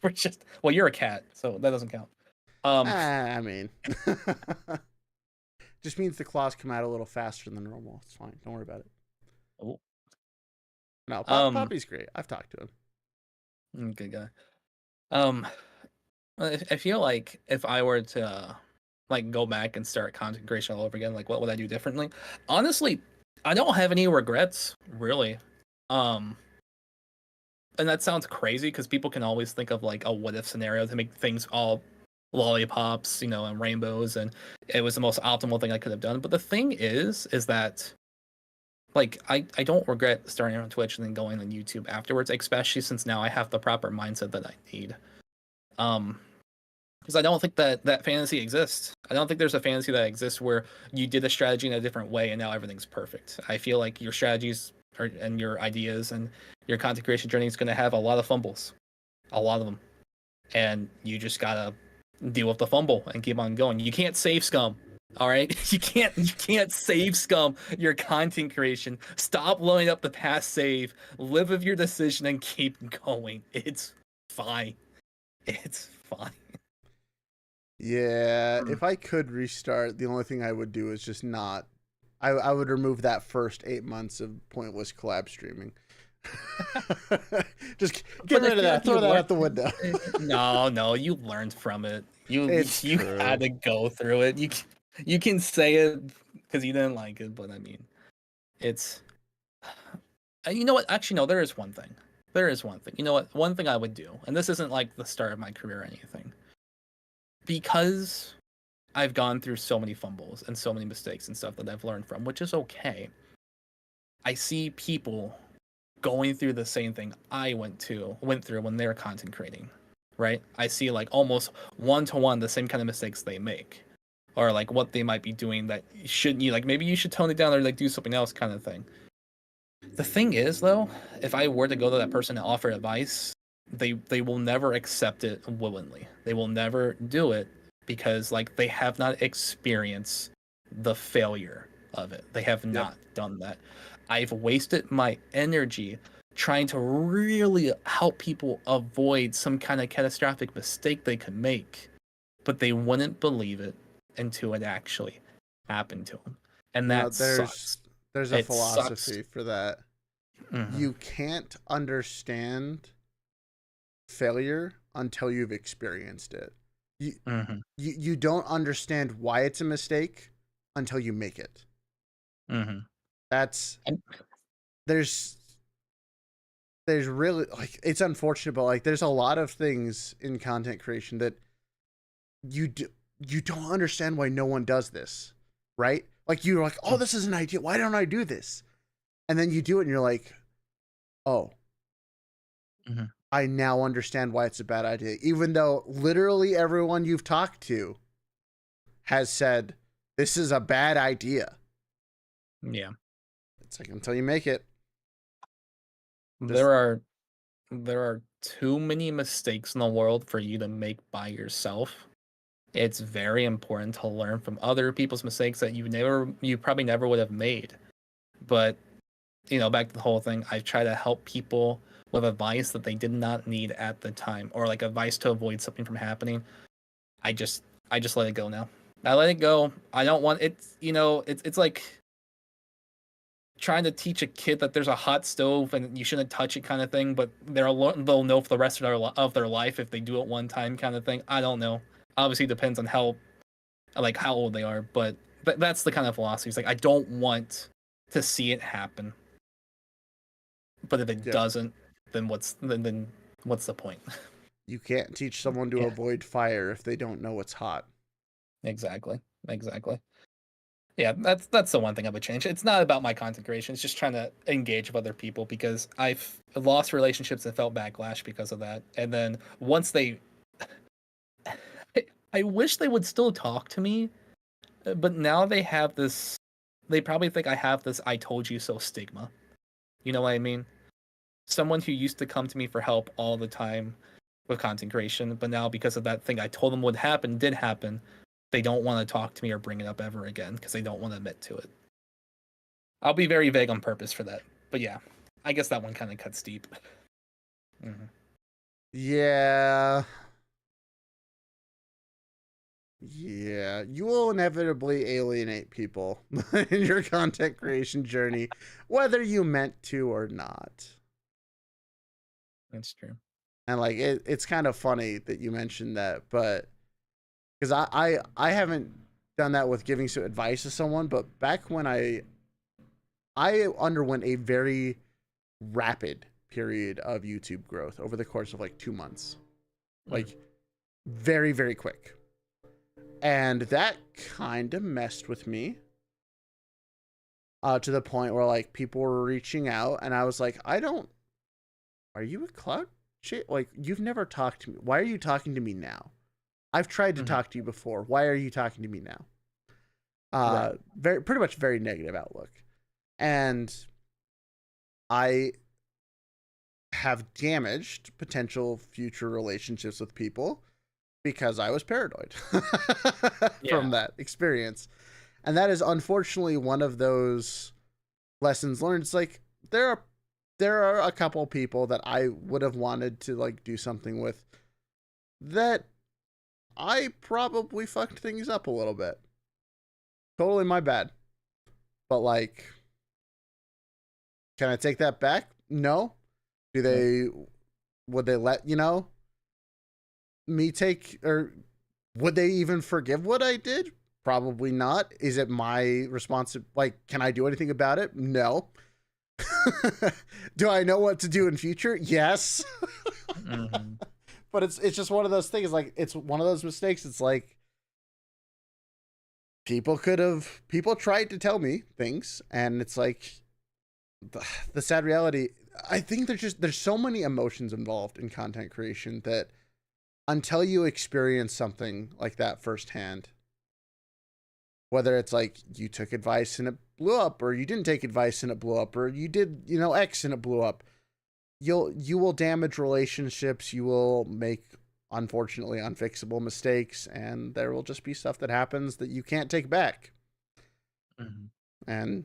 We're just you're a cat, so that doesn't count. I mean, just means the claws come out a little faster than normal. It's fine. Don't worry about it. Oh. No, Poppy's great. I've talked to him. Good guy. I feel like if I were to like go back and start content creation all over again, like what would I do differently? Honestly, I don't have any regrets, really. And that sounds crazy because people can always think of like a what if scenario to make things all lollipops, and rainbows, and it was the most optimal thing I could have done. But the thing is that like I don't regret starting on Twitch and then going on YouTube afterwards, especially since now I have the proper mindset that I need. Because I don't think that fantasy exists. I don't think there's a fantasy that exists where you did a strategy in a different way and now everything's perfect. I feel like your strategies and your ideas and your content creation journey is going to have a lot of fumbles, a lot of them, and you just gotta deal with the fumble and keep on going. You can't save scum, all right? You can't save scum your content creation. Stop loading up the past save, live with your decision, and keep going. It's fine. It's fine. Yeah, if I could restart, the only thing I would do is just not. I would remove that first 8 months of pointless collab streaming. Just get rid of that. Throw that out the window. No, you learned from it. You had to go through it. You can say it because you didn't like it, but I mean, it's. You know what? Actually, no. There is one thing. You know what? One thing I would do, and this isn't like the start of my career or anything, because I've gone through so many fumbles and so many mistakes and stuff that I've learned from, which is okay. I see people going through the same thing I went through when they're content creating, right? I see like almost one-to-one the same kind of mistakes they make, or like what they might be doing that shouldn't you like maybe you should tone it down or like do something else kind of thing. The thing is though, if I were to go to that person and offer advice, they will never accept it willingly. They will never do it because like they have not experienced the failure of it. They have not done that. I've wasted my energy trying to really help people avoid some kind of catastrophic mistake they could make, but they wouldn't believe it until it actually happened to them. And that sucks. There's a philosophy for that. Mm-hmm. You can't understand failure until you've experienced it. You don't understand why it's a mistake until you make it. Mm-hmm. There's really like it's unfortunate, but like there's a lot of things in content creation that you don't understand why no one does this, right? Like you're like, oh, this is an idea. Why don't I do this? And then you do it, and you're like, oh, I now understand why it's a bad idea. Even though literally everyone you've talked to has said this is a bad idea. Yeah. It's like until you make it. There are too many mistakes in the world for you to make by yourself. It's very important to learn from other people's mistakes that you probably never would have made. But back to the whole thing, I try to help people with advice that they did not need at the time, or like advice to avoid something from happening. I just let it go now. I let it go. I don't want it's like trying to teach a kid that there's a hot stove and you shouldn't touch it kind of thing, but they'll know for the rest of their life if they do it one time kind of thing. I don't know. Obviously it depends on how old they are, but that's the kind of philosophy. It's like I don't want to see it happen. But if it doesn't, then what's the point? You can't teach someone to avoid fire if they don't know it's hot. Exactly. Yeah, that's the one thing I would change. It's not about my content creation. It's just trying to engage with other people, because I've lost relationships and felt backlash because of that. And then once I wish they would still talk to me, but now they have this. They probably think I have this "I told you so" stigma. You know what I mean? Someone who used to come to me for help all the time with content creation, but now because of that thing I told them would happen did happen, they don't want to talk to me or bring it up ever again because they don't want to admit to it. I'll be very vague on purpose for that. But yeah, I guess that one kind of cuts deep. Mm-hmm. Yeah. Yeah, you will inevitably alienate people in your content creation journey, whether you meant to or not. That's true. And like it's kind of funny that you mentioned that, but because I haven't done that with giving some advice to someone, but back when I underwent a very rapid period of YouTube growth over the course of like 2 months, like very, very quick. And that kind of messed with me to the point where like people were reaching out and I was like, are you a cloud shit? Like, you've never talked to me. Why are you talking to me now? I've tried to talk to you before. Why are you talking to me now? Right. Pretty much very negative outlook. And I have damaged potential future relationships with people because I was paranoid from that experience. And that is unfortunately one of those lessons learned. It's like there are a couple people that I would have wanted to like do something with that I probably fucked things up a little bit. Totally my bad. But like, can I take that back? No. Would they let, me take, or would they even forgive what I did? Probably not. Is it my responsibility? Like, can I do anything about it? No. Do I know what to do in future? Yes. But it's just one of those things. Like, it's one of those mistakes. It's like people tried to tell me things, and it's like the sad reality. I think there's so many emotions involved in content creation that until you experience something like that firsthand, whether it's like you took advice and it blew up, or you didn't take advice and it blew up, or you did, X and it blew up, you will damage relationships. You will make, unfortunately, unfixable mistakes, and there will just be stuff that happens that you can't take back. And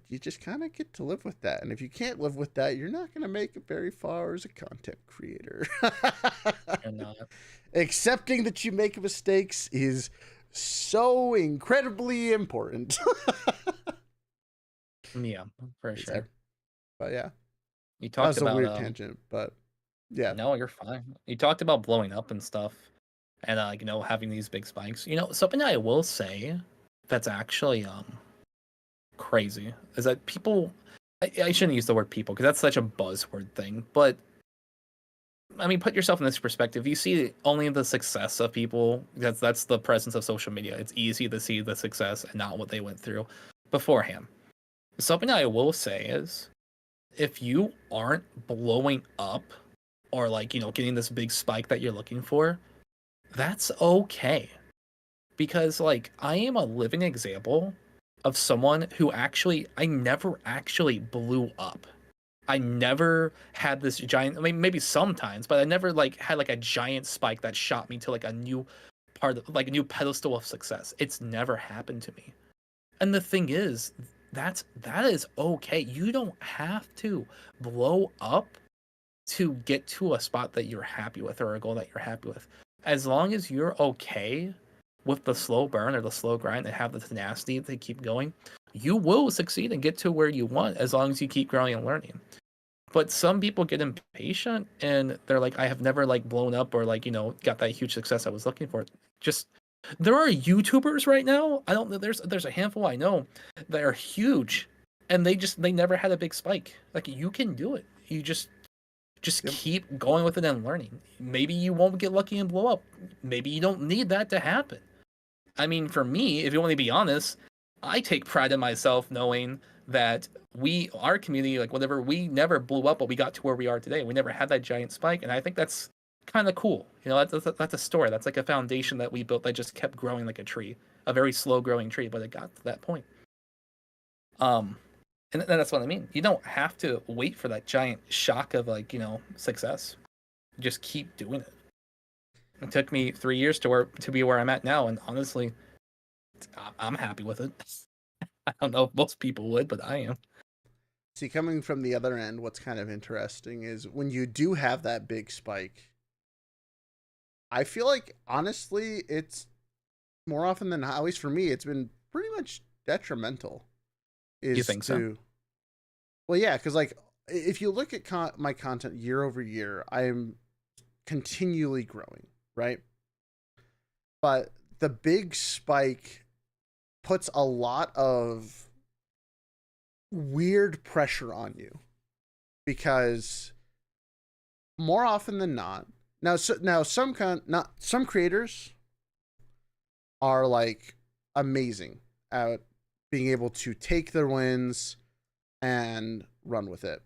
you just kind of get to live with that. And if you can't live with that, you're not going to make it very far as a content creator. You're not. Accepting that you make mistakes is so incredibly important. Yeah, for sure. But yeah, you talked that was about a weird tangent, but yeah. No, you're fine. You talked about blowing up and stuff, and having these big spikes. Something I will say that's actually crazy is that people. I shouldn't use the word people because that's such a buzzword thing, but I mean, put yourself in this perspective. You see only the success of people. That's the presence of social media. It's easy to see the success and not what they went through beforehand. Something I will say is, if you aren't blowing up or like, getting this big spike that you're looking for, that's okay. Because like I am a living example of someone who I never actually blew up. I never had this giant, I mean, maybe sometimes, but I never like had like a giant spike that shot me to like a new like a new pedestal of success. It's never happened to me. And the thing is, that is okay. You don't have to blow up to get to a spot that you're happy with or a goal that you're happy with. As long as you're okay with the slow burn or the slow grind and have the tenacity to keep going, you will succeed and get to where you want as long as you keep growing and learning. But some people get impatient and they're like, I have never like blown up or like, got that huge success I was looking for. Just there are YouTubers right now. I don't know. There's a handful I know that are huge and they never had a big spike. Like you can do it. You just Yep. keep going with it and learning. Maybe you won't get lucky and blow up. Maybe you don't need that to happen. I mean, for me, if you want to be honest, I take pride in myself knowing that our community, like whatever, we never blew up, but we got to where we are today. We never had that giant spike, and I think that's kind of cool. That's a story. That's like a foundation that we built that just kept growing like a tree, a very slow growing tree, but it got to that point. And that's what I mean. You don't have to wait for that giant shock of like, success. Just keep doing it. It took me 3 years to be where I'm at now, and honestly, I'm happy with it. I don't know if most people would, but I am. See, coming from the other end, what's kind of interesting is when you do have that big spike, I feel like, honestly, it's more often than not, at least for me, it's been pretty much detrimental. You think so? Well, yeah, because like if you look at my content year over year, I'm continually growing, right? But the big spike puts a lot of weird pressure on you because more often than not, some creators are like amazing at being able to take their wins and run with it,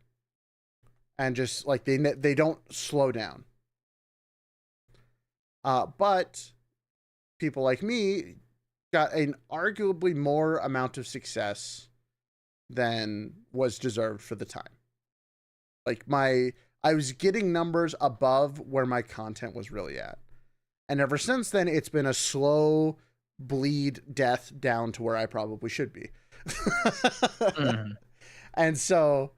and just like they don't slow down. But people like me got an arguably more amount of success than was deserved for the time. Like I was getting numbers above where my content was really at. And ever since then, it's been a slow bleed death down to where I probably should be. Mm-hmm. And so,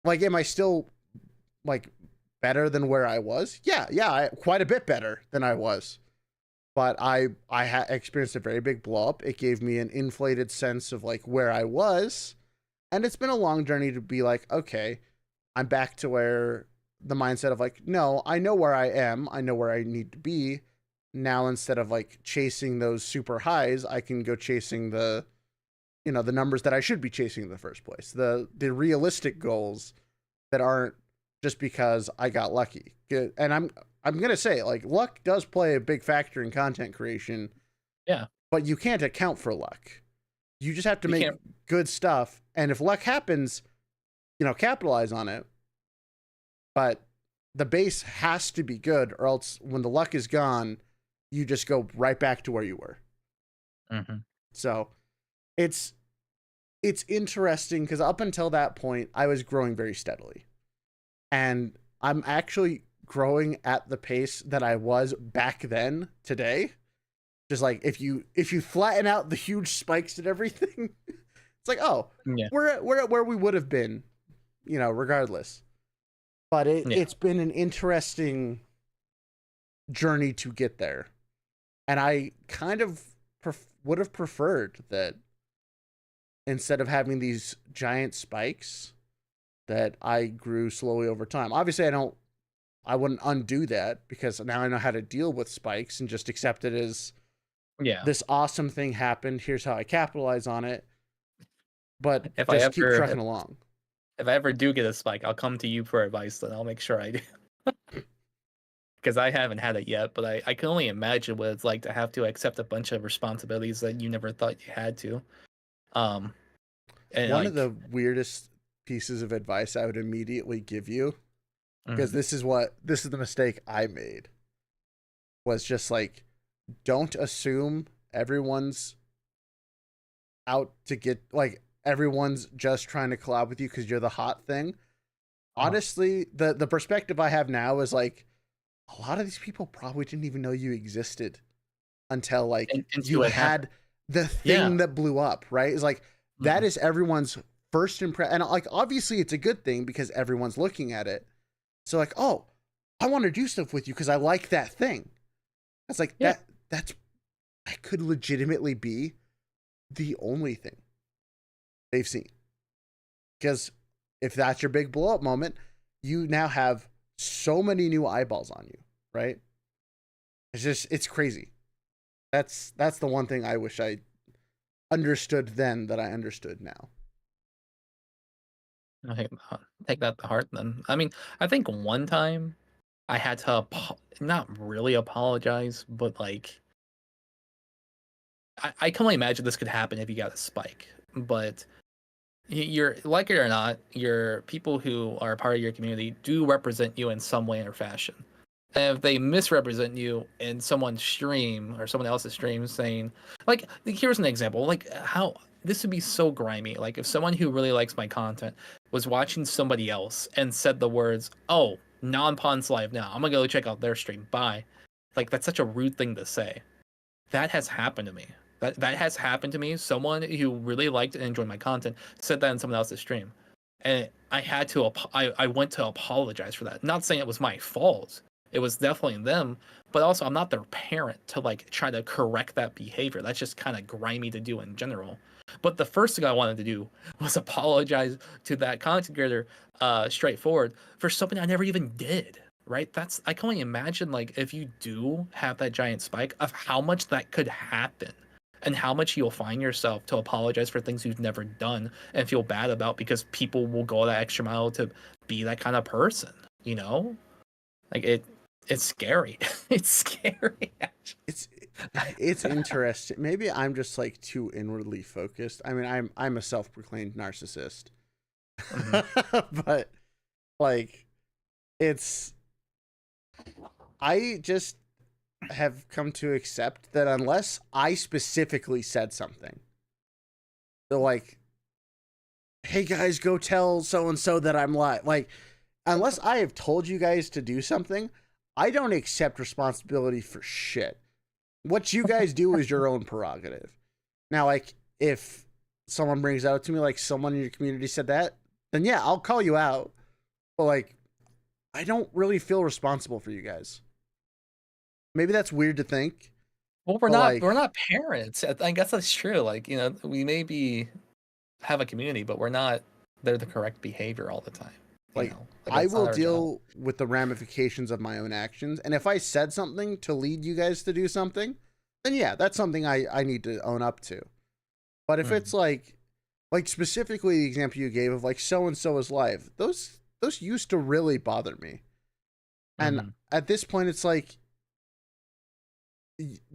like, am I still, like, better than where I was? Yeah, quite a bit better than I was. But I experienced a very big blow up. It gave me an inflated sense of, like, where I was. And it's been a long journey to be like, okay, I'm back to where the mindset of, like, no, I know where I am. I know where I need to be. Now, instead of, like, chasing those super highs, I can go chasing the numbers that I should be chasing in the first place. The realistic goals that aren't just because I got lucky. And I'm going to say, like, luck does play a big factor in content creation. Yeah. But you can't account for luck. You just have to make good stuff. And if luck happens, capitalize on it. But the base has to be good, or else when the luck is gone, you just go right back to where you were. Mm-hmm. So it's interesting because up until that point, I was growing very steadily. And I'm actually growing at the pace that I was back then today. Just like if you flatten out the huge spikes and everything, it's like, oh, yeah, we're at where we would have been, regardless. But it's been an interesting journey to get there. And I kind of would have preferred that instead of having these giant spikes, that I grew slowly over time. Obviously, I wouldn't undo that because now I know how to deal with spikes and just accept it as, this awesome thing happened. Here's how I capitalize on it. But keep trucking along. If I ever do get a spike, I'll come to you for advice, then I'll make sure I do. because I haven't had it yet, but I can only imagine what it's like to have to accept a bunch of responsibilities that you never thought you had to. Um, and One of like, the weirdest pieces of advice I would immediately give you, because mhm. this is the mistake I made, was just like, don't assume everyone's out to get, like, everyone's just trying to collab with you because you're the hot thing. Uh, Honestly, the perspective I have now is like, a lot of these people probably didn't even know you existed until like you until it happened. had the Yeah. thing that blew up, right? It's like that Mhm. is everyone's first impression, and like obviously it's a good thing because everyone's looking at it. So like, oh, I want to do stuff with you because I like that thing. It's like Yeah. that's I could legitimately be the only thing they've seen. Because if that's your big blow up moment, you now have so many new eyeballs on you, right? It's crazy. That's the one thing I wish I understood then that I understood now. I take that to heart then. I mean, I think one time I had to not really apologize, but like I can only imagine this could happen if you got a spike. But you're like it or not, your people who are part of your community do represent you in some way or fashion. And if they misrepresent you in someone's stream or someone else's stream saying, like, here's an example, like how this would be so grimy. Like if someone who really likes my content was watching somebody else and said the words, "Oh, non-Pawn's live now. I'm gonna go check out their stream. Bye." Like that's such a rude thing to say. That has happened to me. That has happened to me. Someone who really liked and enjoyed my content said that in someone else's stream, and I had to. I went to apologize for that. Not saying it was my fault. It was definitely them, but also I'm not their parent to like try to correct that behavior. That's just kind of grimy to do in general. But the first thing I wanted to do was apologize to that content creator, straightforward, for something I never even did. Right? That's I can only imagine like if you do have that giant spike of how much that could happen and how much you'll find yourself to apologize for things you've never done and feel bad about because people will go that extra mile to be that kind of person, you know? Like it's scary. It's scary actually. It's it's interesting. Maybe I'm just like too inwardly focused. I mean, I'm a self-proclaimed narcissist. Mhm. But like it's I just have come to accept that unless I specifically said something, they're like, "Hey guys, go tell so and so that I'm live." Like, unless I have told you guys to do something, I don't accept responsibility for shit. What you guys do is your own prerogative. Now, like, if someone brings out to me, like, someone in your community said that, then yeah, I'll call you out. But, like, I don't really feel responsible for you guys. Maybe that's weird to think, Well, but, we're like, not parents. I guess that's true. Like, we maybe have a community, but we're not they're the correct behavior all the time. like Like I that's will not our job. deal with the ramifications of my own actions. And if I said something to lead you guys to do something, then yeah, that's something I need to own up to. But if it's Mhm. like specifically the example you gave of like so and so is live, those used to really bother me. And Mhm. at this point it's like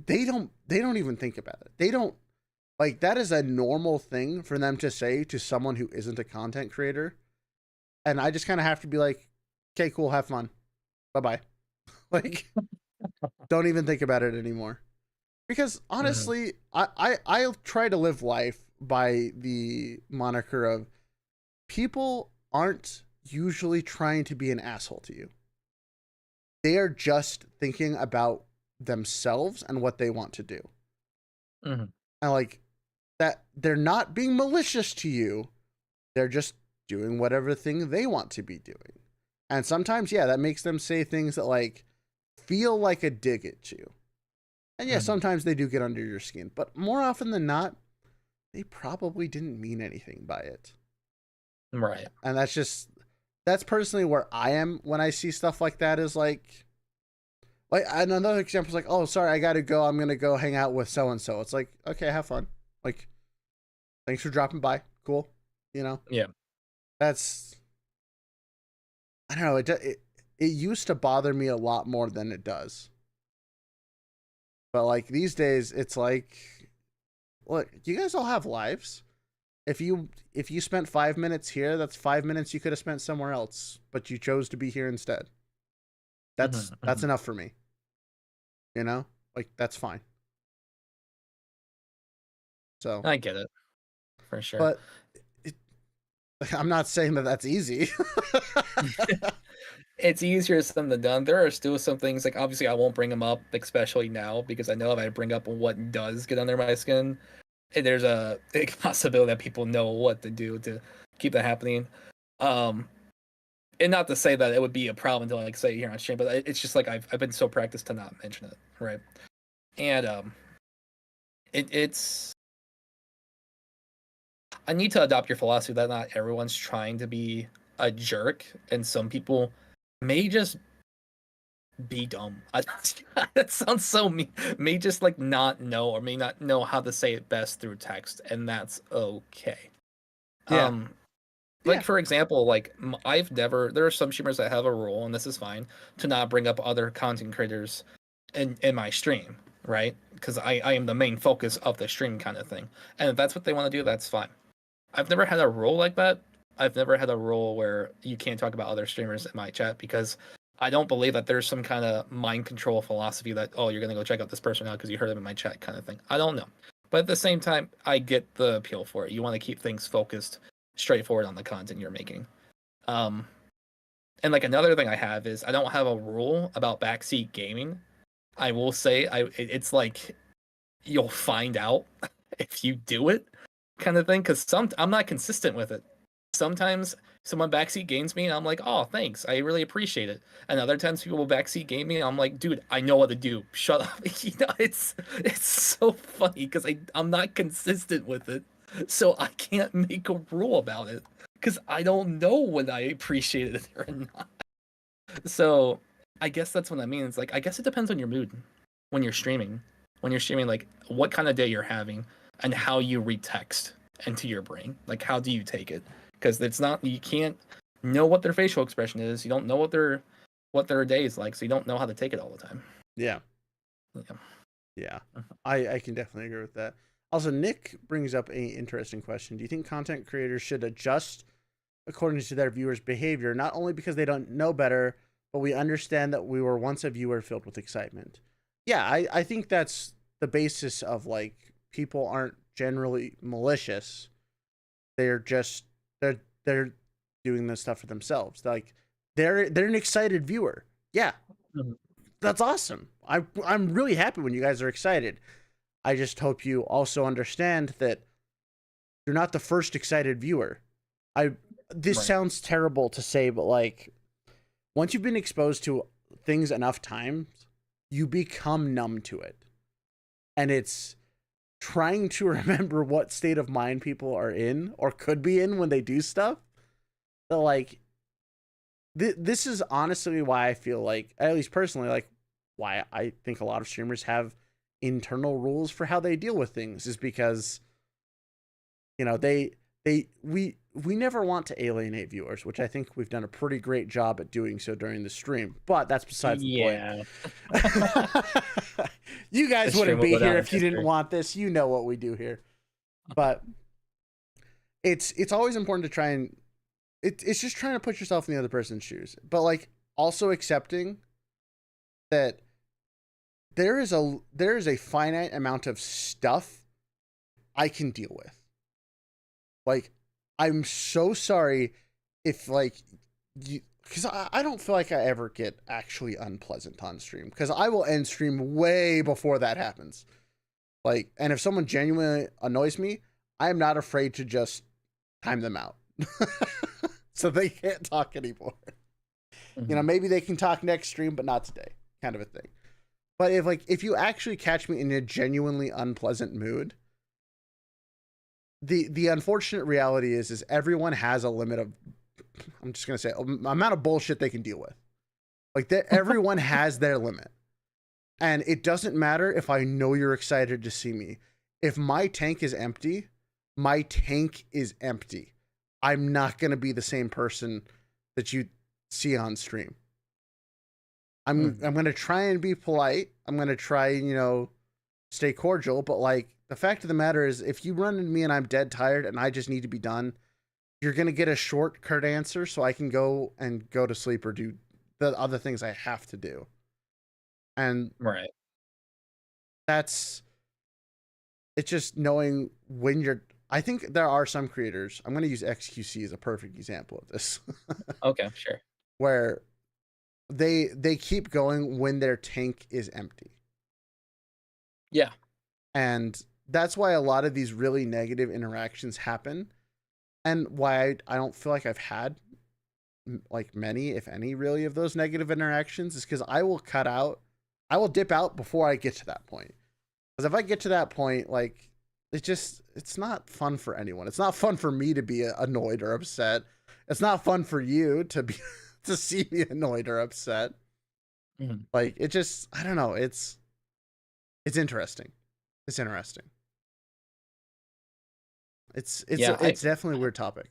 they don't even think about it. They don't like that is a normal thing for them to say to someone who isn't a content creator. And I just kind of have to be like, "Okay, cool, have fun. Bye-bye." Like don't even think about it anymore. Because Mhm. honestly, I try to live life by the moniker of people aren't usually trying to be an asshole to you. They are just thinking about themselves and what they want to do. Mhm. And like that they're not being malicious to you. They're just doing whatever thing they want to be doing. And sometimes, yeah, that makes them say things that like feel like a dig at you. And yeah, Mhm. sometimes they do get under your skin, but more often than not, they probably didn't mean anything by it. Right. And that's personally where I am when I see stuff like that is like and another example is like, oh sorry, I gotta go, I'm gonna go hang out with so and so. It's like, okay, have fun. Like, thanks for dropping by. Cool. You know? Yeah. That's I don't know, it used to bother me a lot more than it does. But like these days, it's like, look, you guys all have lives. If you spent 5 minutes here, that's 5 minutes you could have spent somewhere else, but you chose to be here instead. That's enough for me. You know, like that's fine. So I get it for sure. but it, I'm not saying that that's easy. It's easier said than done. There are still some things, like obviously I won't bring them up, especially now, because I know if I bring up what does get under my skin, there's a big possibility that people know what to do to keep that happening. And not to say that it would be a problem to like say here on stream, but it's just like I've been so practiced to not mention it, right? And it's I need to adopt your philosophy that not everyone's trying to be a jerk, and some people may just be dumb. That sounds so mean. May just like not know, or may not know how to say it best through text, and that's okay. Yeah. Like for example, like there are some streamers that have a rule, and this is fine, to not bring up other content creators in my stream, right? Because I am the main focus of the stream kind of thing. And if that's what they want to do, that's fine. I've never had a rule like that. I've never had a rule where you can't talk about other streamers in my chat, because I don't believe that there's some kind of mind control philosophy that, oh, you're going to go check out this person out because you heard them in my chat kind of thing. I don't know. But at the same time, I get the appeal for it. You want to keep things focused, straightforward on the content you're making. And like another thing I have is I don't have a rule about backseat gaming. I will say it's like you'll find out if you do it kind of thing, because I'm not consistent with it. Sometimes someone backseat games me and I'm like, oh, thanks, I really appreciate it. And other times people will backseat game me and I'm like, dude, I know what to do. Shut up. You know, it's so funny because I'm not consistent with it. So I can't make a rule about it because I don't know when I appreciate it or not. So I guess that's what I mean. It's like, I guess it depends on your mood when you're streaming. When you're streaming, like what kind of day you're having and how you read text into your brain. Like, how do you take it? Because it's not, you can't know what their facial expression is. You don't know what their day is like, so you don't know how to take it all the time. Yeah. I can definitely agree with that. Also, Nick brings up an interesting question. Do you think content creators should adjust according to their viewers' behavior, not only because they don't know better, but we understand that we were once a viewer filled with excitement? Yeah, I think that's the basis of, like, people aren't generally malicious. They're just they're doing this stuff for themselves. Like they're an excited viewer. Yeah. That's awesome. I'm really happy when you guys are excited. I just hope you also understand that you're not the first excited viewer. This sounds terrible to say, but like once you've been exposed to things enough times, you become numb to it. And it's trying to remember what state of mind people are in or could be in when they do stuff. But like this is honestly why I feel like, at least personally, like why I think a lot of streamers have internal rules for how they deal with things, is because, you know, we never want to alienate viewers, which I think we've done a pretty great job at doing so during the stream, but that's besides the point. You guys wouldn't be here if you didn't want this. You know what we do here. But it's always important to try and it's just trying to put yourself in the other person's shoes, but like also accepting that there is a finite amount of stuff I can deal with. Like, I'm so sorry if like you, because I don't feel like I ever get actually unpleasant on stream, because I will end stream way before that happens. Like, and if someone genuinely annoys me, I am not afraid to just time them out. So they can't talk anymore. Mm-hmm. You know, maybe they can talk next stream, but not today, kind of a thing. But if you actually catch me in a genuinely unpleasant mood, the unfortunate reality is everyone has a limit of, I'm just going to say, amount of bullshit they can deal with. Like, everyone has their limit. And it doesn't matter if I know you're excited to see me. If my tank is empty, my tank is empty. I'm not going to be the same person that you see on stream. I'm gonna try and be polite. I'm gonna try and, stay cordial, but like the fact of the matter is if you run into me and I'm dead tired and I just need to be done, you're gonna get a shortcut answer so I can go to sleep or do the other things I have to do. And Right. that's it's just knowing when you're I think there are some creators. I'm gonna use XQC as a perfect example of this. Okay, sure. Where they keep going when their tank is empty. Yeah. And that's why a lot of these really negative interactions happen, and why I don't feel like I've had like many, if any, really of those negative interactions is because I will dip out before I get to that point. Because if I get to that point, like it's not fun for anyone. It's not fun for me to be annoyed or upset. It's not fun for you to be to see me annoyed or upset. Mhm. Like it just, I don't know. It's interesting. It's interesting. Yeah, It's definitely a weird topic.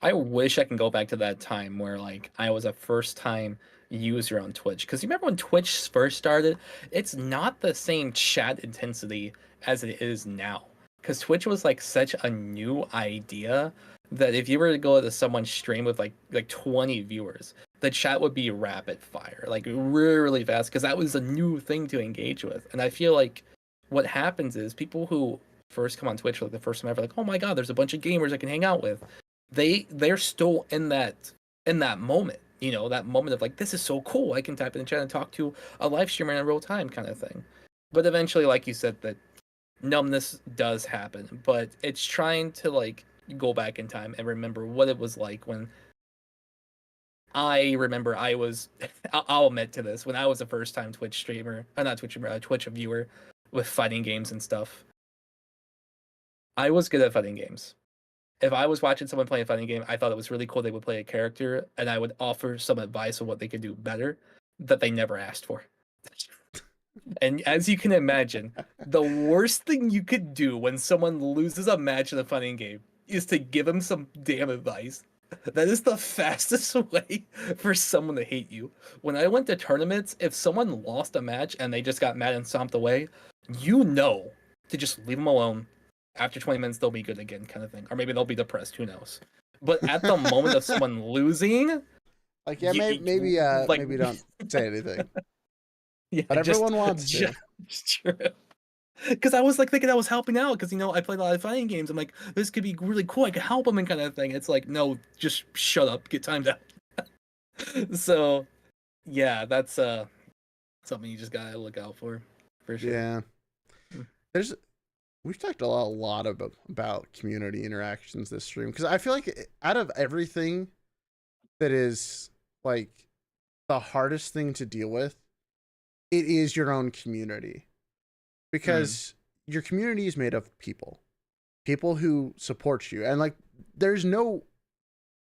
I wish I can go back to that time where like I was a first time user on Twitch. Because you remember when Twitch first started, it's not the same chat intensity as it is now. Because Twitch was like such a new idea that if you were to go to someone's stream with like 20 viewers, the chat would be rapid fire, like really, really fast, because that was a new thing to engage with. And I feel like what happens is people who first come on Twitch like the first time ever, like, oh my god, there's a bunch of gamers I can hang out with. They're still in that moment, that moment of like, this is so cool, I can type in the chat and talk to a live streamer in real time kind of thing. But eventually, like you said, that numbness does happen, but it's trying to like go back in time and remember what it was like when I remember I was I'll admit to this, when I was a first time Twitch streamer, not Twitch streamer, Twitch viewer with fighting games and stuff. I was good at fighting games. If I was watching someone play a fighting game, I thought it was really cool they would play a character, and I would offer some advice on what they could do better that they never asked for. And as you can imagine, the worst thing you could do when someone loses a match in a fighting game is to give them some damn advice. That is the fastest way for someone to hate you. When I went to tournaments, if someone lost a match and they just got mad and stomped away, you know to just leave them alone. After 20 minutes, they'll be good again, kind of thing. Or maybe they'll be depressed, who knows. But at the moment of someone losing, Like, yeah, like, maybe don't say anything, yeah, but everyone wants to. just true. Because I was like thinking I was helping out because I played a lot of fighting games. I'm like, this could be really cool. I could help them and kind of thing. It's like, no, just shut up, get timed out. So, yeah, that's something you just gotta look out for sure. Yeah, there's we've talked a lot about community interactions this stream because I feel like out of everything that is like the hardest thing to deal with, it is your own community. Because your community is made of people who support you, and like there's no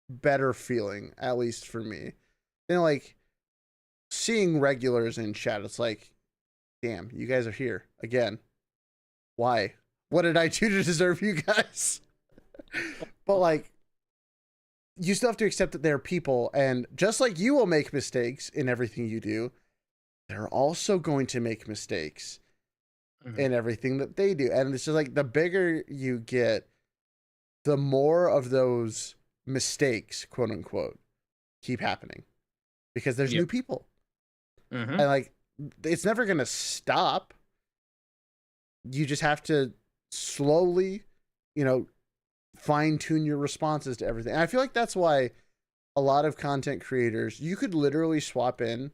better feeling, at least for me, than like seeing regulars in chat. It's like, damn, you guys are here again. Why? What did I do to deserve you guys? But like, you still have to accept that they're people, and just like you will make mistakes in everything you do, they're also going to make mistakes in everything that they do. And it's just like the bigger you get, the more of those mistakes, quote unquote, keep happening because there's new people. And like, it's never going to stop. You just have to slowly, fine tune your responses to everything. And I feel like that's why a lot of content creators, you could literally swap in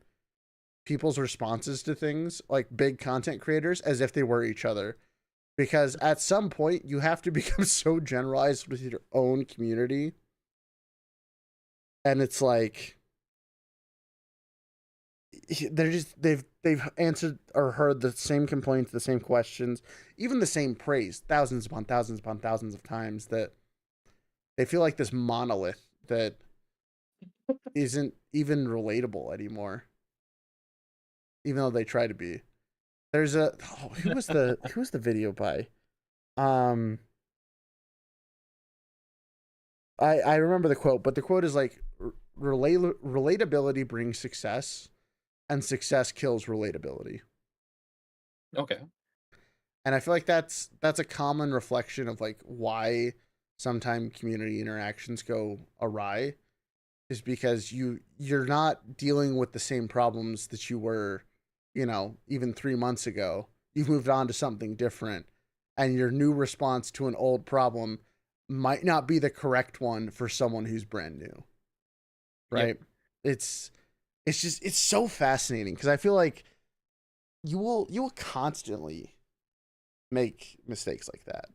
people's responses to things, like big content creators, as if they were each other, because at some point you have to become so generalized with your own community, and it's like they've answered or heard the same complaints, the same questions, even the same praise thousands upon thousands upon thousands of times, that they feel like this monolith that isn't even relatable anymore, even though they try to be. There's who was the video by? I remember the quote, but the quote is like, relatability brings success, and success kills relatability. Okay. And I feel like that's a common reflection of like why sometimes community interactions go awry, is because you're not dealing with the same problems that you were, even 3 months ago. You've moved on to something different, and your new response to an old problem might not be the correct one for someone who's brand new. Right? Yep. It's so fascinating because I feel like you will constantly make mistakes like that.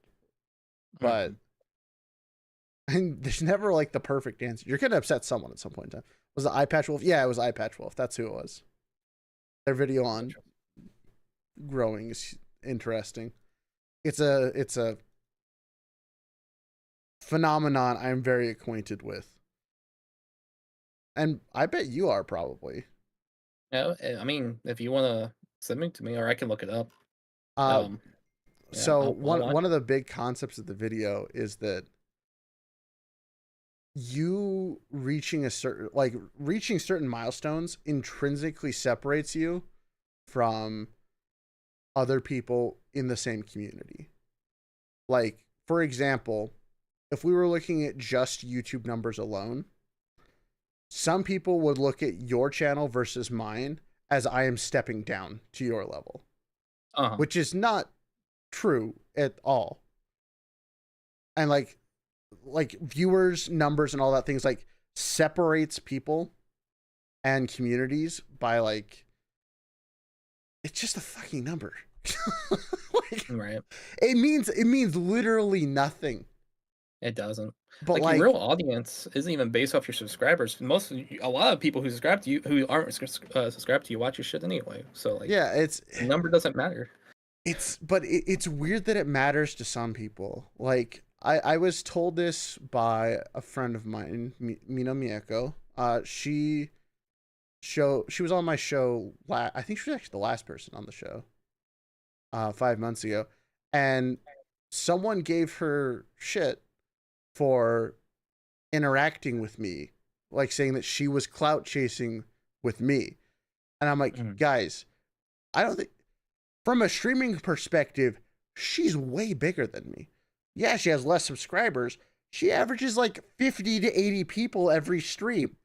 But and there's never like the perfect answer. You're gonna upset someone at some point in time. Was it iPatch Wolf? Yeah, it was iPatch Wolf. That's who it was. Their video on growing is interesting. It's a phenomenon I'm very acquainted with. And I bet you are probably. Yeah, I mean, if you want to send it to me, or I can look it up. Uh, Yeah, so I'll watch. one of the big concepts of the video is that you reaching certain milestones intrinsically separates you from other people in the same community. Like, for example, if we were looking at just YouTube numbers alone, some people would look at your channel versus mine as I am stepping down to your level, which is not true at all. And like viewers numbers and all that things like separates people and communities by like, it's just a fucking number. Like, Right. it means literally nothing. It doesn't. But Like your real audience isn't even based off your subscribers. A lot of people who subscribe to you, who aren't subscribed to you, watch your shit anyway. So like, yeah, the number doesn't matter. It's weird that it matters to some people. Like I was told this by a friend of mine, Mina Mieko. She was on my show. I think she was actually the last person on the show. 5 months ago, and someone gave her shit for interacting with me, like saying that she was clout chasing with me. And I'm like, guys, I don't think, from a streaming perspective, she's way bigger than me. Yeah, she has less subscribers. She averages like 50 to 80 people every stream.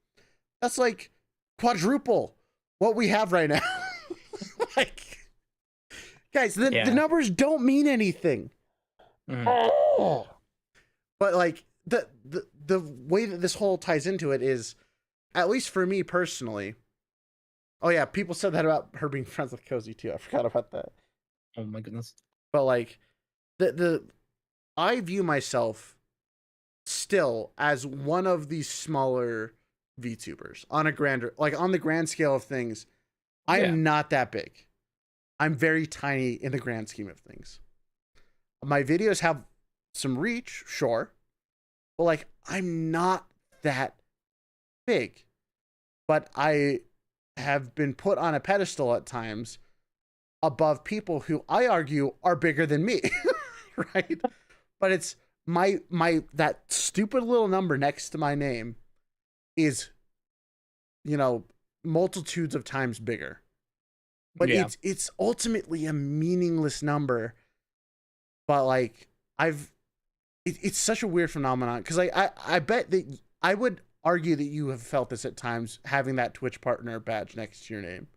That's like quadruple what we have right now. Like, guys, the numbers don't mean anything. Oh. But like the way that this whole ties into it is, at least for me personally. Oh yeah, people said that about her being friends with Cozy too. I forgot about that. Oh my goodness. But like I view myself still as one of these smaller VTubers on the grand scale of things. I am not that big. I'm very tiny in the grand scheme of things. My videos have some reach, sure, but like, I'm not that big. But I have been put on a pedestal at times above people who I argue are bigger than me. Right? But it's my that stupid little number next to my name is, multitudes of times bigger. But it's ultimately a meaningless number. But like, it's such a weird phenomenon, because I bet that I would argue that you have felt this at times, having that Twitch partner badge next to your name,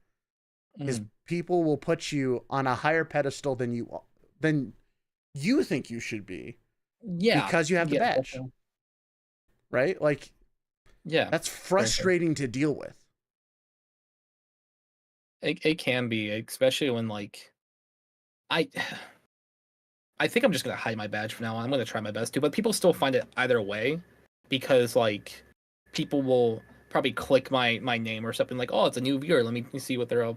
is people will put you on a higher pedestal than you think you should be. Yeah, because you have the badge. Definitely. Right? Like, yeah, that's frustrating to deal with. It can be, especially when like I think I'm just gonna hide my badge from now on. I'm gonna try my best to, but people still find it either way, because like people will probably click my name or something like, oh, it's a new viewer. Let me see what they're,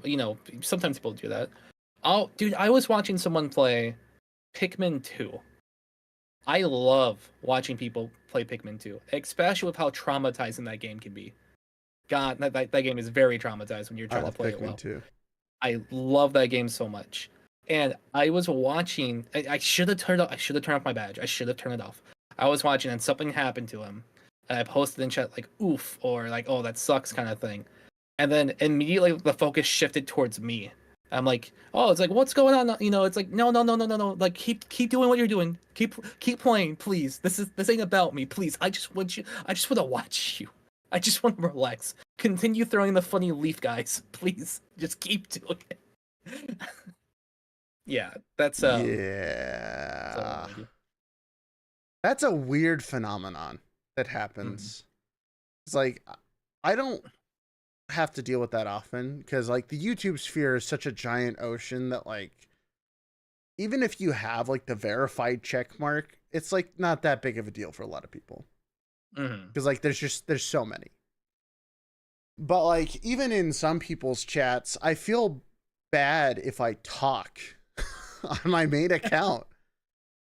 sometimes people do that. Oh, dude, I was watching someone play Pikmin 2. I love watching people play Pikmin 2, especially with how traumatizing that game can be. God, that game is very traumatized when you're trying to play Pikmin it well. 2. I love that game so much. And I was watching. I should have turned off my badge. I should have turned it off. I was watching, and something happened to him. And I posted in chat like "oof" or like "oh, that sucks" kind of thing. and then immediately the focus shifted towards me. I'm like, oh, it's like, what's going on? You know, it's like, no, no, no, no, no, no. Like, keep doing what you're doing. Keep playing, please. This ain't about me, please. I just want to watch you. I just want to relax. Continue throwing the funny leaf, guys. Please, just keep doing it. Yeah, that's yeah. That's a weird phenomenon that happens. It's like I don't have to deal with that often because like the YouTube sphere is such a giant ocean that like even if you have like the verified check mark, it's like not that big of a deal for a lot of people because like there's so many. But like even in some people's chats, I feel bad if I talk on my main account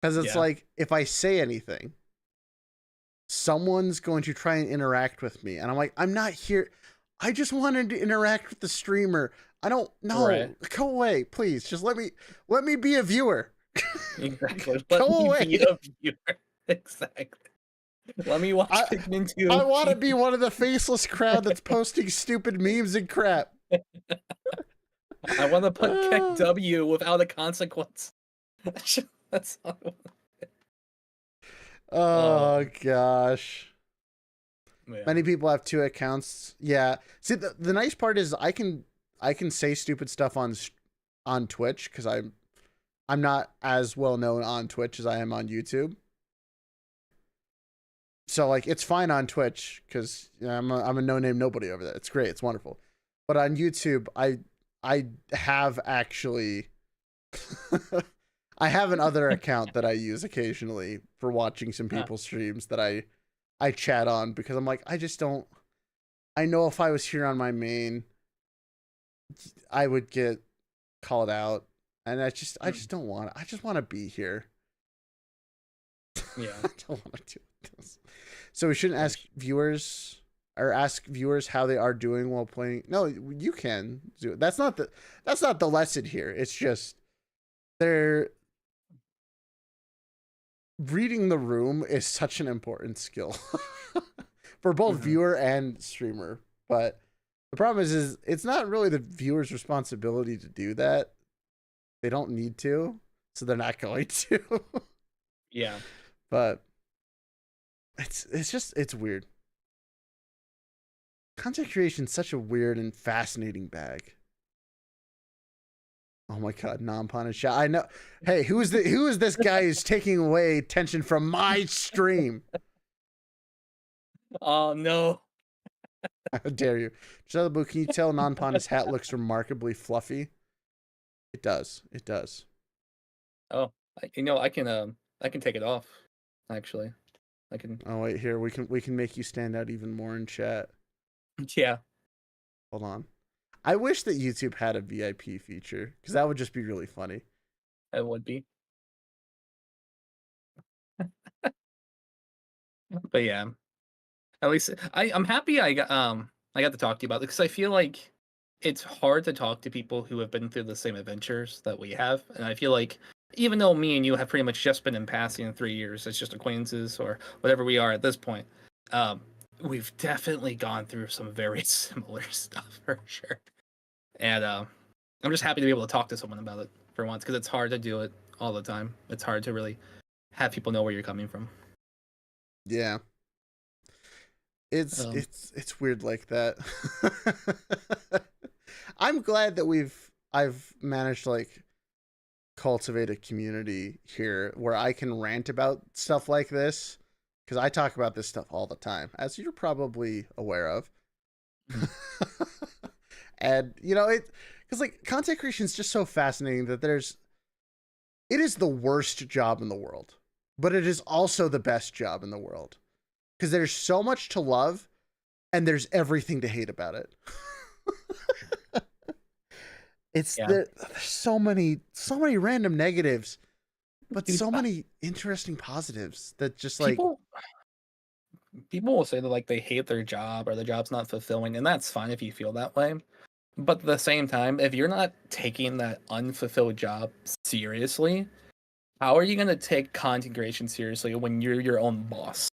because it's like if I say anything, someone's going to try and interact with me, and I'm like, I'm not here. I just wanted to interact with the streamer. I don't know. Right. Go away, please. Just let me be a viewer. Exactly. Go away. Be a viewer. Exactly. Let me watch Pikmin 2. I want to be one of the faceless crowd that's posting stupid memes and crap. I want to put Keck W without a consequence. That's all I want. Oh gosh. Yeah. Many people have 2 accounts. Yeah. See, the nice part is I can say stupid stuff on Twitch because I'm not as well known on Twitch as I am on YouTube. So like it's fine on Twitch because I'm a no name nobody over there. It's great. It's wonderful. But on YouTube, I have actually I have another account that I use occasionally for watching some people's streams that I chat on because I'm like, I know if I was here on my main, I would get called out, and I just don't want I just want to be here. Yeah. I don't want to do this. So we shouldn't ask viewers how they are doing while playing. No, you can do it. That's not the lesson here. It's just they're reading the room is such an important skill for both viewer and streamer. But the problem is it's not really the viewer's responsibility to do that. They don't need to, so they're not going to. Yeah. But it's weird. Content creation is such a weird and fascinating bag. Oh my god, non-punished shot. I know. Hey, who is this guy who's taking away attention from my stream? Oh no. How dare you? Shuttleboo, can you tell non-punished hat looks remarkably fluffy? It does. It does. Oh, I can take it off. Actually, I can. Oh wait, here we can make you stand out even more in chat. Yeah. Hold on. I wish that YouTube had a VIP feature because that would just be really funny. It would be. But yeah, at least I'm happy I got to talk to you about it because I feel like it's hard to talk to people who have been through the same adventures that we have, and I feel like even though me and you have pretty much just been in passing in 3 years, it's just acquaintances or whatever we are at this point. We've definitely gone through some very similar stuff for sure. And I'm just happy to be able to talk to someone about it for once because it's hard to do it all the time. It's hard to really have people know where you're coming from. Yeah. It's weird like that. I'm glad that I've managed to like cultivate a community here where I can rant about stuff like this. Because I talk about this stuff all the time, as you're probably aware of. And, because like content creation is just so fascinating that it is the worst job in the world, but it is also the best job in the world. Because there's so much to love and there's everything to hate about it. There's so many random negatives. But so many interesting positives that just people will say that like they hate their job or the job's not fulfilling, and that's fine if you feel that way. But at the same time, if you're not taking that unfulfilled job seriously, how are you going to take content creation seriously when you're your own boss?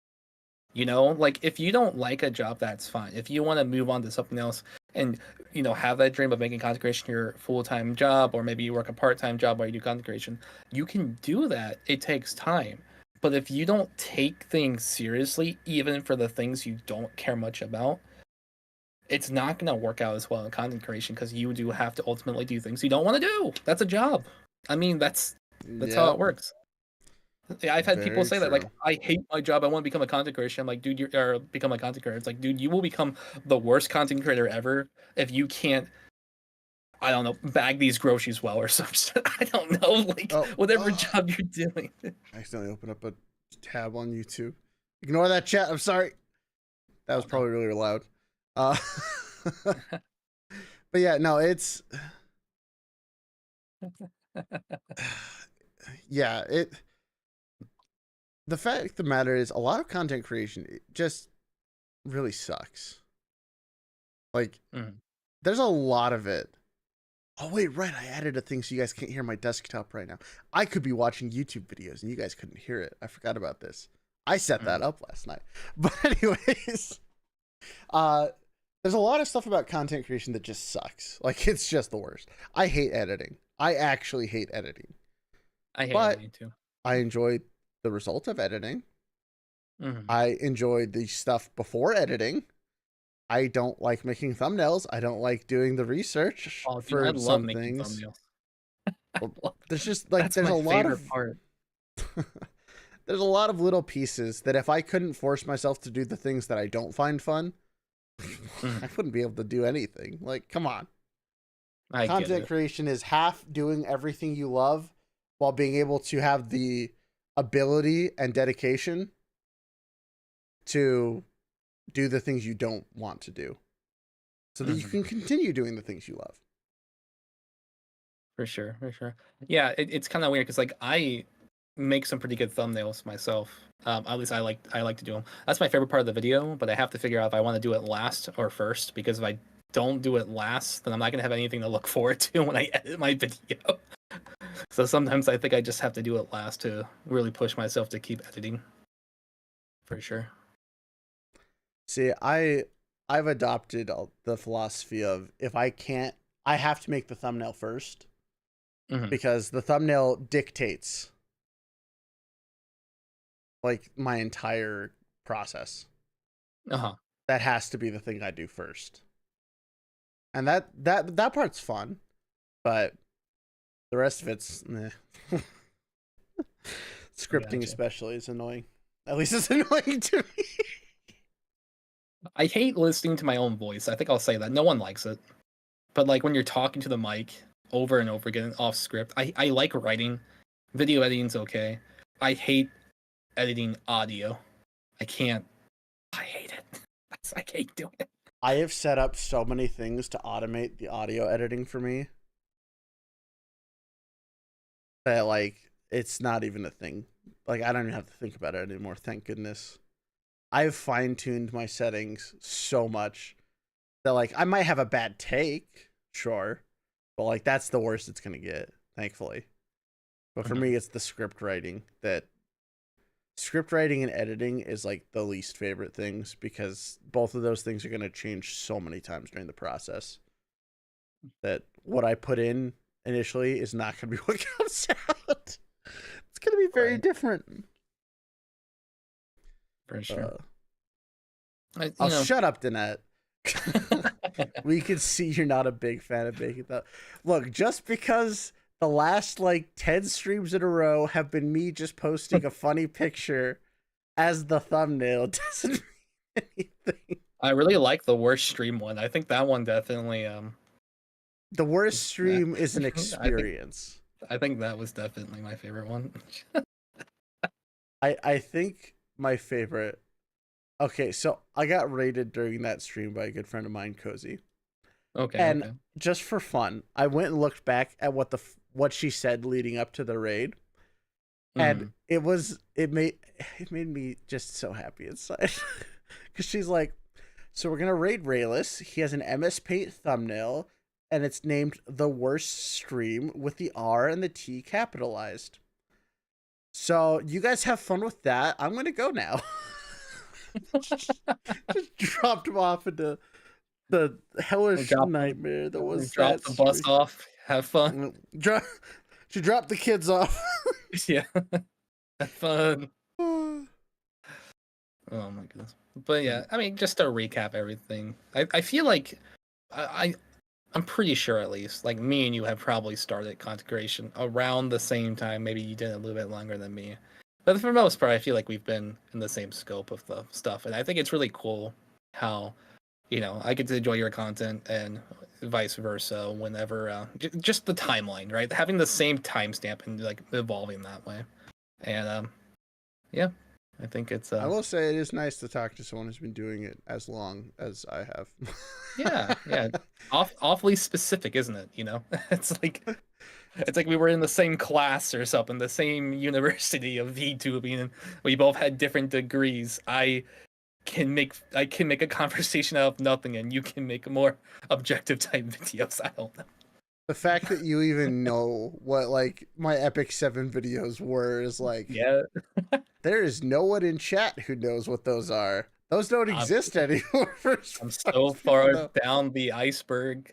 You know, like if you don't like a job, that's fine. If you want to move on to something else and have that dream of making content creation your full-time job, or maybe you work a part-time job while you do content creation, you can do that. It takes time. But if you don't take things seriously, even for the things you don't care much about, it's not going to work out as well in content creation, because you do have to ultimately do things you don't want to do. That's a job. I mean, that's how it works. Yeah, I've had people say that, like, I hate my job, I want to become a content creator. I'm like, dude, or become a content creator. It's like, dude, you will become the worst content creator ever if you can't, I don't know, bag these groceries well or something. I don't know, like, whatever job you're doing. I accidentally opened up a tab on YouTube. Ignore that chat. I'm sorry. That was probably really loud. But yeah, no, it's yeah, the fact of the matter is, a lot of content creation, it just really sucks. Like, there's a lot of it. Oh, wait, right. I added a thing so you guys can't hear my desktop right now. I could be watching YouTube videos and you guys couldn't hear it. I forgot about this. I set that up last night. But anyways, there's a lot of stuff about content creation that just sucks. Like, it's just the worst. I hate editing. I actually hate editing. I hate editing too. I enjoy the result of editing. I enjoy the stuff before editing. I don't like making thumbnails. I don't like doing the research for some things. Well, there's just like there's a lot of part. There's a lot of little pieces that if I couldn't force myself to do the things that I don't find fun, I wouldn't be able to do anything. Like, come on. Content creation is half doing everything you love while being able to have the ability and dedication to do the things you don't want to do, so that you can continue doing the things you love. For sure. Yeah, it's kind of weird because, like, I make some pretty good thumbnails myself. At least I like to do them. That's my favorite part of the video, but I have to figure out if I want to do it last or first, because if I don't do it last, then I'm not gonna have anything to look forward to when I edit my video. So sometimes I think I just have to do it last to really push myself to keep editing. For sure. See, I've adopted the philosophy of, if I can't, I have to make the thumbnail first, because the thumbnail dictates like my entire process. That has to be the thing I do first. And that part's fun, but the rest of it's scripting especially is annoying. At least it's annoying to me. I hate listening to my own voice. I think I'll say that. No one likes it. But like when you're talking to the mic over and over again off script, I like writing. Video editing's okay. I hate editing audio. I can't. I hate it. I hate doing it. I have set up so many things to automate the audio editing for me that, like, it's not even a thing. Like, I don't even have to think about it anymore, thank goodness. I've fine-tuned my settings so much that, like, I might have a bad take, sure, but, like, that's the worst it's gonna get, thankfully. But for me, it's the script writing that... Script writing and editing is, like, the least favorite things, because both of those things are going to change so many times during the process that what I put in initially is not going to be what comes out. It's going to be very different. For sure. Shut up, Danette. We can see you're not a big fan of making that. Look, just because... the last, like, 10 streams in a row have been me just posting a funny picture as the thumbnail doesn't mean anything. I really like the worst stream one. I think that one definitely... The worst stream is an experience. I think that was definitely my favorite one. I think my favorite... Okay, so I got raided during that stream by a good friend of mine, Cozy. Okay. And just for fun, I went and looked back at what she said leading up to the raid, and it made me just so happy inside, because she's like, so we're gonna raid Raelz. He has an MS Paint thumbnail, and it's named The Worst Stream with the R and the T capitalized. So you guys have fun with that. I'm gonna go now. just dropped him off into the hellish nightmare that was drop the bus off. Have fun. She dropped the kids off. Yeah. Have fun. Oh my goodness. But yeah, I mean, just to recap everything, I feel like I'm pretty sure at least, like me and you have probably started content creation around the same time. Maybe you did a little bit longer than me. But for the most part, I feel like we've been in the same scope of the stuff. And I think it's really cool how, I get to enjoy your content and vice versa whenever, just the timeline, right? Having the same timestamp and like evolving that way. And yeah. I think it's. I will say it is nice to talk to someone who's been doing it as long as I have. Yeah. Awfully specific, isn't it? It's like we were in the same class or something, the same university of VTubing, and we both had different degrees. I can make a conversation out of nothing, and you can make more objective type videos. I don't know. The fact that you even know what like my Epic 7 videos were is like, yeah. There is no one in chat who knows what those are. Those don't exist anymore. I'm so far down the iceberg.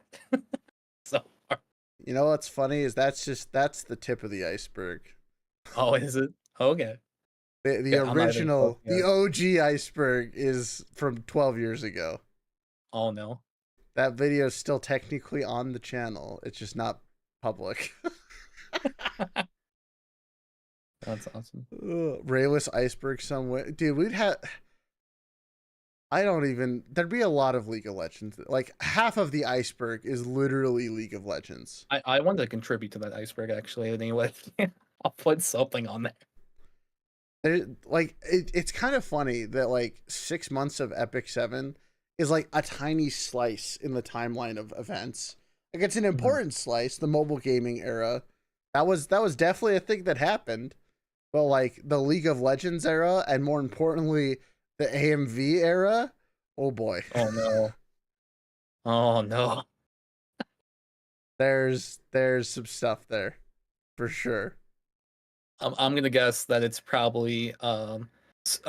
So far. You know what's funny is that's the tip of the iceberg. Oh, is it? Okay. The original, the OG iceberg is from 12 years ago. Oh no. That video is still technically on the channel. It's just not public. That's awesome. Raelz iceberg somewhere. Dude, there'd be a lot of League of Legends. Like half of the iceberg is literally League of Legends. I wanted to contribute to that iceberg actually. Anyway, I'll put something on there. It's kind of funny that like 6 months of Epic 7 is like a tiny slice in the timeline of events. Like it's an important slice, the mobile gaming era. That was definitely a thing that happened. But like the League of Legends era, and more importantly, the AMV era, oh boy. Oh no. Oh no. There's some stuff there, for sure. I'm gonna guess that it's probably a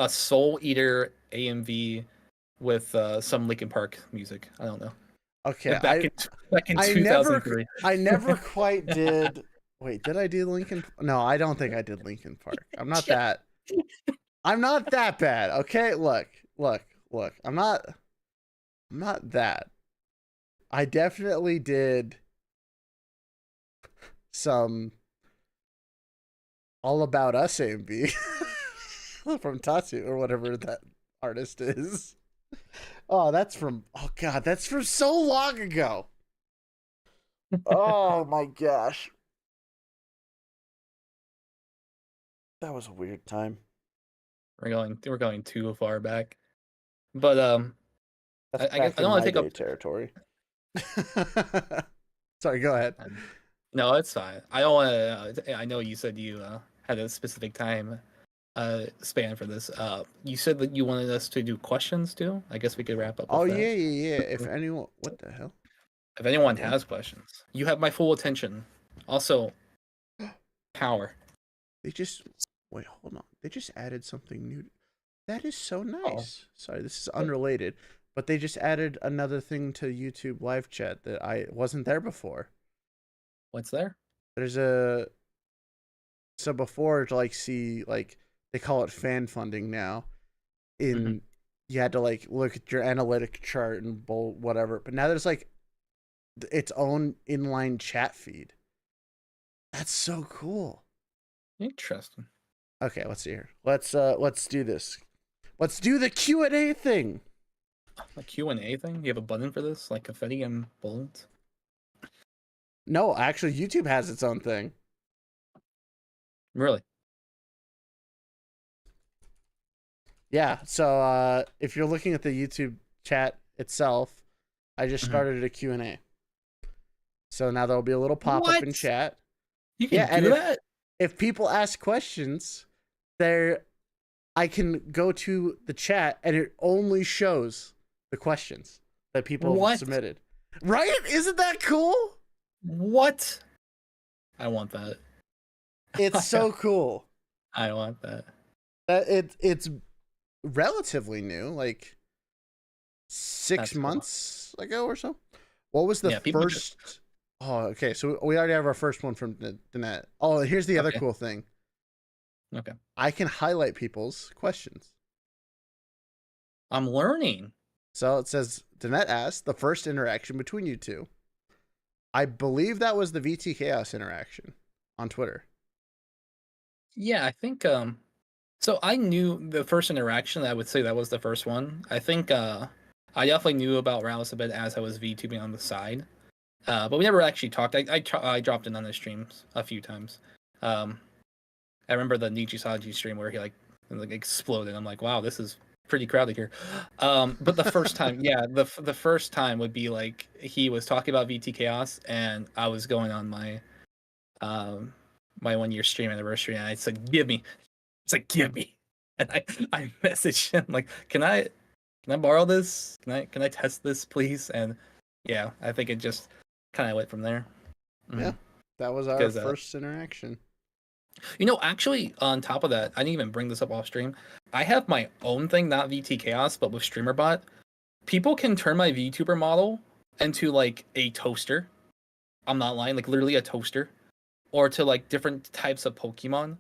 Soul Eater AMV with some Linkin Park music. I don't know. Okay, back in 2003. I never quite did. Wait, did I do Linkin? No, I don't think I did Linkin Park. I'm not that. I'm not that bad. Okay, look. I'm not that. I definitely did some All About Us AMV from Tatsu or whatever that artist is. That's from so long ago. Oh my gosh. That was a weird time. We're going too far back. But I don't want to take up territory. Sorry, go ahead. No, it's fine. I don't want to. I know you said you had a specific time span for this. You said that you wanted us to do questions too. I guess we could wrap up. Oh yeah. If anyone, what the hell? If anyone has questions, you have my full attention. Also, power. Wait, hold on. They just added something new. That is so nice. Sorry, this is unrelated, but they just added another thing to YouTube live chat that I wasn't there before. What's there? So before to like see like they call it fan funding now. You had to like look at your analytic chart and whatever, but now there's like its own inline chat feed. That's so cool. Interesting. Okay, let's see here. Let's do this. Let's do the Q&A thing. A Q&A thing? You have a button for this, like confetti and bullets? No, actually, YouTube has its own thing. Really? Yeah. So if you're looking at the YouTube chat itself, I just started a Q&A. So now there'll be a little pop-up in chat. You can do that? If people ask questions, I can go to the chat and it only shows the questions that people have submitted. Right? Isn't that cool? What? I want that. It's so cool. I want that. It's relatively new, like six That's cool. months ago or so. What was the Yeah, people just first? Oh, okay. So we already have our first one from the net. Oh, here's the other okay. cool thing. Okay. I can highlight people's questions. I'm learning. So it says, Danette asked the first interaction between you two. I believe that was the VTchaos interaction on Twitter. Yeah, I think so I knew the first interaction, I would say that was the first one. I think I definitely knew about Raelz a bit as I was VTubing on the side. But we never actually talked. I dropped in on his streams a few times. Um I remember the Nichisaji stream where he like exploded. I'm like, wow, this is pretty crowded here. But the first time, yeah, the first time would be like he was talking about VTchaos and I was going on um my 1 year stream anniversary and I said, give me. It's like, give me. And I messaged him like, can I borrow this? Can I test this, please? And yeah, I think it just kind of went from there. Yeah, that was our Because first interaction. actually, on top of that, I didn't even bring this up off stream. I have my own thing, not VTchaos, but with StreamerBot. People can turn my VTuber model into like a toaster. I'm not lying, like literally a toaster, or to like different types of Pokemon,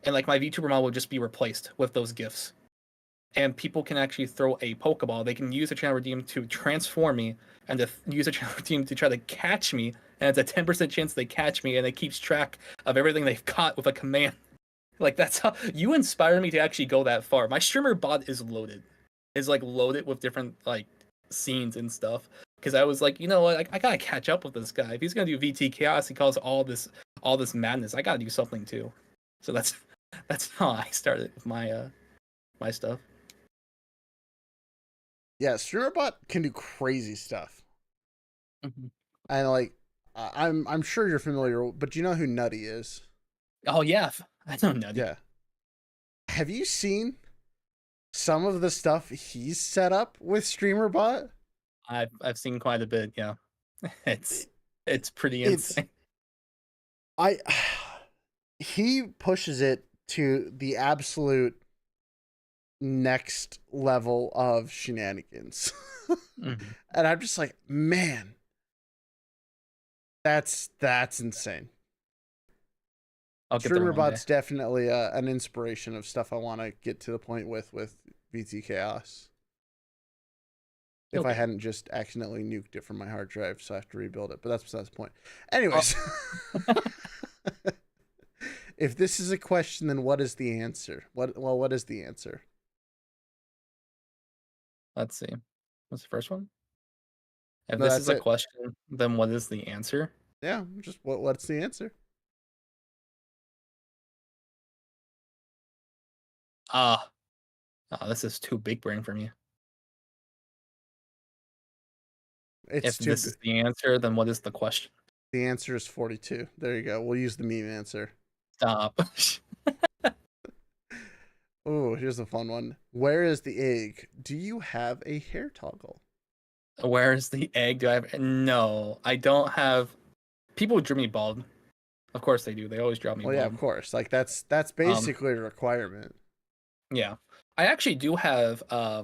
and like my VTuber model will just be replaced with those gifts. And people can actually throw a Pokeball. They can use the channel redeem to transform me and to use the channel redeem to try to catch me. And it's a 10% chance they catch me, and it keeps track of everything they've caught with a command. Like that's how you inspired me to actually go that far. My streamer bot is loaded, like loaded with different like scenes and stuff. Because I was like, you know what, I gotta catch up with this guy. If he's gonna do VTchaos, he calls all this madness. I gotta do something too. So that's how I started with my stuff. Yeah, StreamerBot can do crazy stuff. Mm-hmm. And like, I'm sure you're familiar, but you know who Nutty is? Oh yeah, I know Nutty. Yeah. Have you seen some of the stuff he's set up with StreamerBot? I've seen quite a bit. Yeah, it's it's pretty It's insane. I he pushes it to the absolute next level of shenanigans. Mm-hmm. And I'm just like, man, that's insane. I'll get there one day. StreamerBot's definitely an inspiration of stuff I want to get to the point with VTchaos. If I Okay. hadn't just accidentally nuked it from my hard drive, so I have to rebuild it. But that's besides the point. Anyways, if this is a question, then what is the answer? What is the answer? Let's see. What's the first one? If No, this that's is a it. question, then what is the answer? Yeah, just what's the answer? Ah, this is too big brain for me. It's If too. this is the answer, then what is the question? The answer is 42. There you go. We'll use the meme answer. Stop. Oh, here's a fun one. Where is the egg? Do you have a hair toggle? Where's the egg? Do I have? No, I don't have. People drew me bald. Of course they do. They always draw me Well, yeah, of bald. course. Like that's Um, basically a requirement. yeah, I actually do have I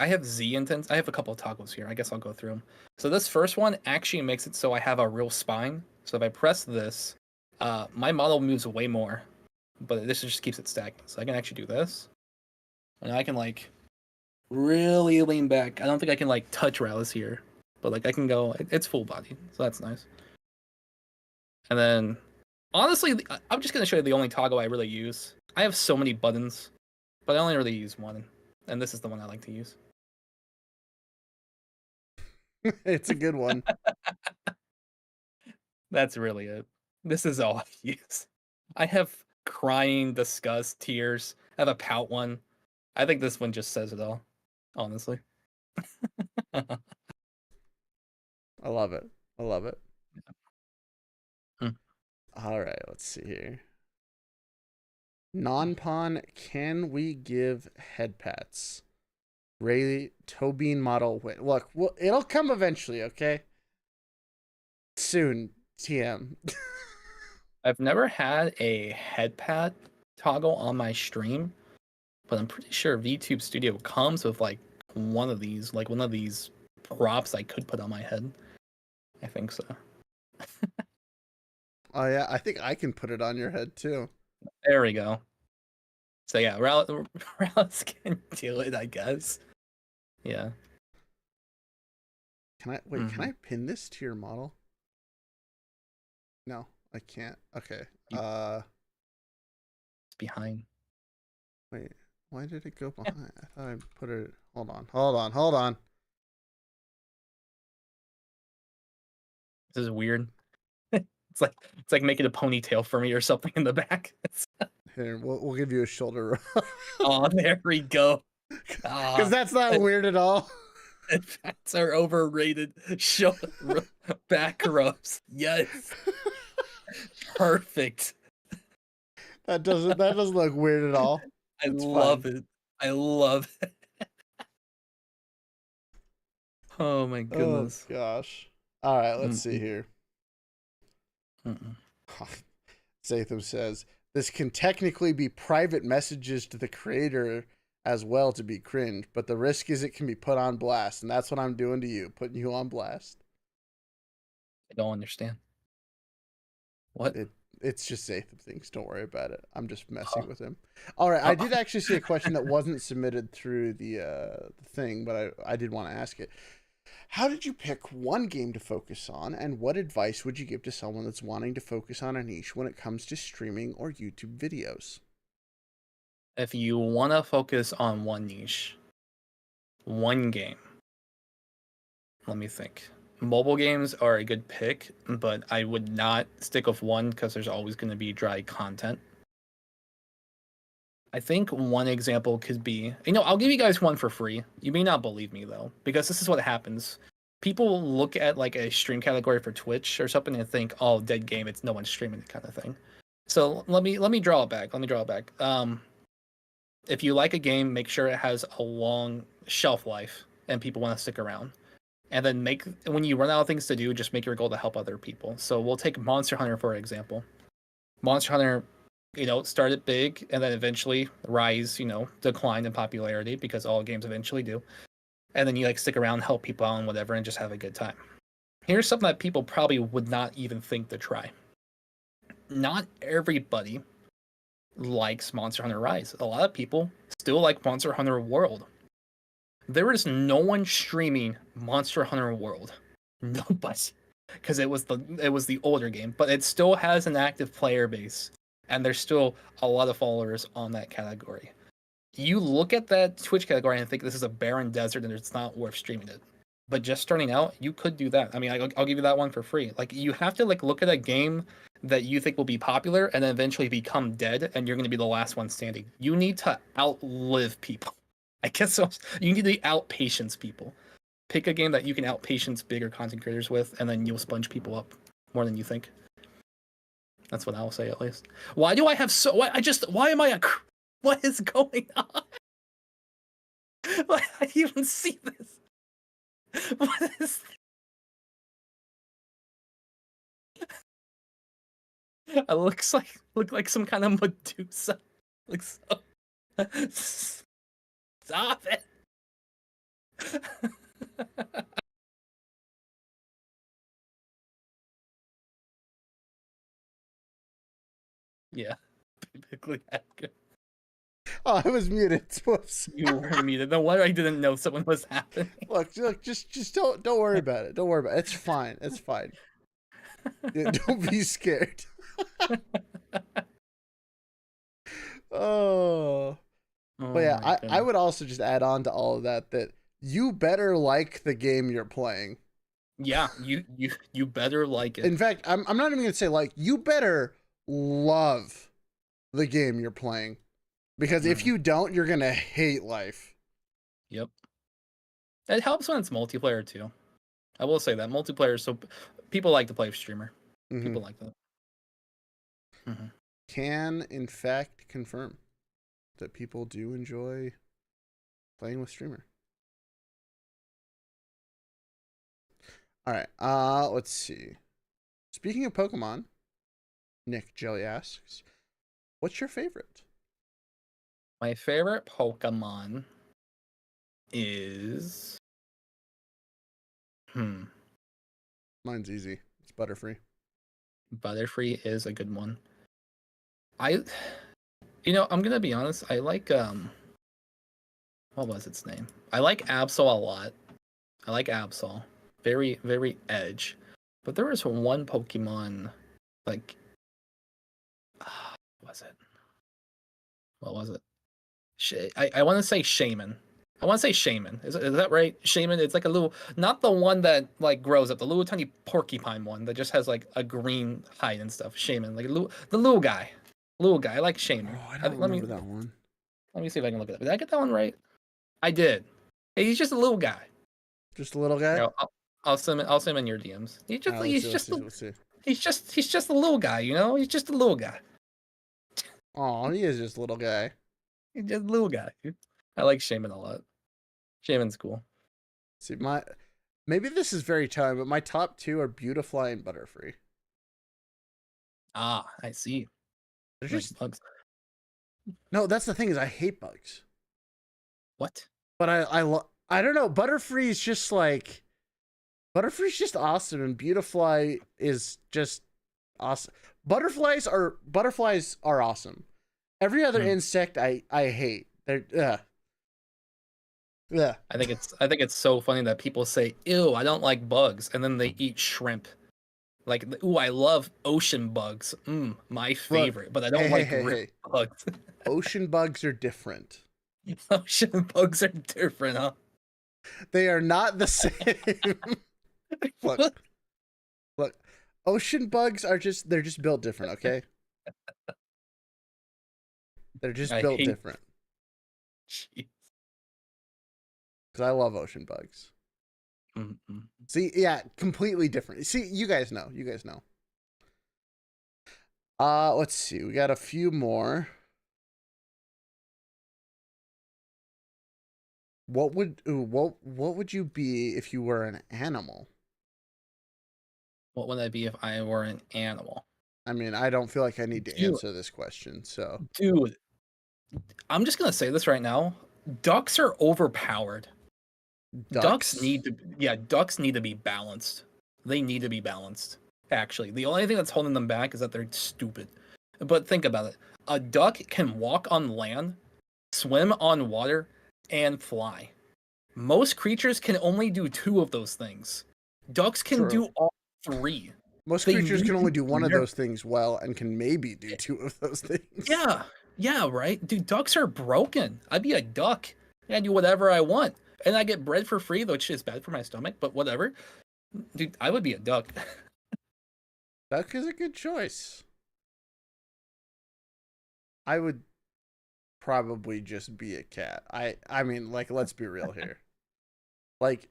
have Z intents. I have a couple of toggles here. I guess I'll go through them. So this first one actually makes it so I have a real spine. So if I press this, my model moves way more, but this just keeps it stagnant. So I can actually do this, and I can like really lean back. I don't think I can like touch Raelz here, but like I can go. It's full body, so that's nice. And then, honestly, I'm just gonna show you the only toggle I really use. I have so many buttons, but I only really use one, and this is the one I like to use. It's a good one. That's really it. This is all I use. I have crying, disgust, tears. I have a pout one. I think this one just says it all, honestly. I love it. I love it. Hmm. All right, let's see here. Non-pawn, can we give head pats? Ray Tobin model win. Look, well, it'll come eventually, okay? Soon, TM. I've never had a head pad toggle on my stream, but I'm pretty sure VTube Studio comes with like one of these props I could put on my head. I think so. Oh yeah, I think I can put it on your head too. There we go. So yeah, Raelz can do it, I guess. Yeah. Can I wait? Can I pin this to your model? No, I can't. Okay. It's behind. Wait. Why did it go behind? I thought I put it. Hold on. This is weird. It's like making a ponytail for me or something in the back. Here, we'll give you a shoulder rub. Oh, there we go. Because that's not weird at all. Fats are overrated. Back rubs. Yes. Perfect. That doesn't look weird at all. I love it. I love it. Oh my goodness. Oh gosh. All right, let's see here. Zatham says this can technically be private messages to the creator as well to be cringe, but the risk is it can be put on blast, and that's what I'm doing to you, putting you on blast. I don't understand. What? It's just Zatham things. Don't worry about it. I'm just messing with him. All right, I did actually see a question that wasn't submitted through the thing, but I did want to ask it. How did you pick one game to focus on, and what advice would you give to someone that's wanting to focus on a niche when it comes to streaming or YouTube videos? If you want to focus on one niche, one game, let me think. Mobile games are a good pick, but I would not stick with one because there's always going to be dry content. I think one example could be, I'll give you guys one for free. You may not believe me though, because this is what happens. People look at like a stream category for Twitch or something and think, "Oh, dead game. It's no one's streaming it," kind of thing. So let me draw it back. If you like a game, make sure it has a long shelf life and people want to stick around. And then when you run out of things to do, just make your goal to help other people. So we'll take Monster Hunter for example. Monster Hunter, started big and then eventually declined in popularity because all games eventually do. And then you stick around, help people out and whatever, and just have a good time. Here's something that people probably would not even think to try. Not everybody likes Monster Hunter Rise. A lot of people still like Monster Hunter World. There is no one streaming Monster Hunter World. Nobody. Because it was the older game, but it still has an active player base. And there's still a lot of followers on that category. You look at that Twitch category and think this is a barren desert and it's not worth streaming it. But just starting out, you could do that. I mean, I'll give you that one for free. You have to look at a game that you think will be popular and then eventually become dead and you're going to be the last one standing. You need to outlive people. I guess so. You need to outpatience people. Pick a game that you can outpatience bigger content creators with, and then you'll sponge people up more than you think. That's what I'll say, at least. Why do I have so? Why am I a? What is going on? Why I even see this? What is? It looks like some kind of Medusa. Looks so. Stop it. Yeah, typically accurate. Oh, I was muted. Whoops. You were muted. No wonder I didn't know something was happening. Look, just don't worry about it. Don't worry about it. It's fine. It's fine. Don't be scared. Oh. But yeah, I would also just add on to all of that you better like the game you're playing. Yeah, you better like it. In fact, I'm not even gonna say you better love the game you're playing. Because if you don't, you're gonna hate life. Yep. It helps when it's multiplayer too. I will say that multiplayer, so people like to play with streamer. People like that. Can in fact confirm that people do enjoy playing with streamer. All right, let's see. Speaking of Pokemon, Nick Jelly asks, what's your favorite? My favorite Pokemon is Mine's easy. It's Butterfree. Butterfree is a good one. I'm gonna be honest. I like what was its name? I like Absol a lot. I like Absol. Very, very edge. But there was one Pokemon, like, what was it? What was it? I want to say Shaman. I want to say Shaman. Is that right? Shaman. It's like a little, not the one that like grows up, the little tiny porcupine one that just has like a green hide and stuff. Shaman, like the little guy. Little guy. I like Shaman. Oh, I don't remember that one. Let me see if I can look it up. Did I get that one right? I did. Hey, he's just a little guy. Just a little guy. You know, I'll send him in your DMs. Let's see. He's just a little guy. You know, he's just a little guy. Oh, he is just a little guy. He's just a little guy. I like Shaman a lot. Shaman's cool. See, maybe this is very telling, but my top two are Beautifly and Butterfree. Ah, I see. They're Like just bugs. No, that's the thing is I hate bugs. What? But I don't know. Butterfree's just awesome, and Beautifly is just awesome. Butterflies are awesome. Every other insect I hate. They're yeah. I think it's so funny that people say, "Ew, I don't like bugs," and then they eat shrimp. Like, ooh, I love ocean bugs. My favorite, but I don't like real bugs. Ocean bugs are different. Ocean bugs are different, huh? They are not the same. Look. Ocean bugs they're just built different, okay? They're just built different. Jeez. Because I love ocean bugs. Mm-hmm. See, yeah, completely different. See, you guys know. Let's see. We got a few more. What would you be if you were an animal? What would I be if I were an animal? I mean, I don't feel like I need to answer this question, so. Dude, I'm just gonna say this right now. Ducks are overpowered. Ducks need to be balanced. They need to be balanced. Actually, the only thing that's holding them back is that they're stupid. But think about it. A duck can walk on land, swim on water, and fly. Most creatures can only do 2 of those things. Ducks can do all 3. Most creatures can only do one of those things well and can maybe do 2 of those things. Yeah, right? Dude, ducks are broken. I'd be a duck. I do whatever I want. And I get bread for free, which is bad for my stomach, but whatever. Dude, I would be a duck. Duck is a good choice. I would probably just be a cat. I mean, like, let's be real here. Like,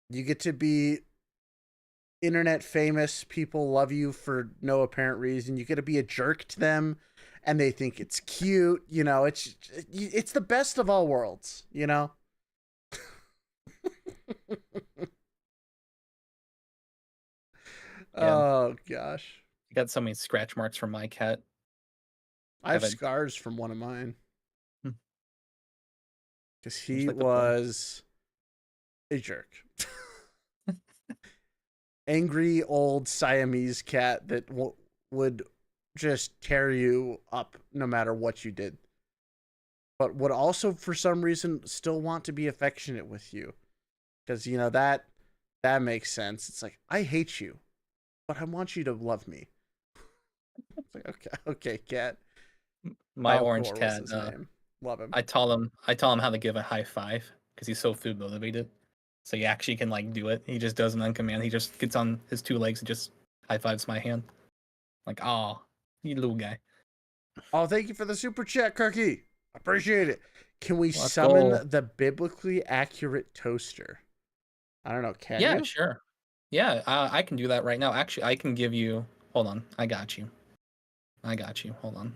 you get to be internet famous. People love you for no apparent reason. You get to be a jerk to them, and they think it's cute. You know, it's the best of all worlds. You know. Yeah. Oh gosh. I got so many scratch marks from my cat. I have scars from one of mine. Because he like was a jerk. Angry old Siamese cat that would just tear you up no matter what you did. But would also, for some reason, still want to be affectionate with you. Because, you know, that makes sense. It's like, I hate you, but I want you to love me. It's like, okay, cat. My orange cat, love him. I tell him how to give a high five because he's so food motivated. So he actually can like do it. He just does it on command. He just gets on his 2 legs and just high fives my hand. Like, oh, you little guy. Oh, thank you for the super chat, Cookie. Appreciate it. Can we summon the biblically accurate toaster? I don't know. Can you? Sure. Yeah, I can do that right now. Actually, I can give you. Hold on. I got you. Hold on.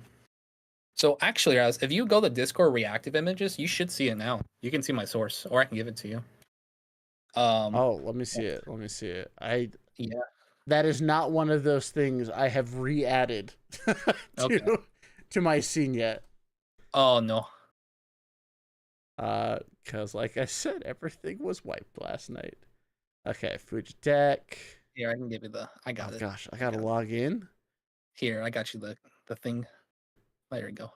So actually, Raelz, if you go to Discord reactive images, you should see it now. You can see my source, or I can give it to you. Oh, let me see it. That is not one of those things I have re-added to my scene yet. Oh no. Because like I said, everything was wiped last night. Okay, Fuji Deck. Here, I can give you the. I got Oh it. gosh, I gotta log in. Here, I got you the thing. There you go.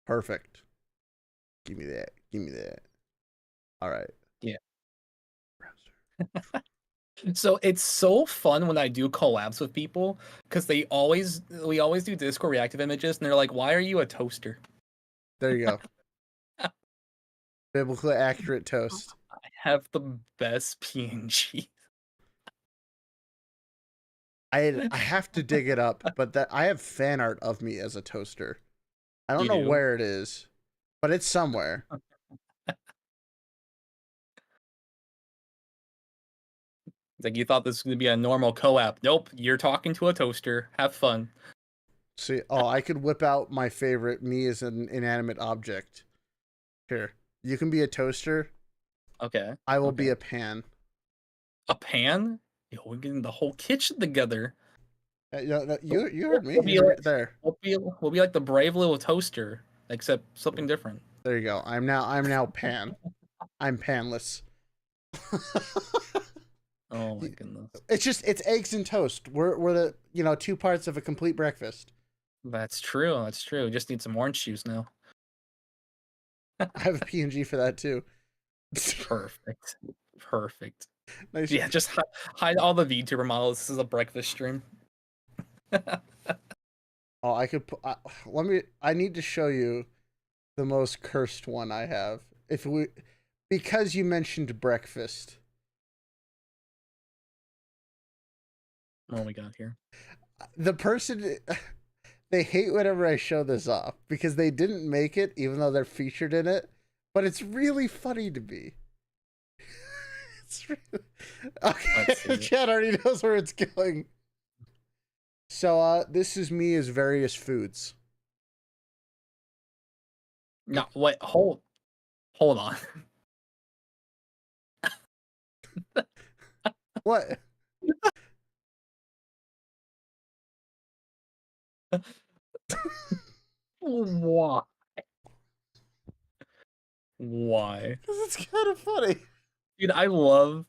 Perfect. Give me that. Give me that. All right. Yeah. Browser. So it's so fun when I do collabs with people because we always do Discord reactive images and they're like, "Why are you a toaster?" There you go. Biblically accurate toast. I have the best PNG. I have to dig it up, but that I have fan art of me as a toaster. I don't You know do? where it is, but it's somewhere. It's like you thought this was gonna be a normal co-op. Nope, you're talking to a toaster. Have fun. See, oh, I could whip out my favorite me as an inanimate object. Here, you can be a toaster. Okay. I will Okay. be a pan. A pan? Yo, we're getting the whole kitchen together. You heard me. We'll be You're like, there. we'll be like the brave little toaster, except something different. There you go. I'm now pan. I'm panless. Oh my goodness. It's eggs and toast. We're the 2 parts of a complete breakfast. That's true. That's true. Just need some orange juice now. I have a PNG for that too. Perfect. Perfect. Nice. Yeah, just hide all the VTuber models. This is a breakfast stream. Oh, I could. Let me. I need to show you the most cursed one I have. Because you mentioned breakfast. What we got here? The person, they hate whenever I show this off because they didn't make it, even though they're featured in it. But it's really funny to me. It's really... Okay, Chad already knows where it's going. So, this is me as various foods. No, wait, hold on. What? Why? Why? Because it's kind of funny. Dude, I love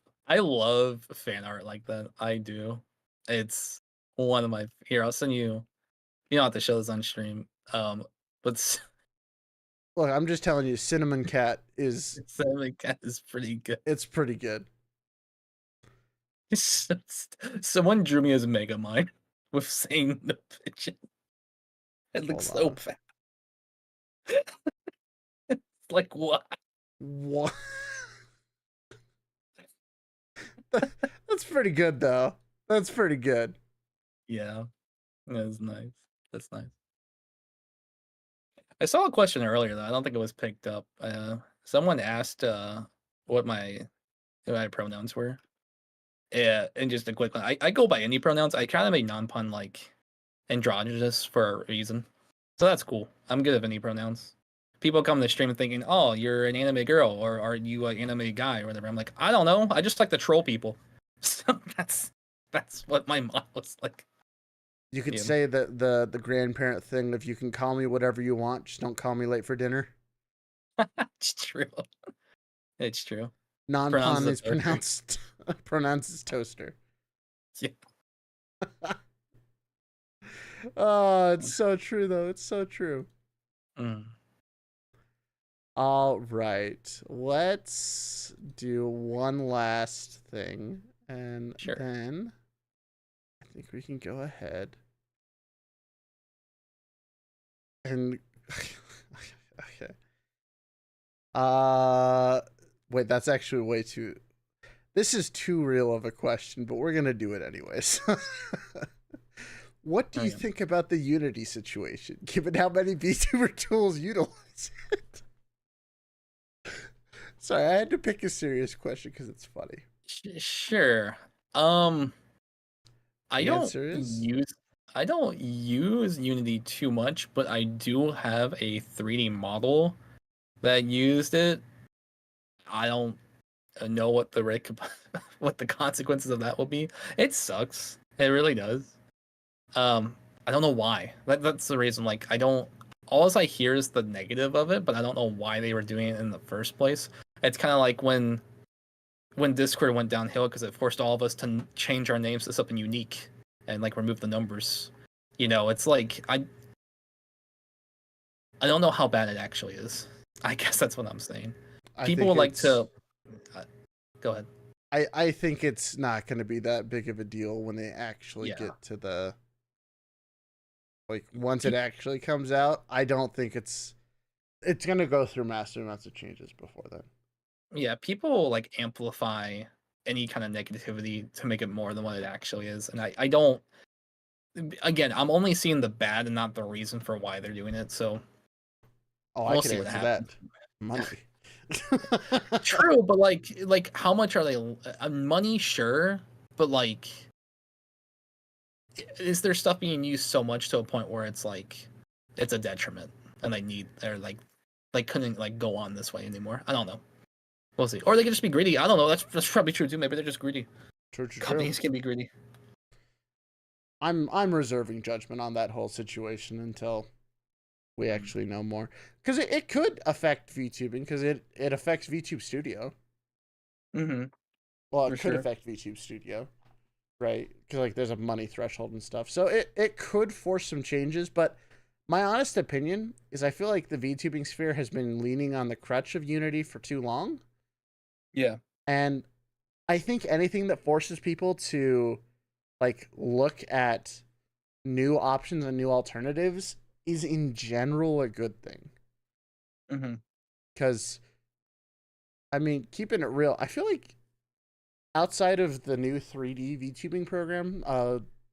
fan art like that. I do. It's one of my here. I'll send you. You don't have to show this on stream. But Look, I'm just telling you, Cinnamon Cat is. Cinnamon Cat is pretty good. It's pretty good. Someone drew me as Megamind with saying the pigeon. It looks so bad. It's like what? What? That's pretty good, though. That's pretty good. Yeah, that's nice. That's nice. I saw a question earlier though. I don't think it was picked up. Someone asked what my pronouns were. Yeah, and just a quick one. I go by any pronouns. I kind of made non-pun like androgynous for a reason. So that's cool. I'm good at any pronouns. People come to the stream thinking, "Oh, you're an anime girl, or are you an anime guy, or whatever." I'm like, I don't know. I just like to troll people. So that's what my mom was like. You could say that the grandparent thing of you can call me whatever you want, just don't call me late for dinner. It's true. It's true. Non-pun is pronounced as toaster. Yeah. Oh, it's so true though. It's so true. All right, let's do one last thing, and then I think we can go ahead and okay. Wait, that's actually way too. This is too real of a question, but we're gonna do it anyways. What do you think about the Unity situation, given how many VTuber tools utilize it? Sorry, I had to pick a serious question because it's funny. Sure. I don't use Unity too much, but I do have a 3D model that used it. I don't know what what the consequences of that will be. It sucks. It really does. I don't know why. That's the reason. Like, I don't all I hear is the negative of it, but I don't know why they were doing it in the first place. It's kind of like when Discord went downhill because it forced all of us to change our names to something unique and like remove the numbers. You know, it's like I don't know how bad it actually is. I guess that's what I'm saying. I People think would like it's. to go ahead. I think it's not going to be that big of a deal when they actually Yeah. get to the. Like, once it actually comes out, I don't think it's going to go through massive amounts of changes before then. Yeah, people like amplify any kind of negativity to make it more than what it actually is, and I don't. Again, I'm only seeing the bad and not the reason for why they're doing it. So Oh, I we'll could see what answer happens. that. Money. True, but like how much are they? Money, sure, but like, is there stuff being used so much to a point where it's like it's a detriment, and they're like couldn't like go on this way anymore? I don't know. We'll see. Or they could just be greedy. I don't know. That's probably true too. Maybe they're just greedy. True. Companies can be greedy. I'm reserving judgment on that whole situation until we actually know more, because it could affect VTubing, because it affects VTube Studio. Mm-hmm. Well, it For could sure. affect VTube Studio, right? Because like there's a money threshold and stuff, so it could force some changes. But my honest opinion is, I feel like the VTubing sphere has been leaning on the crutch of Unity for too long, Yeah. and I think anything that forces people to like look at new options and new alternatives is in general a good thing. Mm-hmm. Because I mean, keeping it real, I feel like outside of the new 3D VTubing program,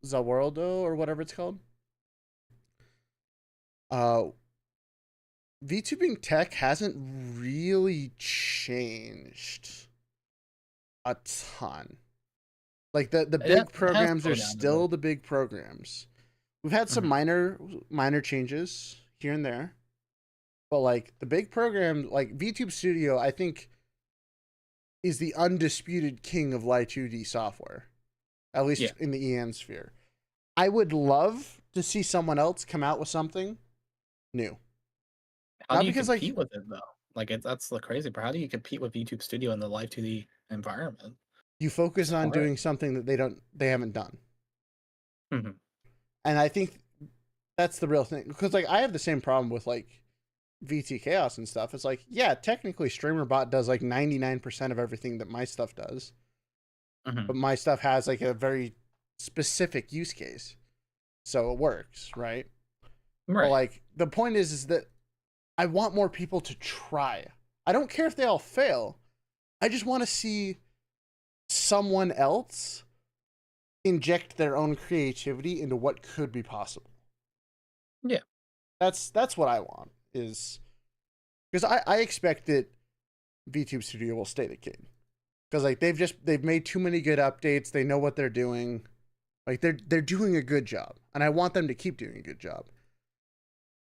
Zaworldo or whatever it's called, uh, VTubing tech hasn't really changed a ton. Like the It big has programs are slowed down a bit. still the big programs. We've had some minor changes here and there, but like the big program, like VTube Studio, I think is the undisputed king of Light 2D software, at least Yeah. in the EN sphere. I would love to see someone else come out with something new. How Not do you because like compete with it though? Like that's the crazy part. How do you compete with YouTube Studio in the Live 2D environment? you It's focus on hard. doing something that they haven't done. Mm-hmm. And I think that's the real thing, because like I have the same problem with like VTchaos and stuff. It's like, yeah, technically StreamerBot does like 99% of everything that my stuff does, Mm-hmm. but my stuff has like a very specific use case, so it works, right? But Right. like the point is that I want more people to try. I don't care if they all fail. I just want to see someone else inject their own creativity into what could be possible. Yeah. That's what I want, is because I expect that VTube Studio will stay the king, because like they've made too many good updates. They know what they're doing. Like they're doing a good job, and I want them to keep doing a good job.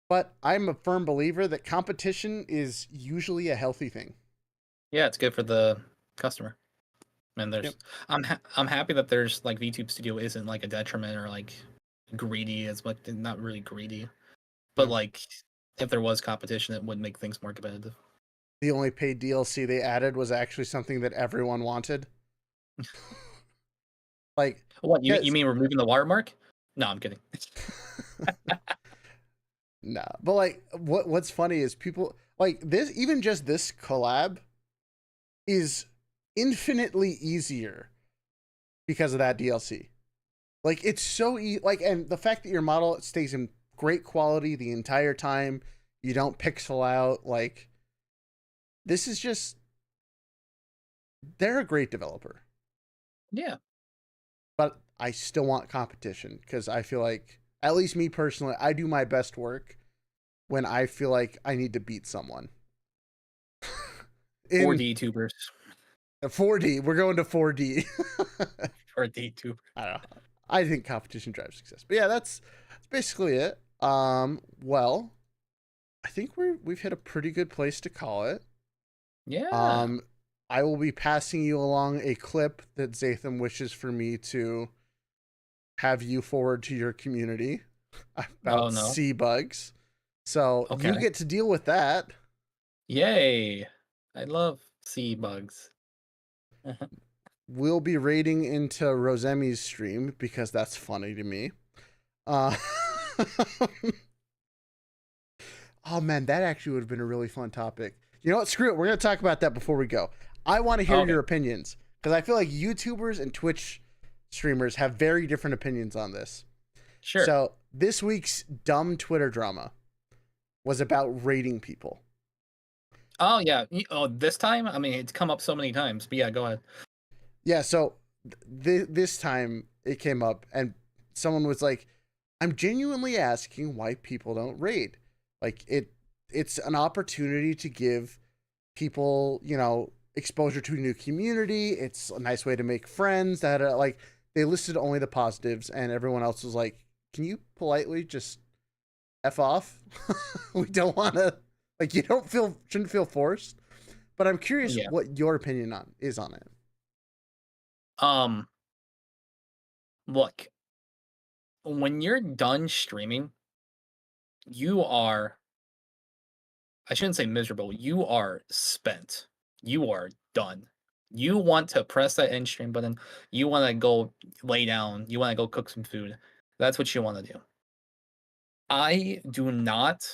But I'm a firm believer that competition is usually a healthy thing. Yeah, it's good for the customer. And Yep. I'm happy that there's like VTube Studio isn't like a detriment or like greedy as much. Not really greedy, but Yeah. like if there was competition, it would make things more competitive. The only paid DLC they added was actually something that everyone wanted. Like, What you yes. mean removing the watermark? No, I'm kidding. Nah, but like, what's funny is people like this. Even just this collab is infinitely easier because of that DLC. Like, it's so like, and the fact that your model stays in great quality the entire time, you don't pixel out. Like, this is just, they're a great developer. Yeah. But I still want competition, because I feel like, at least me personally, I do my best work when I feel like I need to beat someone. In 4D tubers. 4D, we're going to 4D. 4D tuber. I don't know. I think competition drives success. But yeah, that's basically it. Well, I think we've hit a pretty good place to call it. Yeah. I will be passing you along a clip that Zatham wishes for me to have you forward to your community Oh about no. sea bugs. So you Okay. get to deal with that. Yay. I love sea bugs. We'll be raiding into Rosemi's stream because that's funny to me. Uh, oh man, that actually would have been a really fun topic. You know what? Screw it. We're gonna talk about that before we go. I want to hear Okay. your opinions because I feel like YouTubers and Twitch streamers have very different opinions on this. Sure. So this week's dumb Twitter drama was about raiding people. Oh yeah. Oh, this time? I mean, it's come up so many times. But yeah, go ahead. Yeah, so this time it came up and someone was like, I'm genuinely asking why people don't raid. Like it's an opportunity to give people, you know, exposure to a new community. It's a nice way to make friends that like they listed only the positives and everyone else was like, "Can you politely just F off? We don't want to like you shouldn't feel forced." But I'm curious Yeah. what your opinion is on it. Um, Look, when you're done streaming, you are, I shouldn't say miserable, you are spent. You are done. You want to press that end stream button. You want to go lay down. You want to go cook some food. That's what you want to do. I do not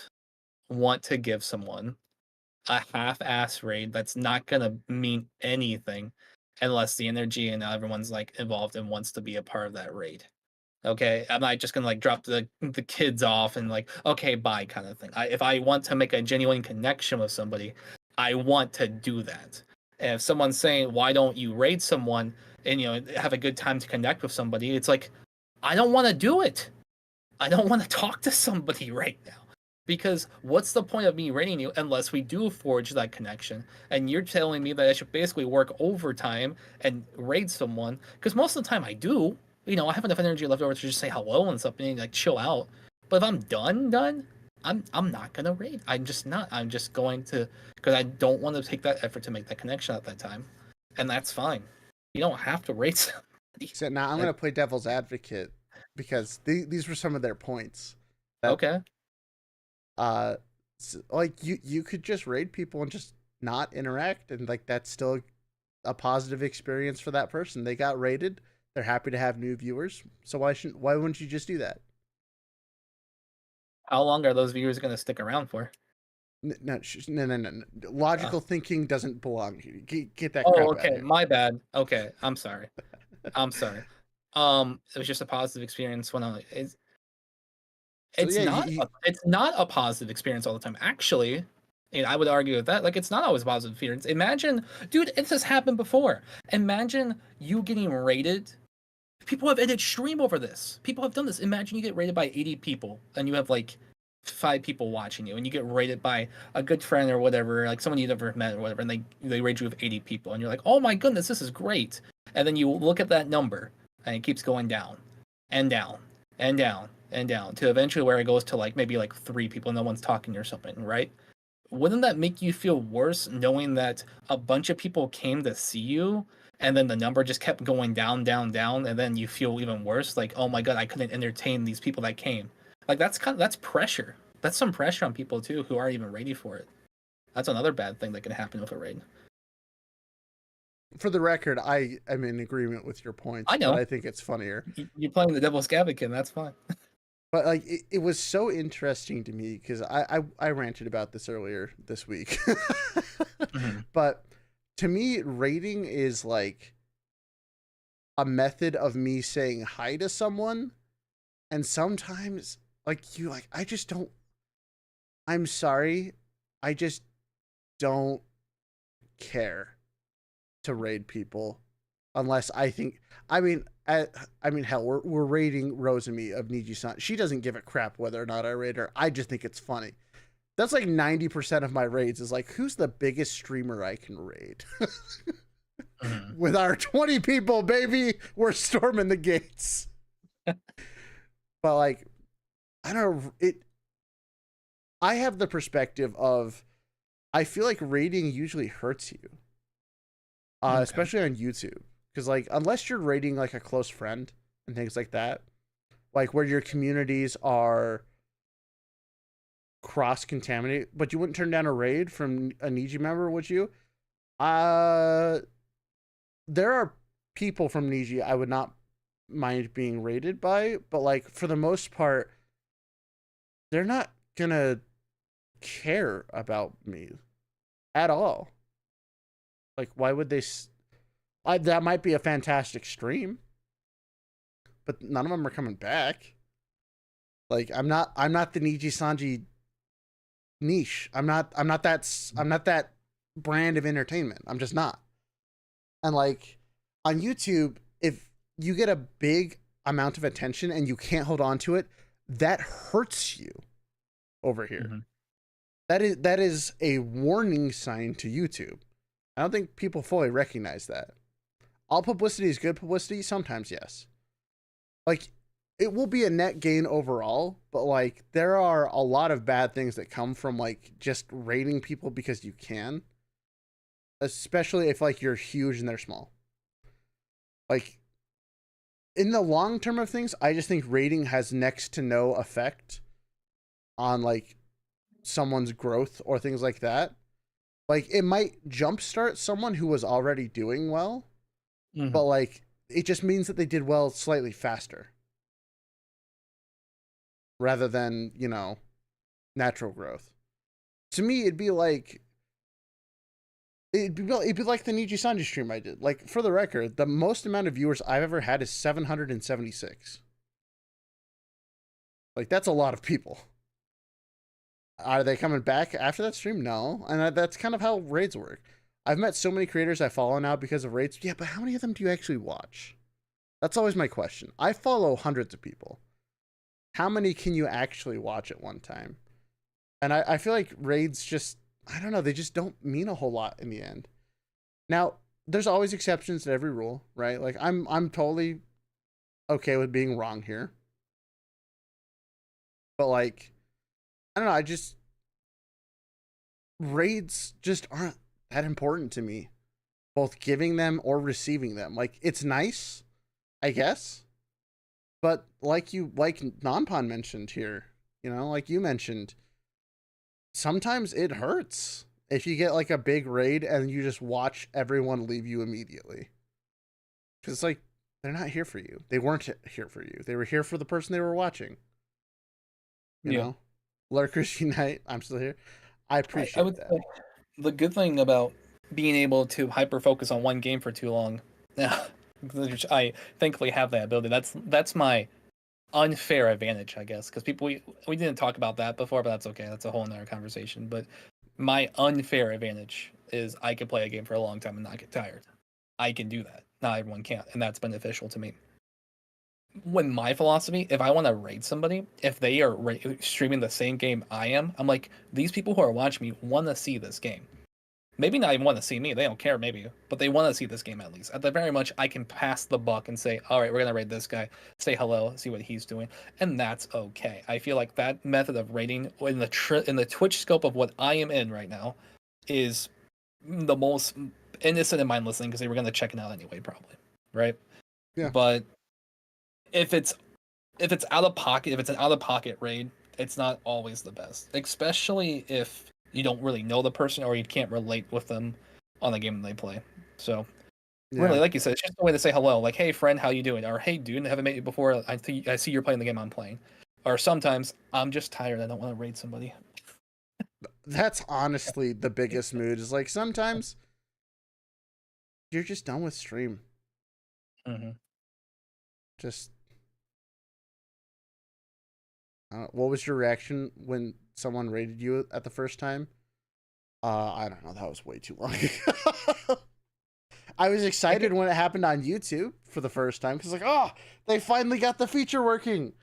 want to give someone a half-ass raid that's not gonna mean anything unless the energy and everyone's like involved and wants to be a part of that raid. Okay, I'm not just gonna like drop the kids off and like okay bye kind of thing. If I want to make a genuine connection with somebody, I want to do that. And if someone's saying why don't you raid someone and have a good time to connect with somebody, it's like I don't want to do it. I don't want to talk to somebody right now. Because what's the point of me rating you unless we do forge that connection? And you're telling me that I should basically work overtime and raid someone. Because most of the time I do. I have enough energy left over to just say hello and stuff and like chill out. But if I'm done, I'm not gonna raid. I'm just not. I'm just going to because I don't want to take that effort to make that connection at that time. And that's fine. You don't have to raid somebody. So now I'm going to play devil's advocate because these were some of their points. That Okay. like you could just raid people and just not interact, and like that's still a positive experience for that person. They got raided. They're happy to have new viewers. So why wouldn't you just do that? How long are those viewers going to stick around for? No. Logical thinking doesn't belong here. Get that Oh, crap out of okay. here. My bad. Okay, I'm sorry. I'm sorry. It was just a positive experience when So it's yeah, not it's not a positive experience all the time. Actually, and I would argue with that. Like it's not always a positive experience. Imagine, dude, this has happened before. Imagine you getting rated. People have ended stream over this. People have done this. Imagine you get rated by 80 people and you have like 5 people watching you and you get rated by a good friend or whatever, like someone you never met or whatever, and they rate you with 80 people and you're like, oh my goodness, this is great. And then you look at that number and it keeps going down and down and down and down to eventually where it goes to like maybe like 3 people, no one's talking or something, right? Wouldn't that make you feel worse knowing that a bunch of people came to see you and then the number just kept going down, down, down, and then you feel even worse, like, oh my god, I couldn't entertain these people that came. Like that's pressure. That's some pressure on people too who aren't even ready for it. That's another bad thing that can happen with a raid. For the record, I am in agreement with your points, I but know I think it's funnier. you're playing the devil's advocate, and that's fine. But like it was so interesting to me because I ranted about this earlier this week. Mhm. But to me, rating is like a method of me saying hi to someone, and sometimes I just don't. I'm sorry, I just don't care to raid people unless I think. I mean, hell, we're raiding Rosemi of Niji-san. She doesn't give a crap whether or not I raid her. I just think it's funny. That's like 90% of my raids is like, who's the biggest streamer I can raid? Mhm. With our 20 people, baby, we're storming the gates. But like, I don't know, I have the perspective of I feel like raiding usually hurts you. Okay. Especially on YouTube. Because like unless you're raiding like a close friend and things like that, like where your communities are cross contaminate, but you wouldn't turn down a raid from a Niji member, would you? Uh, there are people from Niji I would not mind being raided by, but like for the most part, they're not gonna care about me at all. Like, why would they? That might be a fantastic stream, but none of them are coming back. Like, I'm not the Niji Sanji niche. I'm not that brand of entertainment. I'm just not. And like on YouTube, if you get a big amount of attention and you can't hold on to it, that hurts you over here. Mm-hmm. That is a warning sign to YouTube. I don't think people fully recognize that. All publicity is good publicity. Sometimes, yes. Like, it will be a net gain overall, but like there are a lot of bad things that come from like just rating people because you can. Especially if like you're huge and they're small. Like in the long term of things, I just think rating has next to no effect on like someone's growth or things like that. Like it might jumpstart someone who was already doing well, but like it just means that they did well slightly faster rather than, you know, natural growth. To me, it'd be like it'd be like the Niji Sanji stream I did. Like for the record, the most amount of viewers I've ever had is 776. Like that's a lot of people. Are they coming back after that stream? No. And that's kind of how raids work. I've met so many creators I follow now because of raids. Yeah, but how many of them do you actually watch? That's always my question. I follow hundreds of people. How many can you actually watch at one time? And I feel like raids just, I don't know, they just don't mean a whole lot in the end. Now, there's always exceptions to every rule, right? Like I'm totally okay with being wrong here. But like, I don't know, raids just aren't that important to me. Both giving them or receiving them. Like, it's nice, I guess. But like Nonpon mentioned here, you know, like you mentioned, sometimes it hurts if you get like a big raid and you just watch everyone leave you immediately. Because it's like, they're not here for you. They weren't here for you. They were here for the person they were watching. You know? Lurkers Unite. I'm still here. I appreciate I would that. say the good thing about being able to hyper focus on one game for too long, which I thankfully have that ability. That's my unfair advantage, I guess, because we didn't talk about that before, but that's okay. That's a whole nother conversation. But my unfair advantage is I can play a game for a long time and not get tired. I can do that. Not everyone can, and that's beneficial to me. When my philosophy, if I want to raid somebody, if they are streaming the same game I am, I'm like, these people who are watching me want to see this game. Maybe not even want to see me, they don't care maybe, but they want to see this game at least. At the very much, I can pass the buck and say, all right, we're going to raid this guy, say hello, see what he's doing, and that's okay. I feel like that method of raiding in the Twitch scope of what I am in right now is the most innocent and mindless thing because they were going to check it out anyway, probably, right? Yeah. But if it's out of pocket, if it's an out of pocket raid, it's not always the best, especially if you don't really know the person or you can't relate with them on the game they play. So really, like you said, it's just a way to say hello, like, hey friend, how you doing? Or hey dude, I haven't met you before. I see you're playing the game I'm playing. Or sometimes I'm just tired, I don't want to raid somebody. That's honestly the biggest mood, is like sometimes you're just done with stream. Just what was your reaction when someone rated you at the first time? I don't know. That was way too long ago. I was excited when it happened on YouTube for the first time because, like, oh, they finally got the feature working.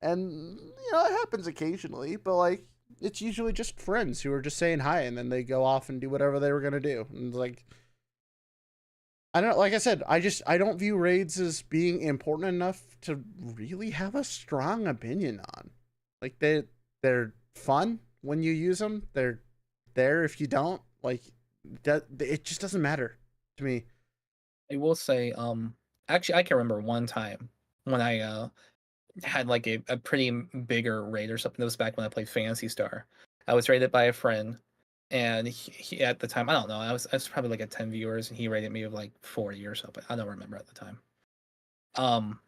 And, you know, it happens occasionally, but, like, it's usually just friends who are just saying hi and then they go off and do whatever they were going to do. And, like, I don't know. Like I said, I don't view raids as being important enough to really have a strong opinion on. Like, they're fun when you use them. They're there if you don't. Like, that it just doesn't matter to me. I will say, actually I can remember one time when I had like a pretty bigger raid or something. That was back when I played Phantasy Star. I was rated by a friend, and he at the time, I don't know, I was probably like at 10 viewers, and he rated me with like 40 or something. I don't remember at the time. Um,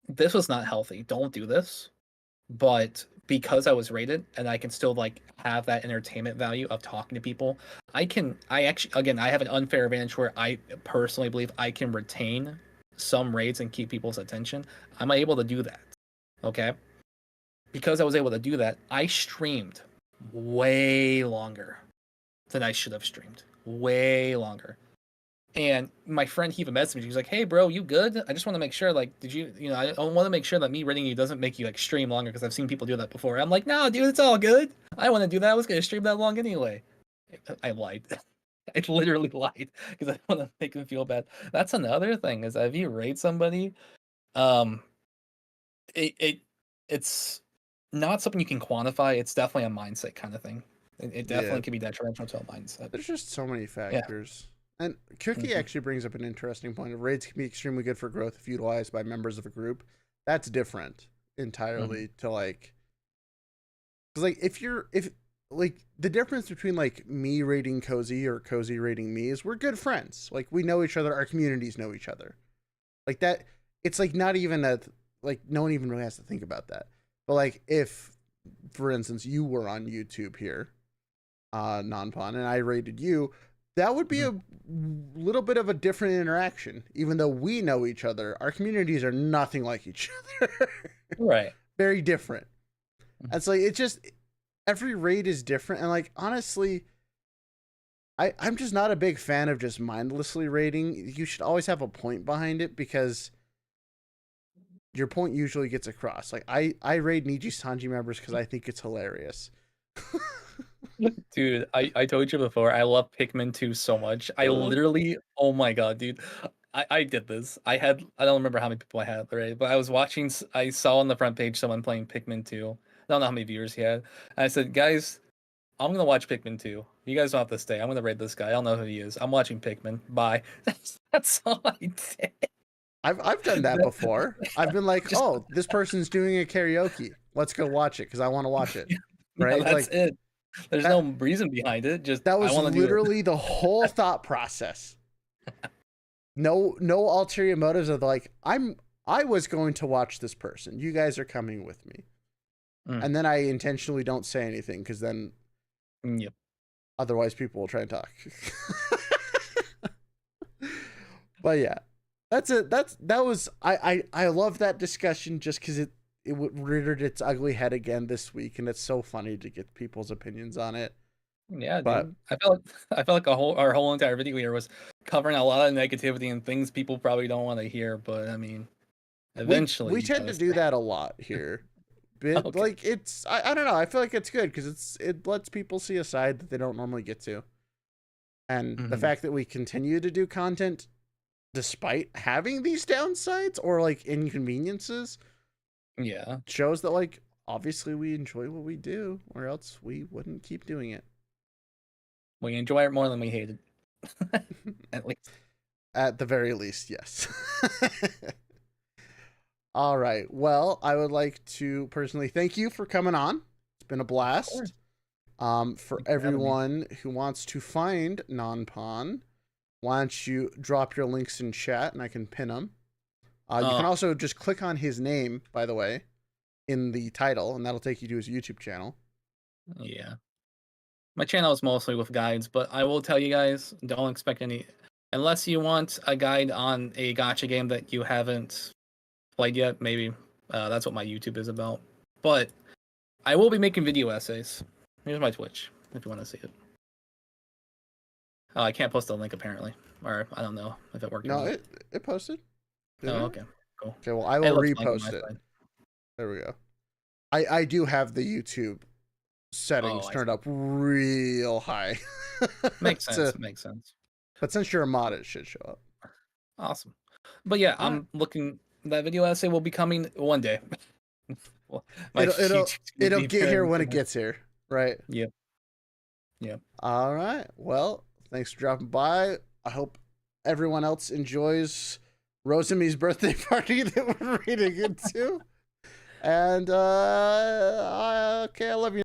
this was not healthy. Don't do this. But because I was rated and I can still like have that entertainment value of talking to people, I actually, again, I have an unfair advantage where I personally believe I can retain some raids and keep people's attention. I'm able to do that. Okay? Because I was able to do that, I streamed way longer than I should have streamed. Way longer. And my friend, he even messaged me. He was like, "Hey, bro, you good? I just want to make sure. Like, did you, I want to make sure that me rating you doesn't make you like stream longer because I've seen people do that before." I'm like, "No, dude, it's all good. I want to do that. I was gonna stream that long anyway." I lied. I literally lied because I want to make him feel bad. That's another thing is that if you rate somebody, um, it's not something you can quantify. It's definitely a mindset kind of thing. It definitely Yeah. can be detrimental to a mindset. There's just so many Yeah. factors. And Cookie actually brings up an interesting point. Raids can be extremely good for growth if utilized by members of a group. That's different entirely to like, because like if like the difference between like me rating Cozy or Cozy rating me is we're good friends. Like we know each other. Our communities know each other. Like that. It's like not even a like no one even really has to think about that. But like if, for instance, you were on YouTube here, non-pon, and I rated you, that would be a little bit of a different interaction. Even though we know each other, our communities are nothing like each other. Right. Very different. And so it's just every raid is different. And like honestly, I'm just not a big fan of just mindlessly raiding. You should always have a point behind it because your point usually gets across. Like I raid Niji Sanji members because I think it's hilarious. Dude, I told you before, I love Pikmin 2 so much. I literally, oh my god, dude. I did this. I don't remember how many people I had already, but I was watching, I saw on the front page someone playing Pikmin 2. I don't know how many viewers he had. And I said, guys, I'm gonna watch Pikmin 2. You guys don't have to stay. I'm gonna raid this guy. I don't know who he is. I'm watching Pikmin. Bye. That's all I did. I've done that before. I've been like, oh, this person's doing a karaoke. Let's go watch it because I want to watch it. Right? No, that's like it. There's no reason behind it. Just that was I want to do it. literally the whole thought process. No ulterior motives of like I was going to watch this person. You guys are coming with me. And then I intentionally don't say anything because then otherwise people will try and talk. But yeah. That's it. That was I love that discussion just because it reared its ugly head again this week, and it's so funny to get people's opinions on it. Yeah, but dude. I felt like our whole entire video here was covering a lot of negativity and things people probably don't want to hear. But I mean, eventually we tend to do that a lot here. But okay. like it's I don't know. I feel like it's good because it lets people see a side that they don't normally get to, and the fact that we continue to do content despite having these downsides or like inconveniences, shows that like obviously we enjoy what we do, or else we wouldn't keep doing it. We enjoy it more than we hate it. At least. At the very least, yes. All right. Well, I would like to personally thank you for coming on. It's been a blast. For everyone who wants to find non-pon, why don't you drop your links in chat and I can pin them. You can also just click on his name, by the way, in the title, and that'll take you to his YouTube channel. Yeah. My channel is mostly with guides, but I will tell you guys, don't expect any, unless you want a guide on a gacha game that you haven't played yet, maybe. That's what my YouTube is about. But I will be making video essays. Here's my Twitch, if you want to see it. Oh, I can't post the link apparently, or I don't know if it worked. No, it posted. Okay, cool. Okay, well I will repost it. There we go. I do have the YouTube settings turned up real high. Makes sense. Makes sense. But since you're a mod, it should show up. Awesome. But yeah, I'm looking. That video essay will be coming one day. It'll get here when it gets here, right? Yep. Yep. All right. Well, thanks for dropping by. I hope everyone else enjoys Rosemi's birthday party that we're reading into. And okay, I love you.